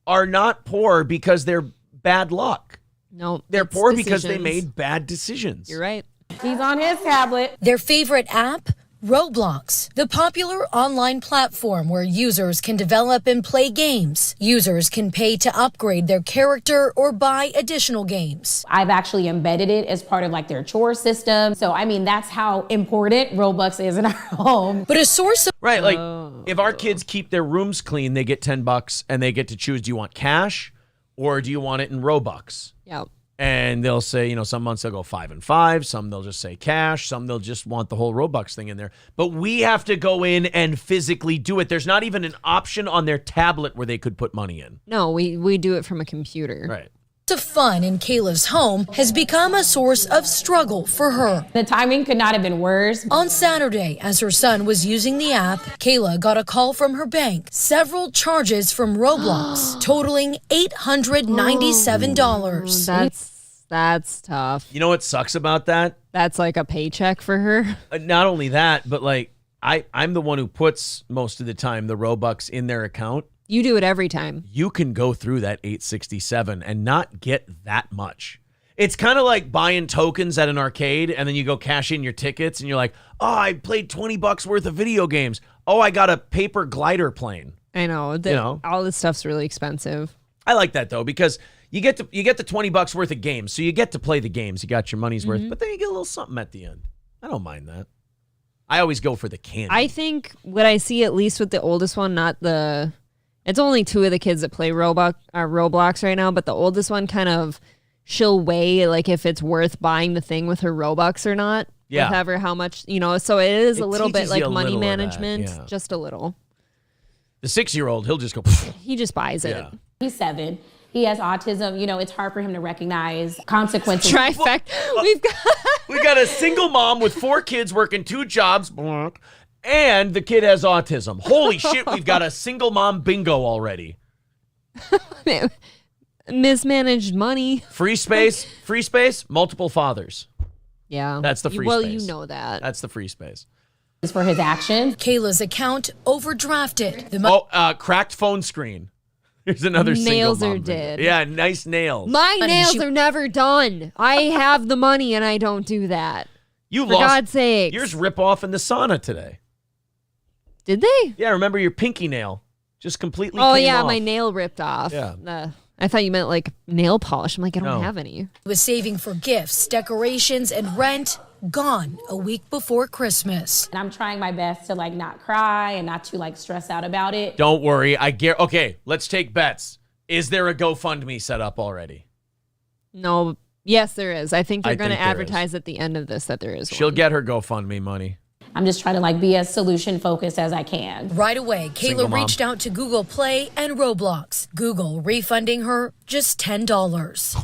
are not poor because they're bad luck. No. They're poor because they made bad decisions. You're right. He's on his tablet. Their favorite app? Roblox, the popular online platform where users can develop and play games. Users can pay to upgrade their character or buy additional games. I've actually embedded it as part of their chore system. So, that's how important Roblox is in our home. But a source of... Right, if our kids keep their rooms clean, they get $10 and they get to choose, do you want cash or do you want it in Robux? Yeah. And they'll say, some months they'll go 5 and 5. Some they'll just say cash. Some they'll just want the whole Robux thing in there. But we have to go in and physically do it. There's not even an option on their tablet where they could put money in. No, we do it from a computer. Right. The fun in Kayla's home has become a source of struggle for her. The timing could not have been worse. On Saturday, as her son was using the app, Kayla got a call from her bank. Several charges from Roblox, totaling $897. That's tough. You know what sucks about that? That's like a paycheck for her. Not only that, but like I'm the one who puts most of the time the Robux in their account. You do it every time. You can go through that 867 and not get that much. It's kind of like buying tokens at an arcade and then you go cash in your tickets and you're like, oh, I played $20 worth of video games. Oh, I got a paper glider plane. I know. All this stuff's really expensive. I like that though, because you get the $20 worth of games. So you get to play the games. You got your money's worth, but then you get a little something at the end. I don't mind that. I always go for the candy. I think what I see, at least with the oldest one, it's only 2 of the kids that play Roblox right now, but the oldest one she'll weigh like if it's worth buying the thing with her Robux or not. Yeah. Whatever, how much, so it is It a little bit teaches you like a money little of that, management, yeah. just a little. The 6-year-old, he'll just go. He just buys it. Yeah. He's 7. He has autism. It's hard for him to recognize consequences. Trifecta. We got a single mom with 4 kids working 2 jobs. And the kid has autism. Holy shit, we've got a single mom bingo already. Mismanaged money. Free space, multiple fathers. Yeah. That's the free well, space. you know that. That's the free space. For his actions. Kayla's account overdrafted. Cracked phone screen. Here's another nails single are mom dead. bingo. Yeah, nice nails. My nails are never done. I have the money and I don't do that. For God's sake. Yours rip off in the sauna today. Did they? Yeah, remember your pinky nail just completely Oh, came yeah, off. my nail ripped off. Yeah. I thought you meant like nail polish. I'm like, I don't have any. Was saving for gifts, decorations, and rent. Gone a week before Christmas. And I'm trying my best to not cry and not to stress out about it. Don't worry. Okay, let's take bets. Is there a GoFundMe set up already? No. Yes, there is. I think they're going to there advertise at the end of this that there is She'll one. get her GoFundMe money. I'm just trying to be as solution focused as I can. Right away, Single Kayla mom. reached out to Google Play and Roblox. Google refunding her just $10.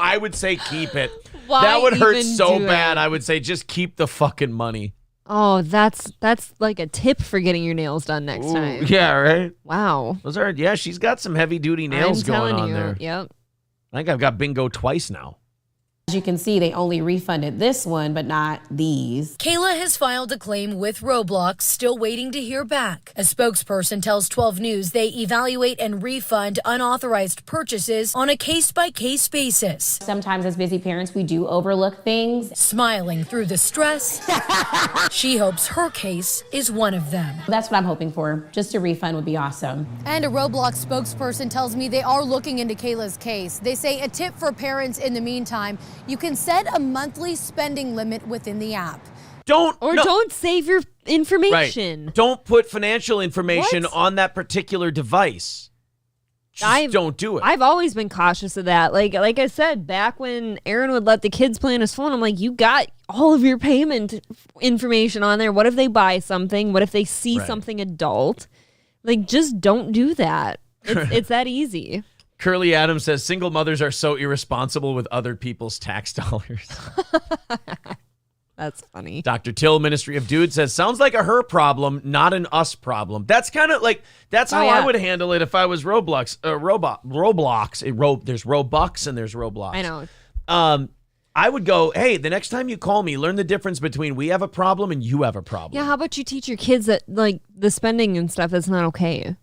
I would say keep it. Why that would hurt even so do bad. it? I would say just keep the fucking money. Oh, that's like a tip for getting your nails done next time. Yeah, right? Wow. She's got some heavy duty nails I'm going telling on you. there. Yep. I think I've got bingo twice now. As you can see, they only refunded this one, but not these. Kayla has filed a claim with Roblox, still waiting to hear back. A spokesperson tells 12 News they evaluate and refund unauthorized purchases on a case-by-case basis. Sometimes as busy parents, we do overlook things. Smiling through the stress, she hopes her case is one of them. That's what I'm hoping for. Just a refund would be awesome. And a Roblox spokesperson tells me they are looking into Kayla's case. They say a tip for parents in the meantime, you can set a monthly spending limit within the app. Don't save your information. Right. Don't put financial information on that particular device. Don't do it. I've always been cautious of that. Like I said, back when Aaron would let the kids play on his phone, I'm like, you got all of your payment information on there. What if they buy something? What if they see something adult? Just don't do that. It's that easy. Curly Adams says single mothers are so irresponsible with other people's tax dollars. That's funny. Dr. Till, Ministry of Dude, says sounds like a her problem, not an us problem. That's kind of that's how I would handle it if I was Roblox. There's Robux and there's Roblox. I know. I would go, hey, the next time you call me, learn the difference between we have a problem and you have a problem. Yeah, how about you teach your kids that the spending and stuff that's not okay?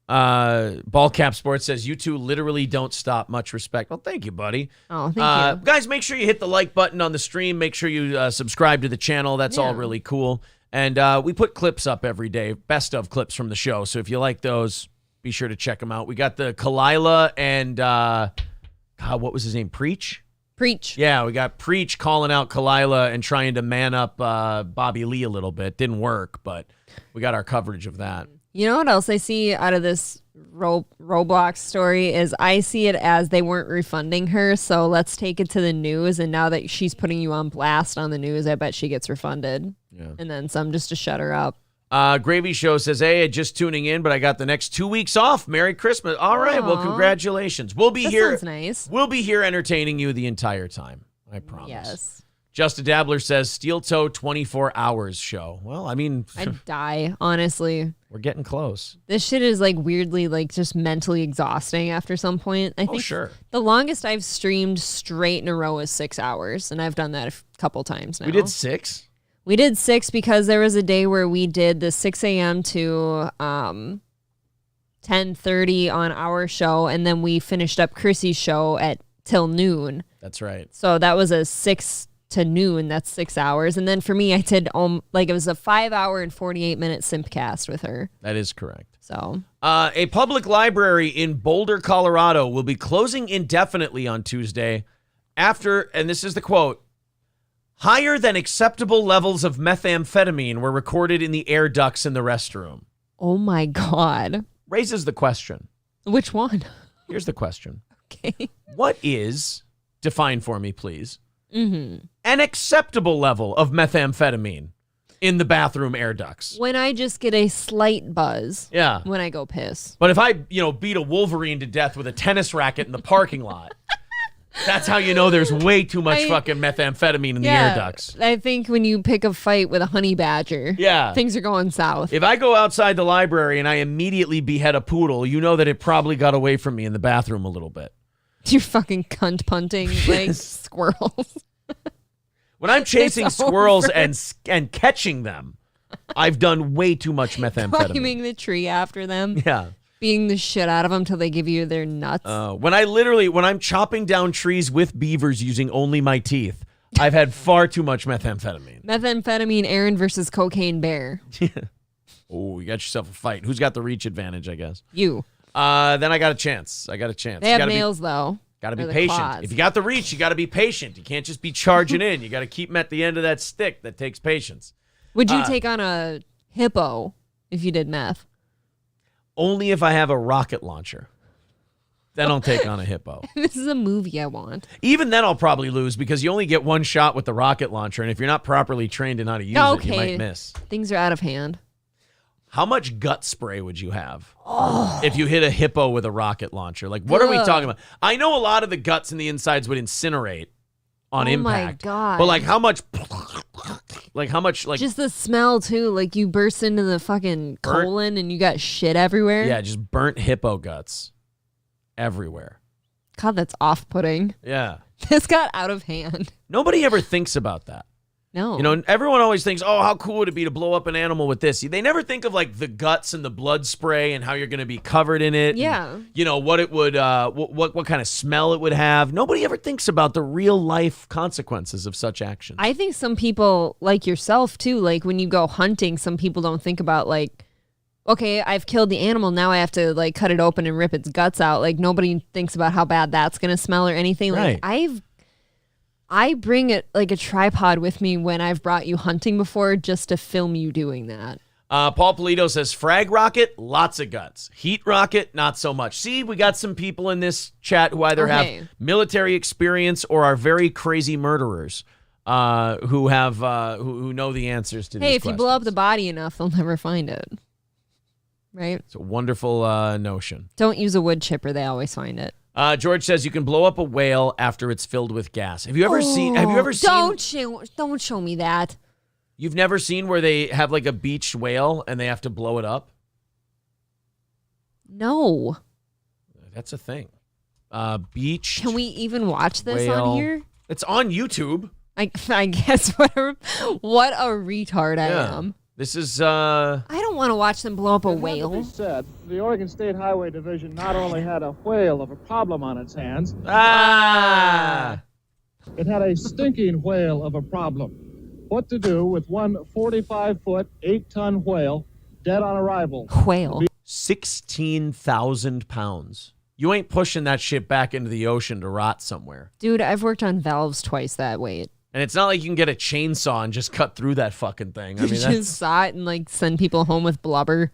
Ball Cap Sports says you two literally don't stop. Much respect. Well, thank you, buddy. Oh, thank you. Guys, make sure you hit the like button on the stream. Make sure you subscribe to the channel. That's all really cool. And we put clips up every day, best of clips from the show. So if you like those, be sure to check them out. We got the Kalila and what was his name? Preach? Yeah, we got Preach calling out Kalila and trying to man up Bobby Lee a little bit. Didn't work, but we got our coverage of that. You know what else I see out of this Roblox story is I see it as they weren't refunding her, so let's take it to the news. And now that she's putting you on blast on the news, I bet she gets refunded. Yeah. And then some just to shut her up. Gravy Show says, hey, just tuning in, but I got the next 2 weeks off. Merry Christmas. All right, well, congratulations. We'll be here. Sounds nice. We'll be here entertaining you the entire time. I promise. Yes. Just a Dabbler says, Steel Toe 24 hours show. Well, I mean, I'd die, honestly. we're getting close. This shit is like weirdly like just mentally exhausting after some point. I think sure. The longest I've streamed straight in a row is 6 hours, and I've done that a couple times now. We did 6? We did 6 because there was a day where we did the 6 a.m. to 10:30 on our show, and then we finished up Chrissie's show at till noon. That's right. So that was a 6 to noon. That's 6 hours. And then for me, I did it was a 5 hour and 48-minute simcast with her. That is correct. So a public library in Boulder, Colorado will be closing indefinitely on Tuesday after, and this is the quote, higher than acceptable levels of methamphetamine were recorded in the air ducts in the restroom. Oh my God. Raises the question. Which one? Here's the question. Okay. What is, define for me, please, an acceptable level of methamphetamine in the bathroom air ducts? When I just get a slight buzz. Yeah. When I go piss. But if I, beat a Wolverine to death with a tennis racket in the parking lot, that's how you know there's way too much fucking methamphetamine in the air ducts. I think when you pick a fight with a honey badger, things are going south. If I go outside the library and I immediately behead a poodle, you know that it probably got away from me in the bathroom a little bit. You're fucking cunt punting like squirrels. When I'm chasing squirrels and catching them, I've done way too much methamphetamine. Climbing the tree after them. Yeah. Beating the shit out of them till they give you their nuts. When I'm chopping down trees with beavers using only my teeth, I've had far too much methamphetamine. Methamphetamine Aaron versus cocaine bear. Oh, you got yourself a fight. Who's got the reach advantage, I guess? You. Then I got a chance. They have nails, though. Got to be Or the patient. claws. If you got the reach, you got to be patient. You can't just be charging in. You got to keep them at the end of that stick. That takes patience. Would you take on a hippo if you did meth? Only if I have a rocket launcher. Then I'll take on a hippo. This is a movie I want. Even then I'll probably lose because you only get one shot with the rocket launcher, and if you're not properly trained in how to use it, you might miss. Things are out of hand. How much gut spray would you have if you hit a hippo with a rocket launcher? Like, what are we talking about? I know a lot of the guts and the insides would incinerate on impact. Oh my God. But like how much just the smell too, like you burst into the fucking colon and you got shit everywhere. Yeah, just burnt hippo guts everywhere. God, that's off-putting. Yeah. This got out of hand. Nobody ever thinks about that. No. Everyone always thinks, oh, how cool would it be to blow up an animal with this? They never think of like the guts and the blood spray and how you're going to be covered in it. Yeah. And, what it would, what kind of smell it would have. Nobody ever thinks about the real life consequences of such actions. I think some people, like yourself too, like when you go hunting, some people don't think about like, okay, I've killed the animal. Now I have to like cut it open and rip its guts out. Like nobody thinks about how bad that's going to smell or anything. Right. Like I bring it like a tripod with me when I've brought you hunting before just to film you doing that. Paul Polito says, frag rocket, lots of guts. Heat rocket, not so much. See, we got some people in this chat who either have military experience or are very crazy murderers who know the answers to these questions. Hey, if you blow up the body enough, they'll never find it. Right? It's a wonderful notion. Don't use a wood chipper. They always find it. George says you can blow up a whale after it's filled with gas. Have you ever seen? Don't show me that. You've never seen where they have like a beached whale and they have to blow it up? No. That's a thing. Beach. Can we even watch this whale. on here? It's on YouTube. I guess whatever. What a retard I am. This is. I don't want to watch them blow up a whale. It had to be said, the Oregon State Highway Division not only had a whale of a problem on its hands. It had a stinking whale of a problem. What to do with one 45-foot, 8-ton whale dead on arrival? Whale. 16,000 pounds. You ain't pushing that shit back into the ocean to rot somewhere. Dude, I've worked on valves twice that weight. And it's not like you can get a chainsaw and just cut through that fucking thing. I mean, just saw it and like send people home with blubber.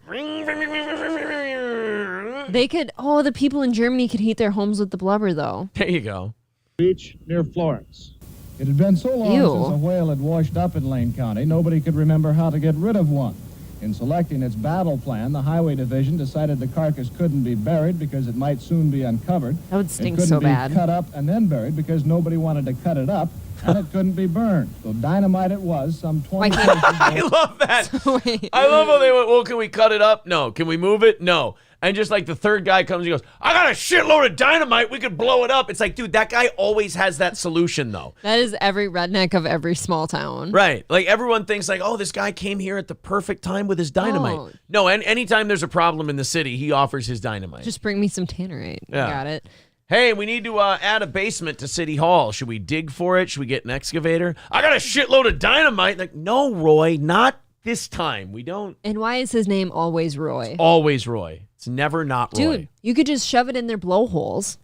The people in Germany could heat their homes with the blubber, though. There you go. Beach near Florence. It had been so long since a whale had washed up in Lane County, nobody could remember how to get rid of one. In selecting its battle plan, the Highway Division decided the carcass couldn't be buried because it might soon be uncovered. That would stink so bad. It couldn't be cut up and then buried because nobody wanted to cut it up, and it couldn't be burned. So dynamite it was, some 20 years ago. I love that. I love how they went, well, can we cut it up? No. Can we move it? No. And just like the third guy comes and goes, I got a shitload of dynamite. We could blow it up. It's like, dude, that guy always has that solution, though. That is every redneck of every small town. Right. Like, everyone thinks, like, oh, this guy came here at the perfect time with his dynamite. Oh. No, and anytime there's a problem in the city, he offers his dynamite. Just bring me some tannerite. Yeah. Got it. Hey, we need to add a basement to City Hall. Should we dig for it? Should we get an excavator? I got a shitload of dynamite. Like, no, Roy, not this time. We don't. And why is his name always Roy? Always Roy. It's never not Roy. Dude, you could just shove it in their blowholes.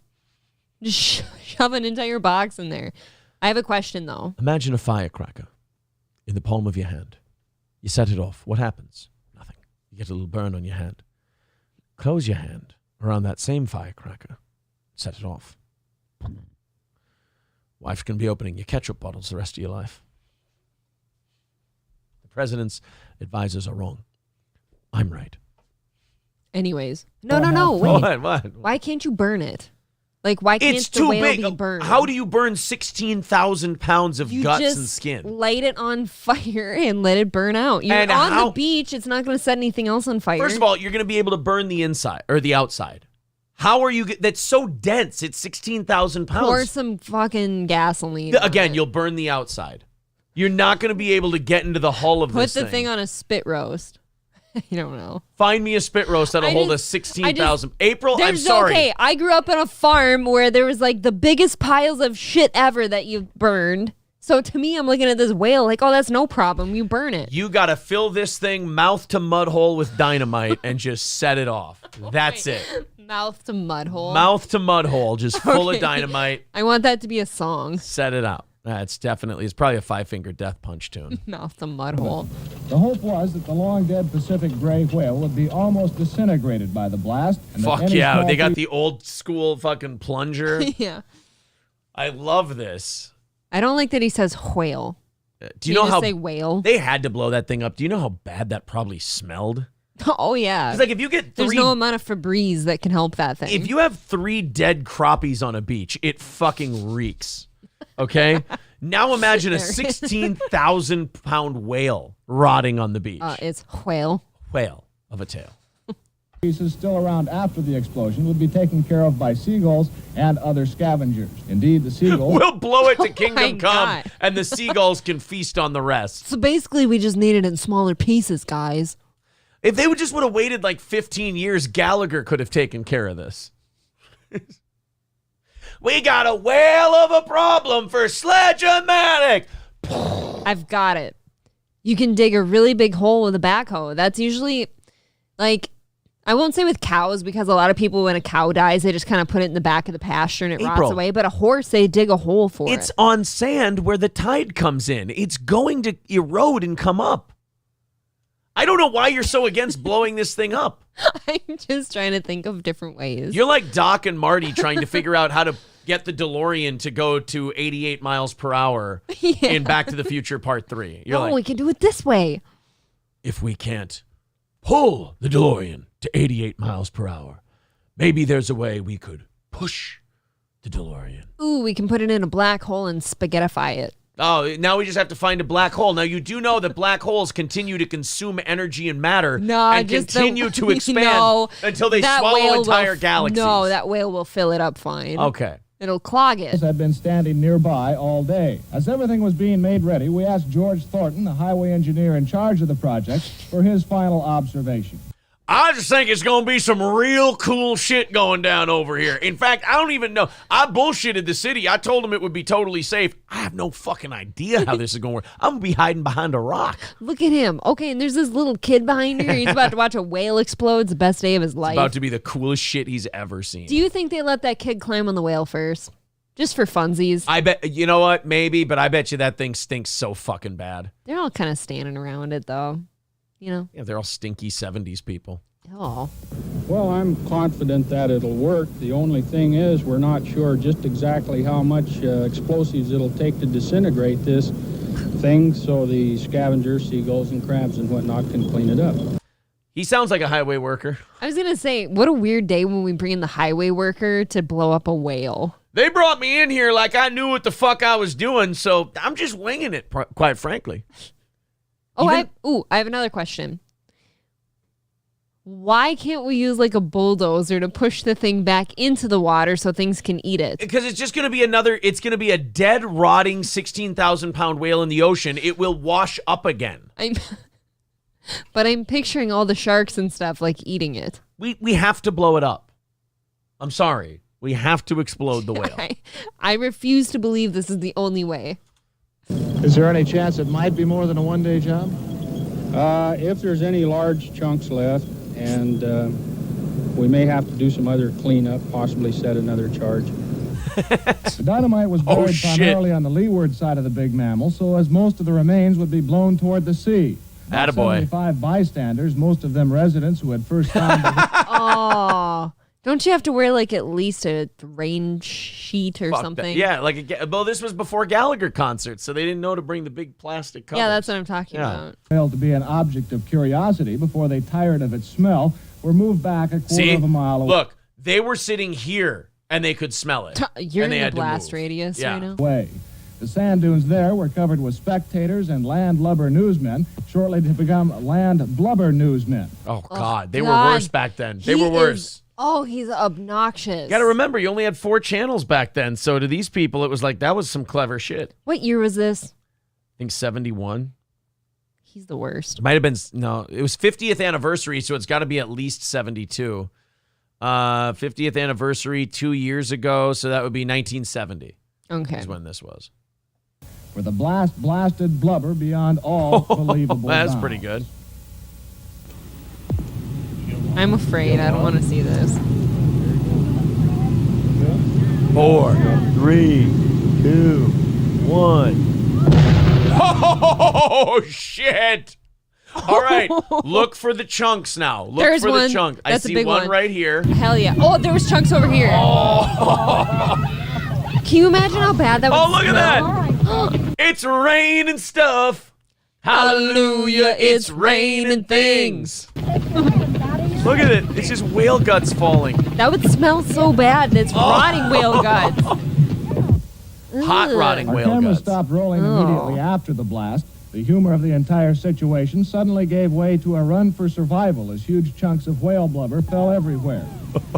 Just shove an entire box in there. I have a question, though. Imagine a firecracker in the palm of your hand. You set it off. What happens? Nothing. You get a little burn on your hand. Close your hand around that same firecracker. Set it off. Wife's going to be opening your ketchup bottles the rest of your life. The president's advisors are wrong. I'm right. Anyways. No, wait. What? Why can't you burn it? Like, why can't It's the too whale big. be burned? How do you burn 16,000 pounds of You guts just and skin? light it on fire and let it burn out. You're And on how- the beach. It's not going to set anything else on fire. First of all, you're going to be able to burn the inside or the outside. How are you? That's so dense. It's 16,000 pounds. pour some fucking gasoline. Again, you'll burn the outside. You're not going to be able to get into the hull of Put this the thing on a spit roast. You don't know. Find me a spit roast that'll hold a 16,000. April, I'm sorry. Okay, I grew up on a farm where there was like the biggest piles of shit ever that you burned. So to me, I'm looking at this whale like, oh, that's no problem. You burn it. You got to fill this thing mouth to mud hole with dynamite and just set it off. That's it. Mouth to mud hole. Mouth to mud hole, just full of Okay. dynamite. I want that to be a song. Set it out. It's probably a 5-finger death punch tune. Mouth to mud hole. The hope was that the long-dead Pacific gray whale would be almost disintegrated by the blast. And that Fuck any yeah. small They got piece- the old school fucking plunger. Yeah. I love this. I don't like that he says whale. Do you know how say whale? they had to blow that thing up? Do you know how bad that probably smelled? Oh yeah. It's like if you get There's three, no amount of Febreze that can help that thing. if you have 3 dead crappies on a beach, it fucking reeks. Okay? Now imagine a 16,000 pound whale rotting on the beach. It's whale. Whale of a tail. pieces still around after the explosion would be taken care of by seagulls and other scavengers. Indeed, the seagulls... We'll blow it to my Kingdom Come, God. and the seagulls can feast on the rest. So basically, we just need it in smaller pieces, guys. If they would just would have waited like 15 years, Gallagher could have taken care of this. We got a whale of a problem for Sledge-O-Matic. I've got it. You can dig a really big hole with a backhoe. That's usually, like, I won't say with cows, because a lot of people, when a cow dies, they just kind of put it in the back of the pasture and it rots away. But a horse, they dig a hole for it. It's on sand where the tide comes in. It's going to erode and come up. I don't know why you're so against blowing this thing up. I'm just trying to think of different ways. You're like Doc and Marty trying to figure out how to get the DeLorean to go to 88 miles per hour in Back to the Future Part 3. You're No, like, we can do it this way. if we can't pull the DeLorean to 88 miles per hour, maybe there's a way we could push the DeLorean. Ooh, we can put it in a black hole and spaghettify it. Oh, now we just have to find a black hole. Now, you do know that black holes continue to consume energy and matter and just continue to expand No, until they that swallow whale entire will, galaxies. No, that whale will fill it up fine. Okay. It'll clog it. had been standing nearby all day. As everything was being made ready, we asked George Thornton, the highway engineer in charge of the project, for his final observation. I just think it's going to be some real cool shit going down over here. In fact, I don't even know. I bullshitted the city. I told them it would be totally safe. I have no fucking idea how this is going to work. I'm going to be hiding behind a rock. Look at him. Okay, and there's this little kid behind here. He's about to watch a whale explode. It's the best day of his life. It's about to be the coolest shit he's ever seen. Do you think they let that kid climb on the whale first? Just for funsies? I bet, you know what? Maybe, but I bet you that thing stinks so fucking bad. They're all kind of standing around it, though. You know? Yeah, they're all stinky 70s people. Oh. Well, I'm confident that it'll work. The only thing is we're not sure just exactly how much explosives it'll take to disintegrate this thing so the scavengers, seagulls, and crabs and whatnot can clean it up. He sounds like a highway worker. I was going to say, what a weird day when we bring in the highway worker to blow up a whale. They brought me in here like I knew what the fuck I was doing, so I'm just winging it, quite frankly. I have another question. Why can't we use like a bulldozer to push the thing back into the water so things can eat it? Because it's just going to be a dead, rotting 16,000-pound whale in the ocean. It will wash up again. But I'm picturing all the sharks and stuff like eating it. We have to blow it up. I'm sorry. We have to explode the whale. I refuse to believe this is the only way. Is there any chance it might be more than a one-day job? If there's any large chunks left, and we may have to do some other cleanup, possibly set another charge. The dynamite was buried primarily on the leeward side of the big mammal, so as most of the remains would be blown toward the sea. Attaboy. 75 bystanders, most of them residents who had first found Oh, don't you have to wear like at least a rain sheet or something? Yeah, well, this was before Gallagher concerts, so they didn't know to bring the big plastic covers. Yeah, that's what I'm talking about. Failed to be an object of curiosity before they, tired of its smell, were moved back a quarter of a mile away. Look, they were sitting here and they could smell it. You're and in they the had to blast move. radius Yeah. right now. The sand dunes there were covered with spectators and landlubber newsmen, shortly to become land blubber newsmen. Oh, God. They were worse back then. They were worse. He's obnoxious. You got to remember, you only had 4 channels back then. So to these people, it was like, that was some clever shit. What year was this? I think 71. He's the worst. It might have been, no, it was 50th anniversary, so it's got to be at least 72. 50th anniversary 2 years ago, so that would be 1970. Okay. Is when this was. For the blasted blubber beyond all believable That's bounds. pretty good. I'm afraid. I don't want to see this. 4, 3, 2, 1. Oh, shit. All right. Look for the chunks now. Look There's for one. the chunk. I That's a see big one right here. Hell yeah. Oh, there was chunks over here. Can you imagine how bad that would Oh, look at smell? that. It's rain and stuff. Hallelujah, it's raining things. Look at it. It's just whale guts falling. That would smell so bad. It's rotting whale guts. Hot rotting Our whale camera guts. stopped rolling immediately after the blast. The humor of the entire situation suddenly gave way to a run for survival as huge chunks of whale blubber fell everywhere.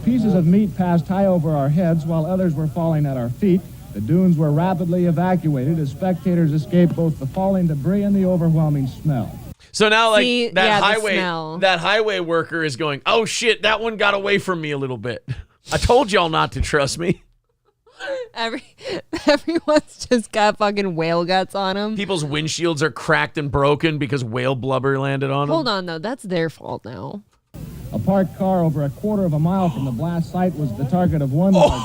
Pieces of meat passed high over our heads while others were falling at our feet. The dunes were rapidly evacuated as spectators escaped both the falling debris and the overwhelming smell. So now, like, See, that yeah, the highway, smell. that highway worker is going, oh shit, that one got away from me a little bit. I told y'all not to trust me. Everyone's just got fucking whale guts on them. People's windshields are cracked and broken because whale blubber landed on them. Hold on, though. That's their fault now. A parked car over a quarter of a mile from the blast site was the target of one large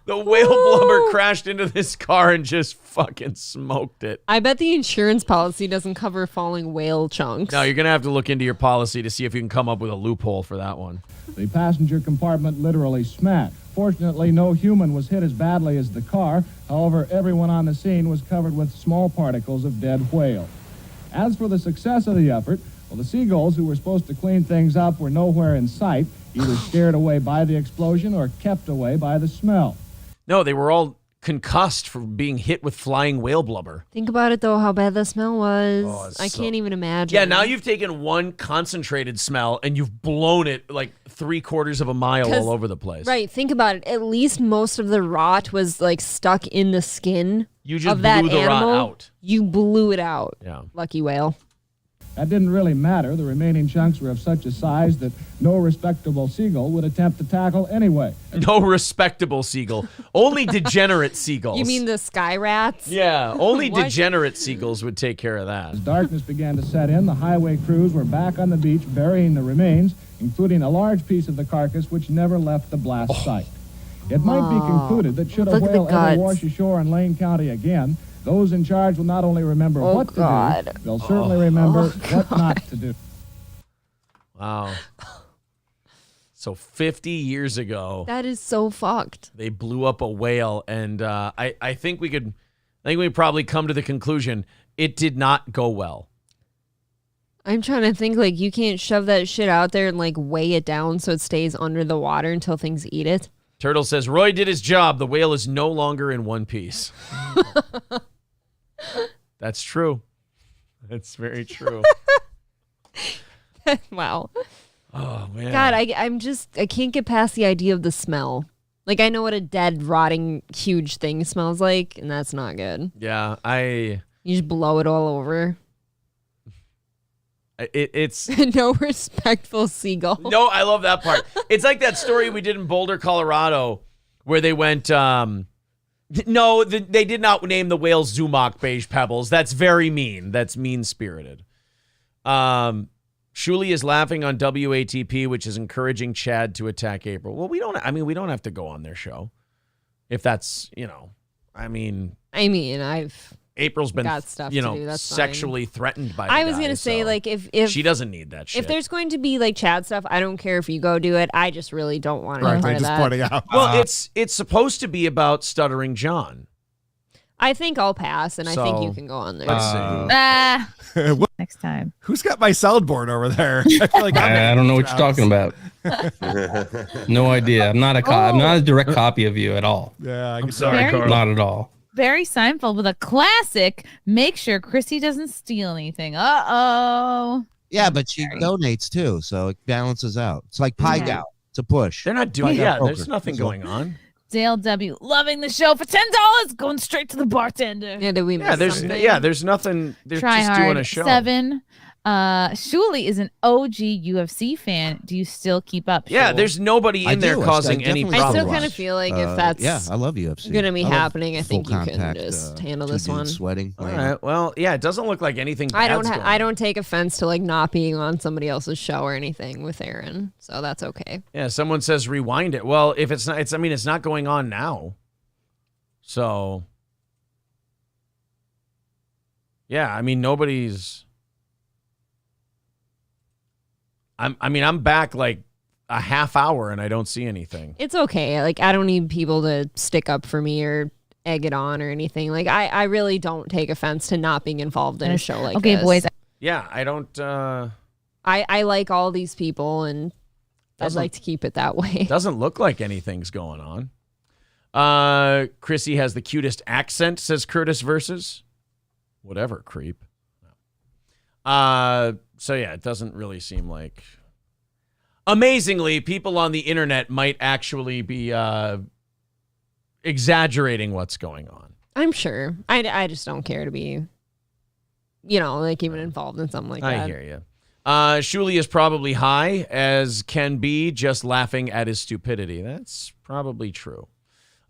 The whale blubber crashed into this car and just fucking smoked it. I bet the insurance policy doesn't cover falling whale chunks. Now, you're going to have to look into your policy to see if you can come up with a loophole for that one. The passenger compartment literally smashed. Fortunately, no human was hit as badly as the car. However, everyone on the scene was covered with small particles of dead whale. As for the success of the effort, well, the seagulls who were supposed to clean things up were nowhere in sight, either scared away by the explosion or kept away by the smell. No, they were all concussed from being hit with flying whale blubber. Think about it, though, how bad the smell was. I can't even imagine. Yeah, now you've taken one concentrated smell and you've blown it like 3/4 of a mile all over the place. Right, think about it. At least most of the rot was like stuck in the skin You just of that blew the animal. rot out. You blew it out. Yeah. Lucky whale. That didn't really matter. The remaining chunks were of such a size that no respectable seagull would attempt to tackle anyway. No respectable seagull. Only degenerate seagulls. You mean the sky rats? Yeah, only What? degenerate seagulls would take care of that. As darkness began to set in, the highway crews were back on the beach burying the remains, including a large piece of the carcass which never left the blast site. It might be concluded that should a Look at the whale ever guts. wash ashore in Lane County again, Those in charge will not only remember what to do, they'll certainly remember what not to do. Wow. So 50 years ago, That is so fucked. they blew up a whale, and I think we probably come to the conclusion it did not go well. I'm trying to think, like, you can't shove that shit out there and, like, weigh it down so it stays under the water until things eat it. Turtle says, Roy did his job. The whale is no longer in one piece. That's true. That's very true. Wow. Oh, man. God, I can't get past the idea of the smell. Like, I know what a dead, rotting, huge thing smells like, and that's not good. Yeah, You just blow it all over. It's no respectful seagull. No, I love that part. It's like that story we did in Boulder, Colorado, where they went. No, they did not name the whale Zumach beige pebbles. That's very mean. That's mean-spirited. Shuli is laughing on WATP, which is encouraging Chad to attack April. Well, we don't have to go on their show, if that's April's been, got stuff to do. That's sexually threatened by the I was guy, going to say, so like, if she doesn't need that shit. If there's going to be, like, Chad stuff, I don't care if you go do it. I just really don't want to be part of that. Pointing out. Well, it's supposed to be about Stuttering John. I think I'll pass, and I think you can go on there. Let's see. Next time. Who's got my soundboard over there? I feel like I don't know what you're talking about. No idea. I'm not a direct copy of you at all. Yeah, I'm sorry, Karl. Not at all. Barry Seinfeld with a classic. Make sure Chrissy doesn't steal anything. Uh-oh. Yeah, but she donates too, so it balances out. It's like Pie Gal. It's a push. They're not doing there's nothing going on. Dale W. loving the show for $10, going straight to the bartender. Yeah, did we miss something? There's nothing. They're Try just hard. doing a show. 7. Shuli is an OG UFC fan. Do you still keep up? Yeah, Shul? there's nobody in there causing any problems. I still kind of feel like if that's I love UFC. going to be I love happening, I think you full can contact, just handle two this dudes one. Sweating. All right. Well, yeah, it doesn't look like anything I bad's going on. I don't take offense to, like, not being on somebody else's show or anything with Aaron, so that's okay. Yeah, someone says rewind it. Well, if it's not, it's not going on now. So, yeah, nobody's. I'm back like a half hour and I don't see anything. It's okay. Like, I don't need people to stick up for me or egg it on or anything. Like, I really don't take offense to not being involved in a show like this. Okay, boys. Yeah, I don't. I like all these people, and I'd like to keep it that way. Doesn't look like anything's going on. Chrissy has the cutest accent, says Curtis Versus. Whatever, creep. So yeah, it doesn't really seem like. Amazingly, people on the internet might actually be exaggerating what's going on. I'm sure. I just don't care to be, like, even involved in something like that. I hear you. Shuli is probably high as can be, just laughing at his stupidity. That's probably true.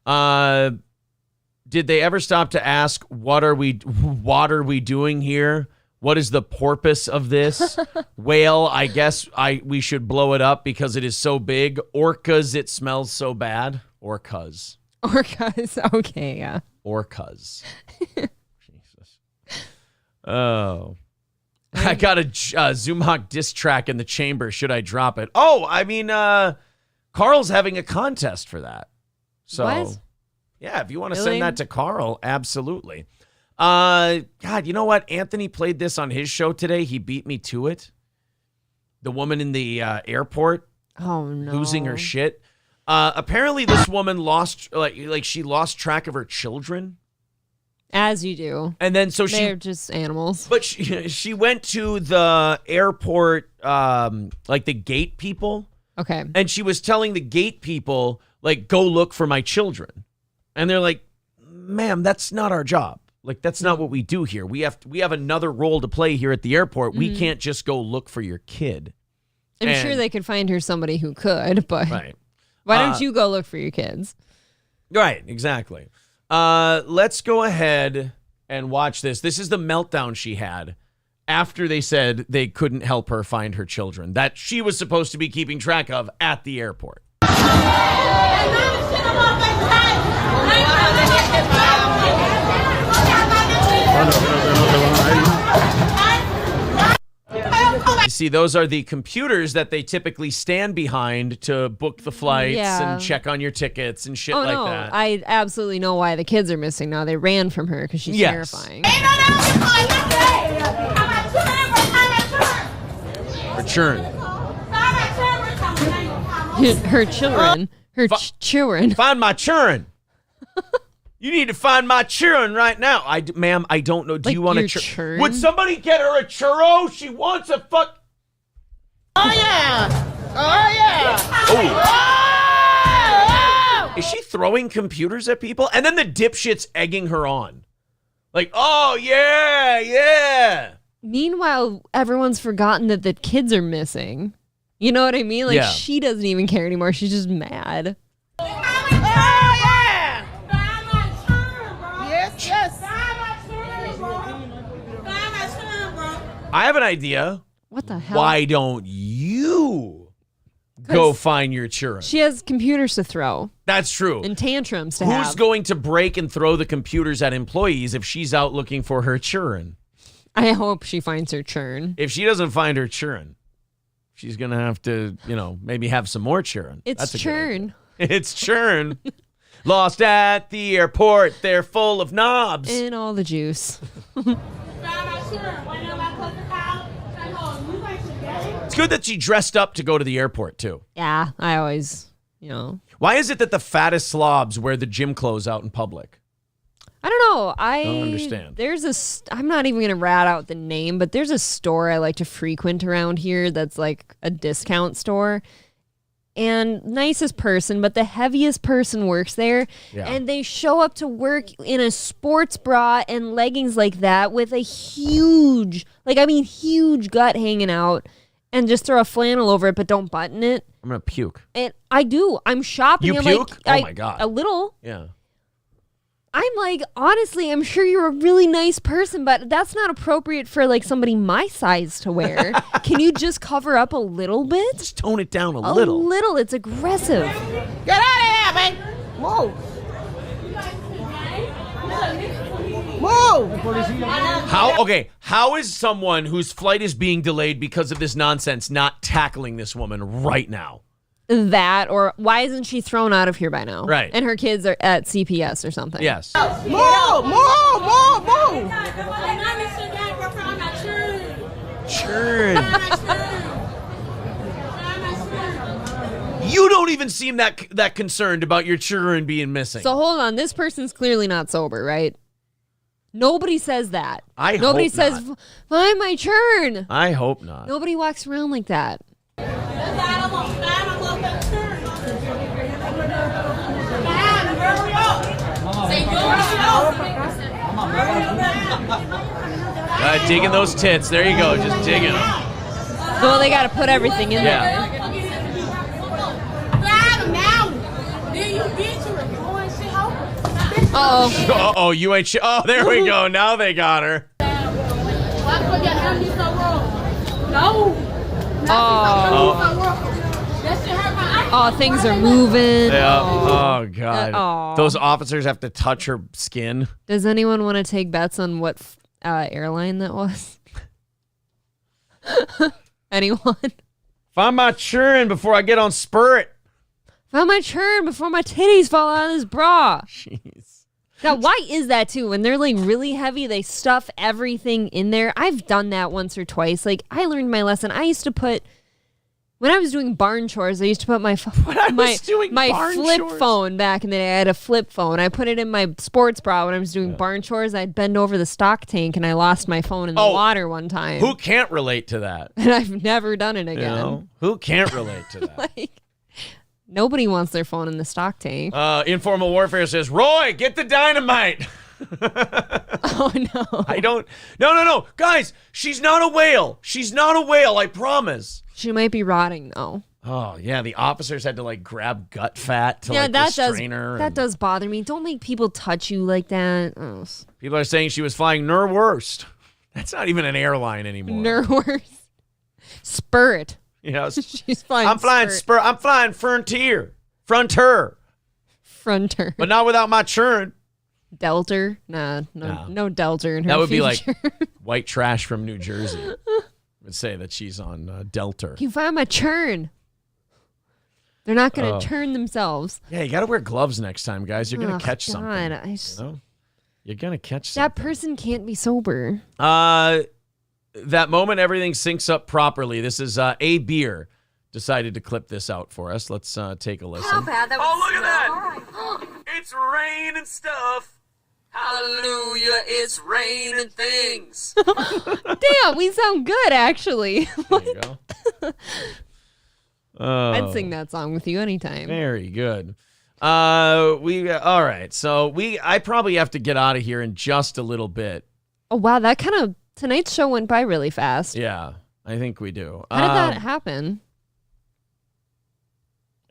Did they ever stop to ask, what are we doing here? What is the purpose of this? Whale, I guess we should blow it up because it is so big. Orcas, it smells so bad. Orcas. Okay, yeah. Orcas. Jesus. Oh. I got a Zumach diss track in the chamber. Should I drop it? Oh, Karl's having a contest for that. So, what? Yeah, if you want to send that to Karl, absolutely. God, you know what? Anthony played this on his show today. He beat me to it. The woman in the airport. Oh, no. Losing her shit. Apparently this woman lost, she lost track of her children. As you do. And then they're just animals. But she went to the airport, the gate people. Okay. And she was telling the gate people, go look for my children. And they're like, ma'am, that's not our job. That's not what we do here. We have another role to play here at the airport. Mm-hmm. We can't just go look for your kid. I'm sure they could find her somebody who could, but right. Why don't you go look for your kids? Right, exactly. Let's go ahead and watch this. This is the meltdown she had after they said they couldn't help her find her children that she was supposed to be keeping track of at the airport. You see, those are the computers that they typically stand behind to book the flights and check on your tickets and shit like that. I absolutely know why the kids are missing now. They ran from her because she's terrifying. Her churn. Her children. Her children. Find my churn. You need to find my churn right now. Ma'am, I don't know. Do you want a churn? Would somebody get her a churro? She wants a fuck. Oh, yeah. Oh, yeah. Oh. Is she throwing computers at people? And then the dipshit's egging her on. Like, oh, yeah, yeah. Meanwhile, everyone's forgotten that the kids are missing. You know what I mean? Like, she doesn't even care anymore. She's just mad. I have an idea. What the hell? Why don't you go find your children? She has computers to throw. That's true. And tantrums to have. Who's going to break and throw the computers at employees if she's out looking for her children? I hope she finds her churn. If she doesn't find her children, she's going to have to, maybe have some more children. It's churn. It's churn. Lost at the airport. They're full of knobs. And all the juice. It's good that she dressed up to go to the airport, too. Yeah, I always, Why is it that the fattest slobs wear the gym clothes out in public? I don't know. I don't understand. I'm not even going to rat out the name, but there's a store I like to frequent around here that's like a discount store. And nicest person, but the heaviest person works there. Yeah. And they show up to work in a sports bra and leggings like that with a huge gut hanging out, and just throw a flannel over it, but don't button it. I'm going to puke. And I do. I'm shopping. You puke? Oh, my God. A little. Yeah. I'm like, honestly, I'm sure you're a really nice person, but that's not appropriate for like somebody my size to wear. Can you just cover up a little bit? Just tone it down a little. A little. It's aggressive. Get out of here, man. Move. Move. How is someone whose flight is being delayed because of this nonsense not tackling this woman right now? That, or why isn't she thrown out of here by now? Right. And her kids are at CPS or something. Yes. Move. Churn. You don't even seem that concerned about your children being missing. So hold on, this person's clearly not sober, right? Nobody says that. Nobody says, find my churn. I hope not. Nobody walks around like that. Digging those tits. There you go. Just digging them. Well, they got to put everything in there. Uh-oh. Uh-oh, you ain't Oh, there we go. Now they got her. Oh, things are moving. Yeah. Oh, God. Those officers have to touch her skin. Does anyone want to take bets on what airline that was? Anyone? Find my churn before I get on Spirit. Find my churn before my titties fall out of this bra. Jeez. Now, why is that too? When they're like really heavy, they stuff everything in there. I've done that once or twice. Like, I learned my lesson. I used to put, when I was doing barn chores, I used to put my flip phone back in the day. I had a flip phone. I put it in my sports bra when I was doing barn chores. I'd bend over the stock tank and I lost my phone in the water one time. Who can't relate to that? And I've never done it again. Who can't relate to that? Nobody wants their phone in the stock tank. Informal Warfare says, Roy, get the dynamite. Oh, no. I don't. No. Guys, she's not a whale. She's not a whale, I promise. She might be rotting, though. Oh, yeah. The officers had to, grab gut fat to, restrain her. That does bother me. Don't make people touch you like that. Oh. People are saying she was flying Nurwurst. That's not even an airline anymore. Nurwurst. Spirit. Yes. She's flying I'm flying Spirit. I'm flying Frontier. Frontier. But not without my churn. Delter? No Delter in her That would future. be like white trash from New Jersey. Would say that she's on Delter. You find my churn. They're not going to turn themselves. Yeah, you got to wear gloves next time, guys. You're going to catch something. God, You're going to catch something. That person can't be sober. That moment everything syncs up properly. This is A Beer decided to clip this out for us. Let's take a listen. Oh, look at that. It's rain and stuff. Hallelujah, it's raining things. Damn, we sound good, actually. There you go. I'd sing that song with you anytime. Very good. All right. So I probably have to get out of here in just a little bit. Oh, wow. That kind of, tonight's show went by really fast. Yeah, I think we do. How did that happen?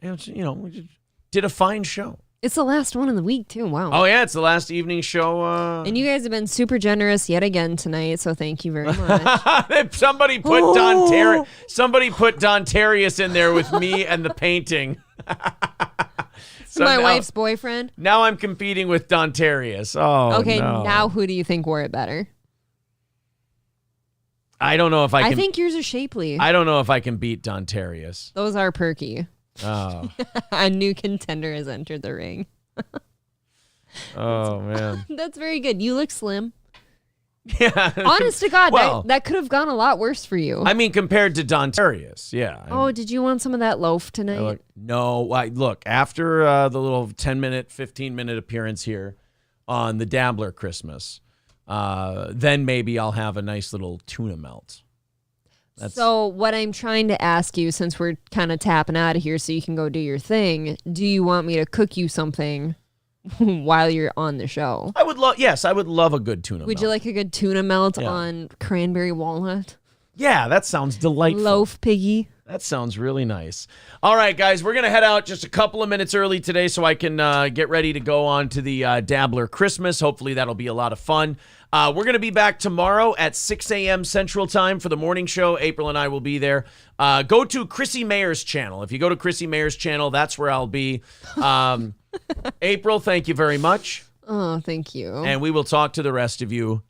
We did a fine show. It's the last one of the week, too. Wow. Oh, yeah. It's the last evening show. And you guys have been super generous yet again tonight, so thank you very much. Somebody put Don Tarius in there with me and the painting. So my wife's boyfriend. Now I'm competing with Don Tarius. Oh, okay, no. Now who do you think wore it better? I don't know if I can. I think yours are shapely. I don't know if I can beat Don Tarius. Those are perky. Oh. A new contender has entered the ring. Oh, man. That's very good. You look slim. Yeah. Honest to God, Well, that could have gone a lot worse for you. I mean, compared to Don Tarius, yeah. Oh, did you want some of that loaf tonight? Look, after the little 10-minute, 15-minute appearance here on the Dabbler Christmas, then maybe I'll have a nice little tuna melt. So what I'm trying to ask you, since we're kind of tapping out of here so you can go do your thing, do you want me to cook you something while you're on the show? I would love a good tuna melt. Would you like a good tuna melt on cranberry walnut? Yeah, that sounds delightful. Loaf piggy. That sounds really nice. All right, guys, we're going to head out just a couple of minutes early today so I can get ready to go on to the Dabbler Christmas. Hopefully that'll be a lot of fun. We're going to be back tomorrow at 6 a.m. Central Time for the morning show. April and I will be there. Go to Chrissie Mayr's channel. If you go to Chrissie Mayr's channel, that's where I'll be. April, thank you very much. Oh, thank you. And we will talk to the rest of you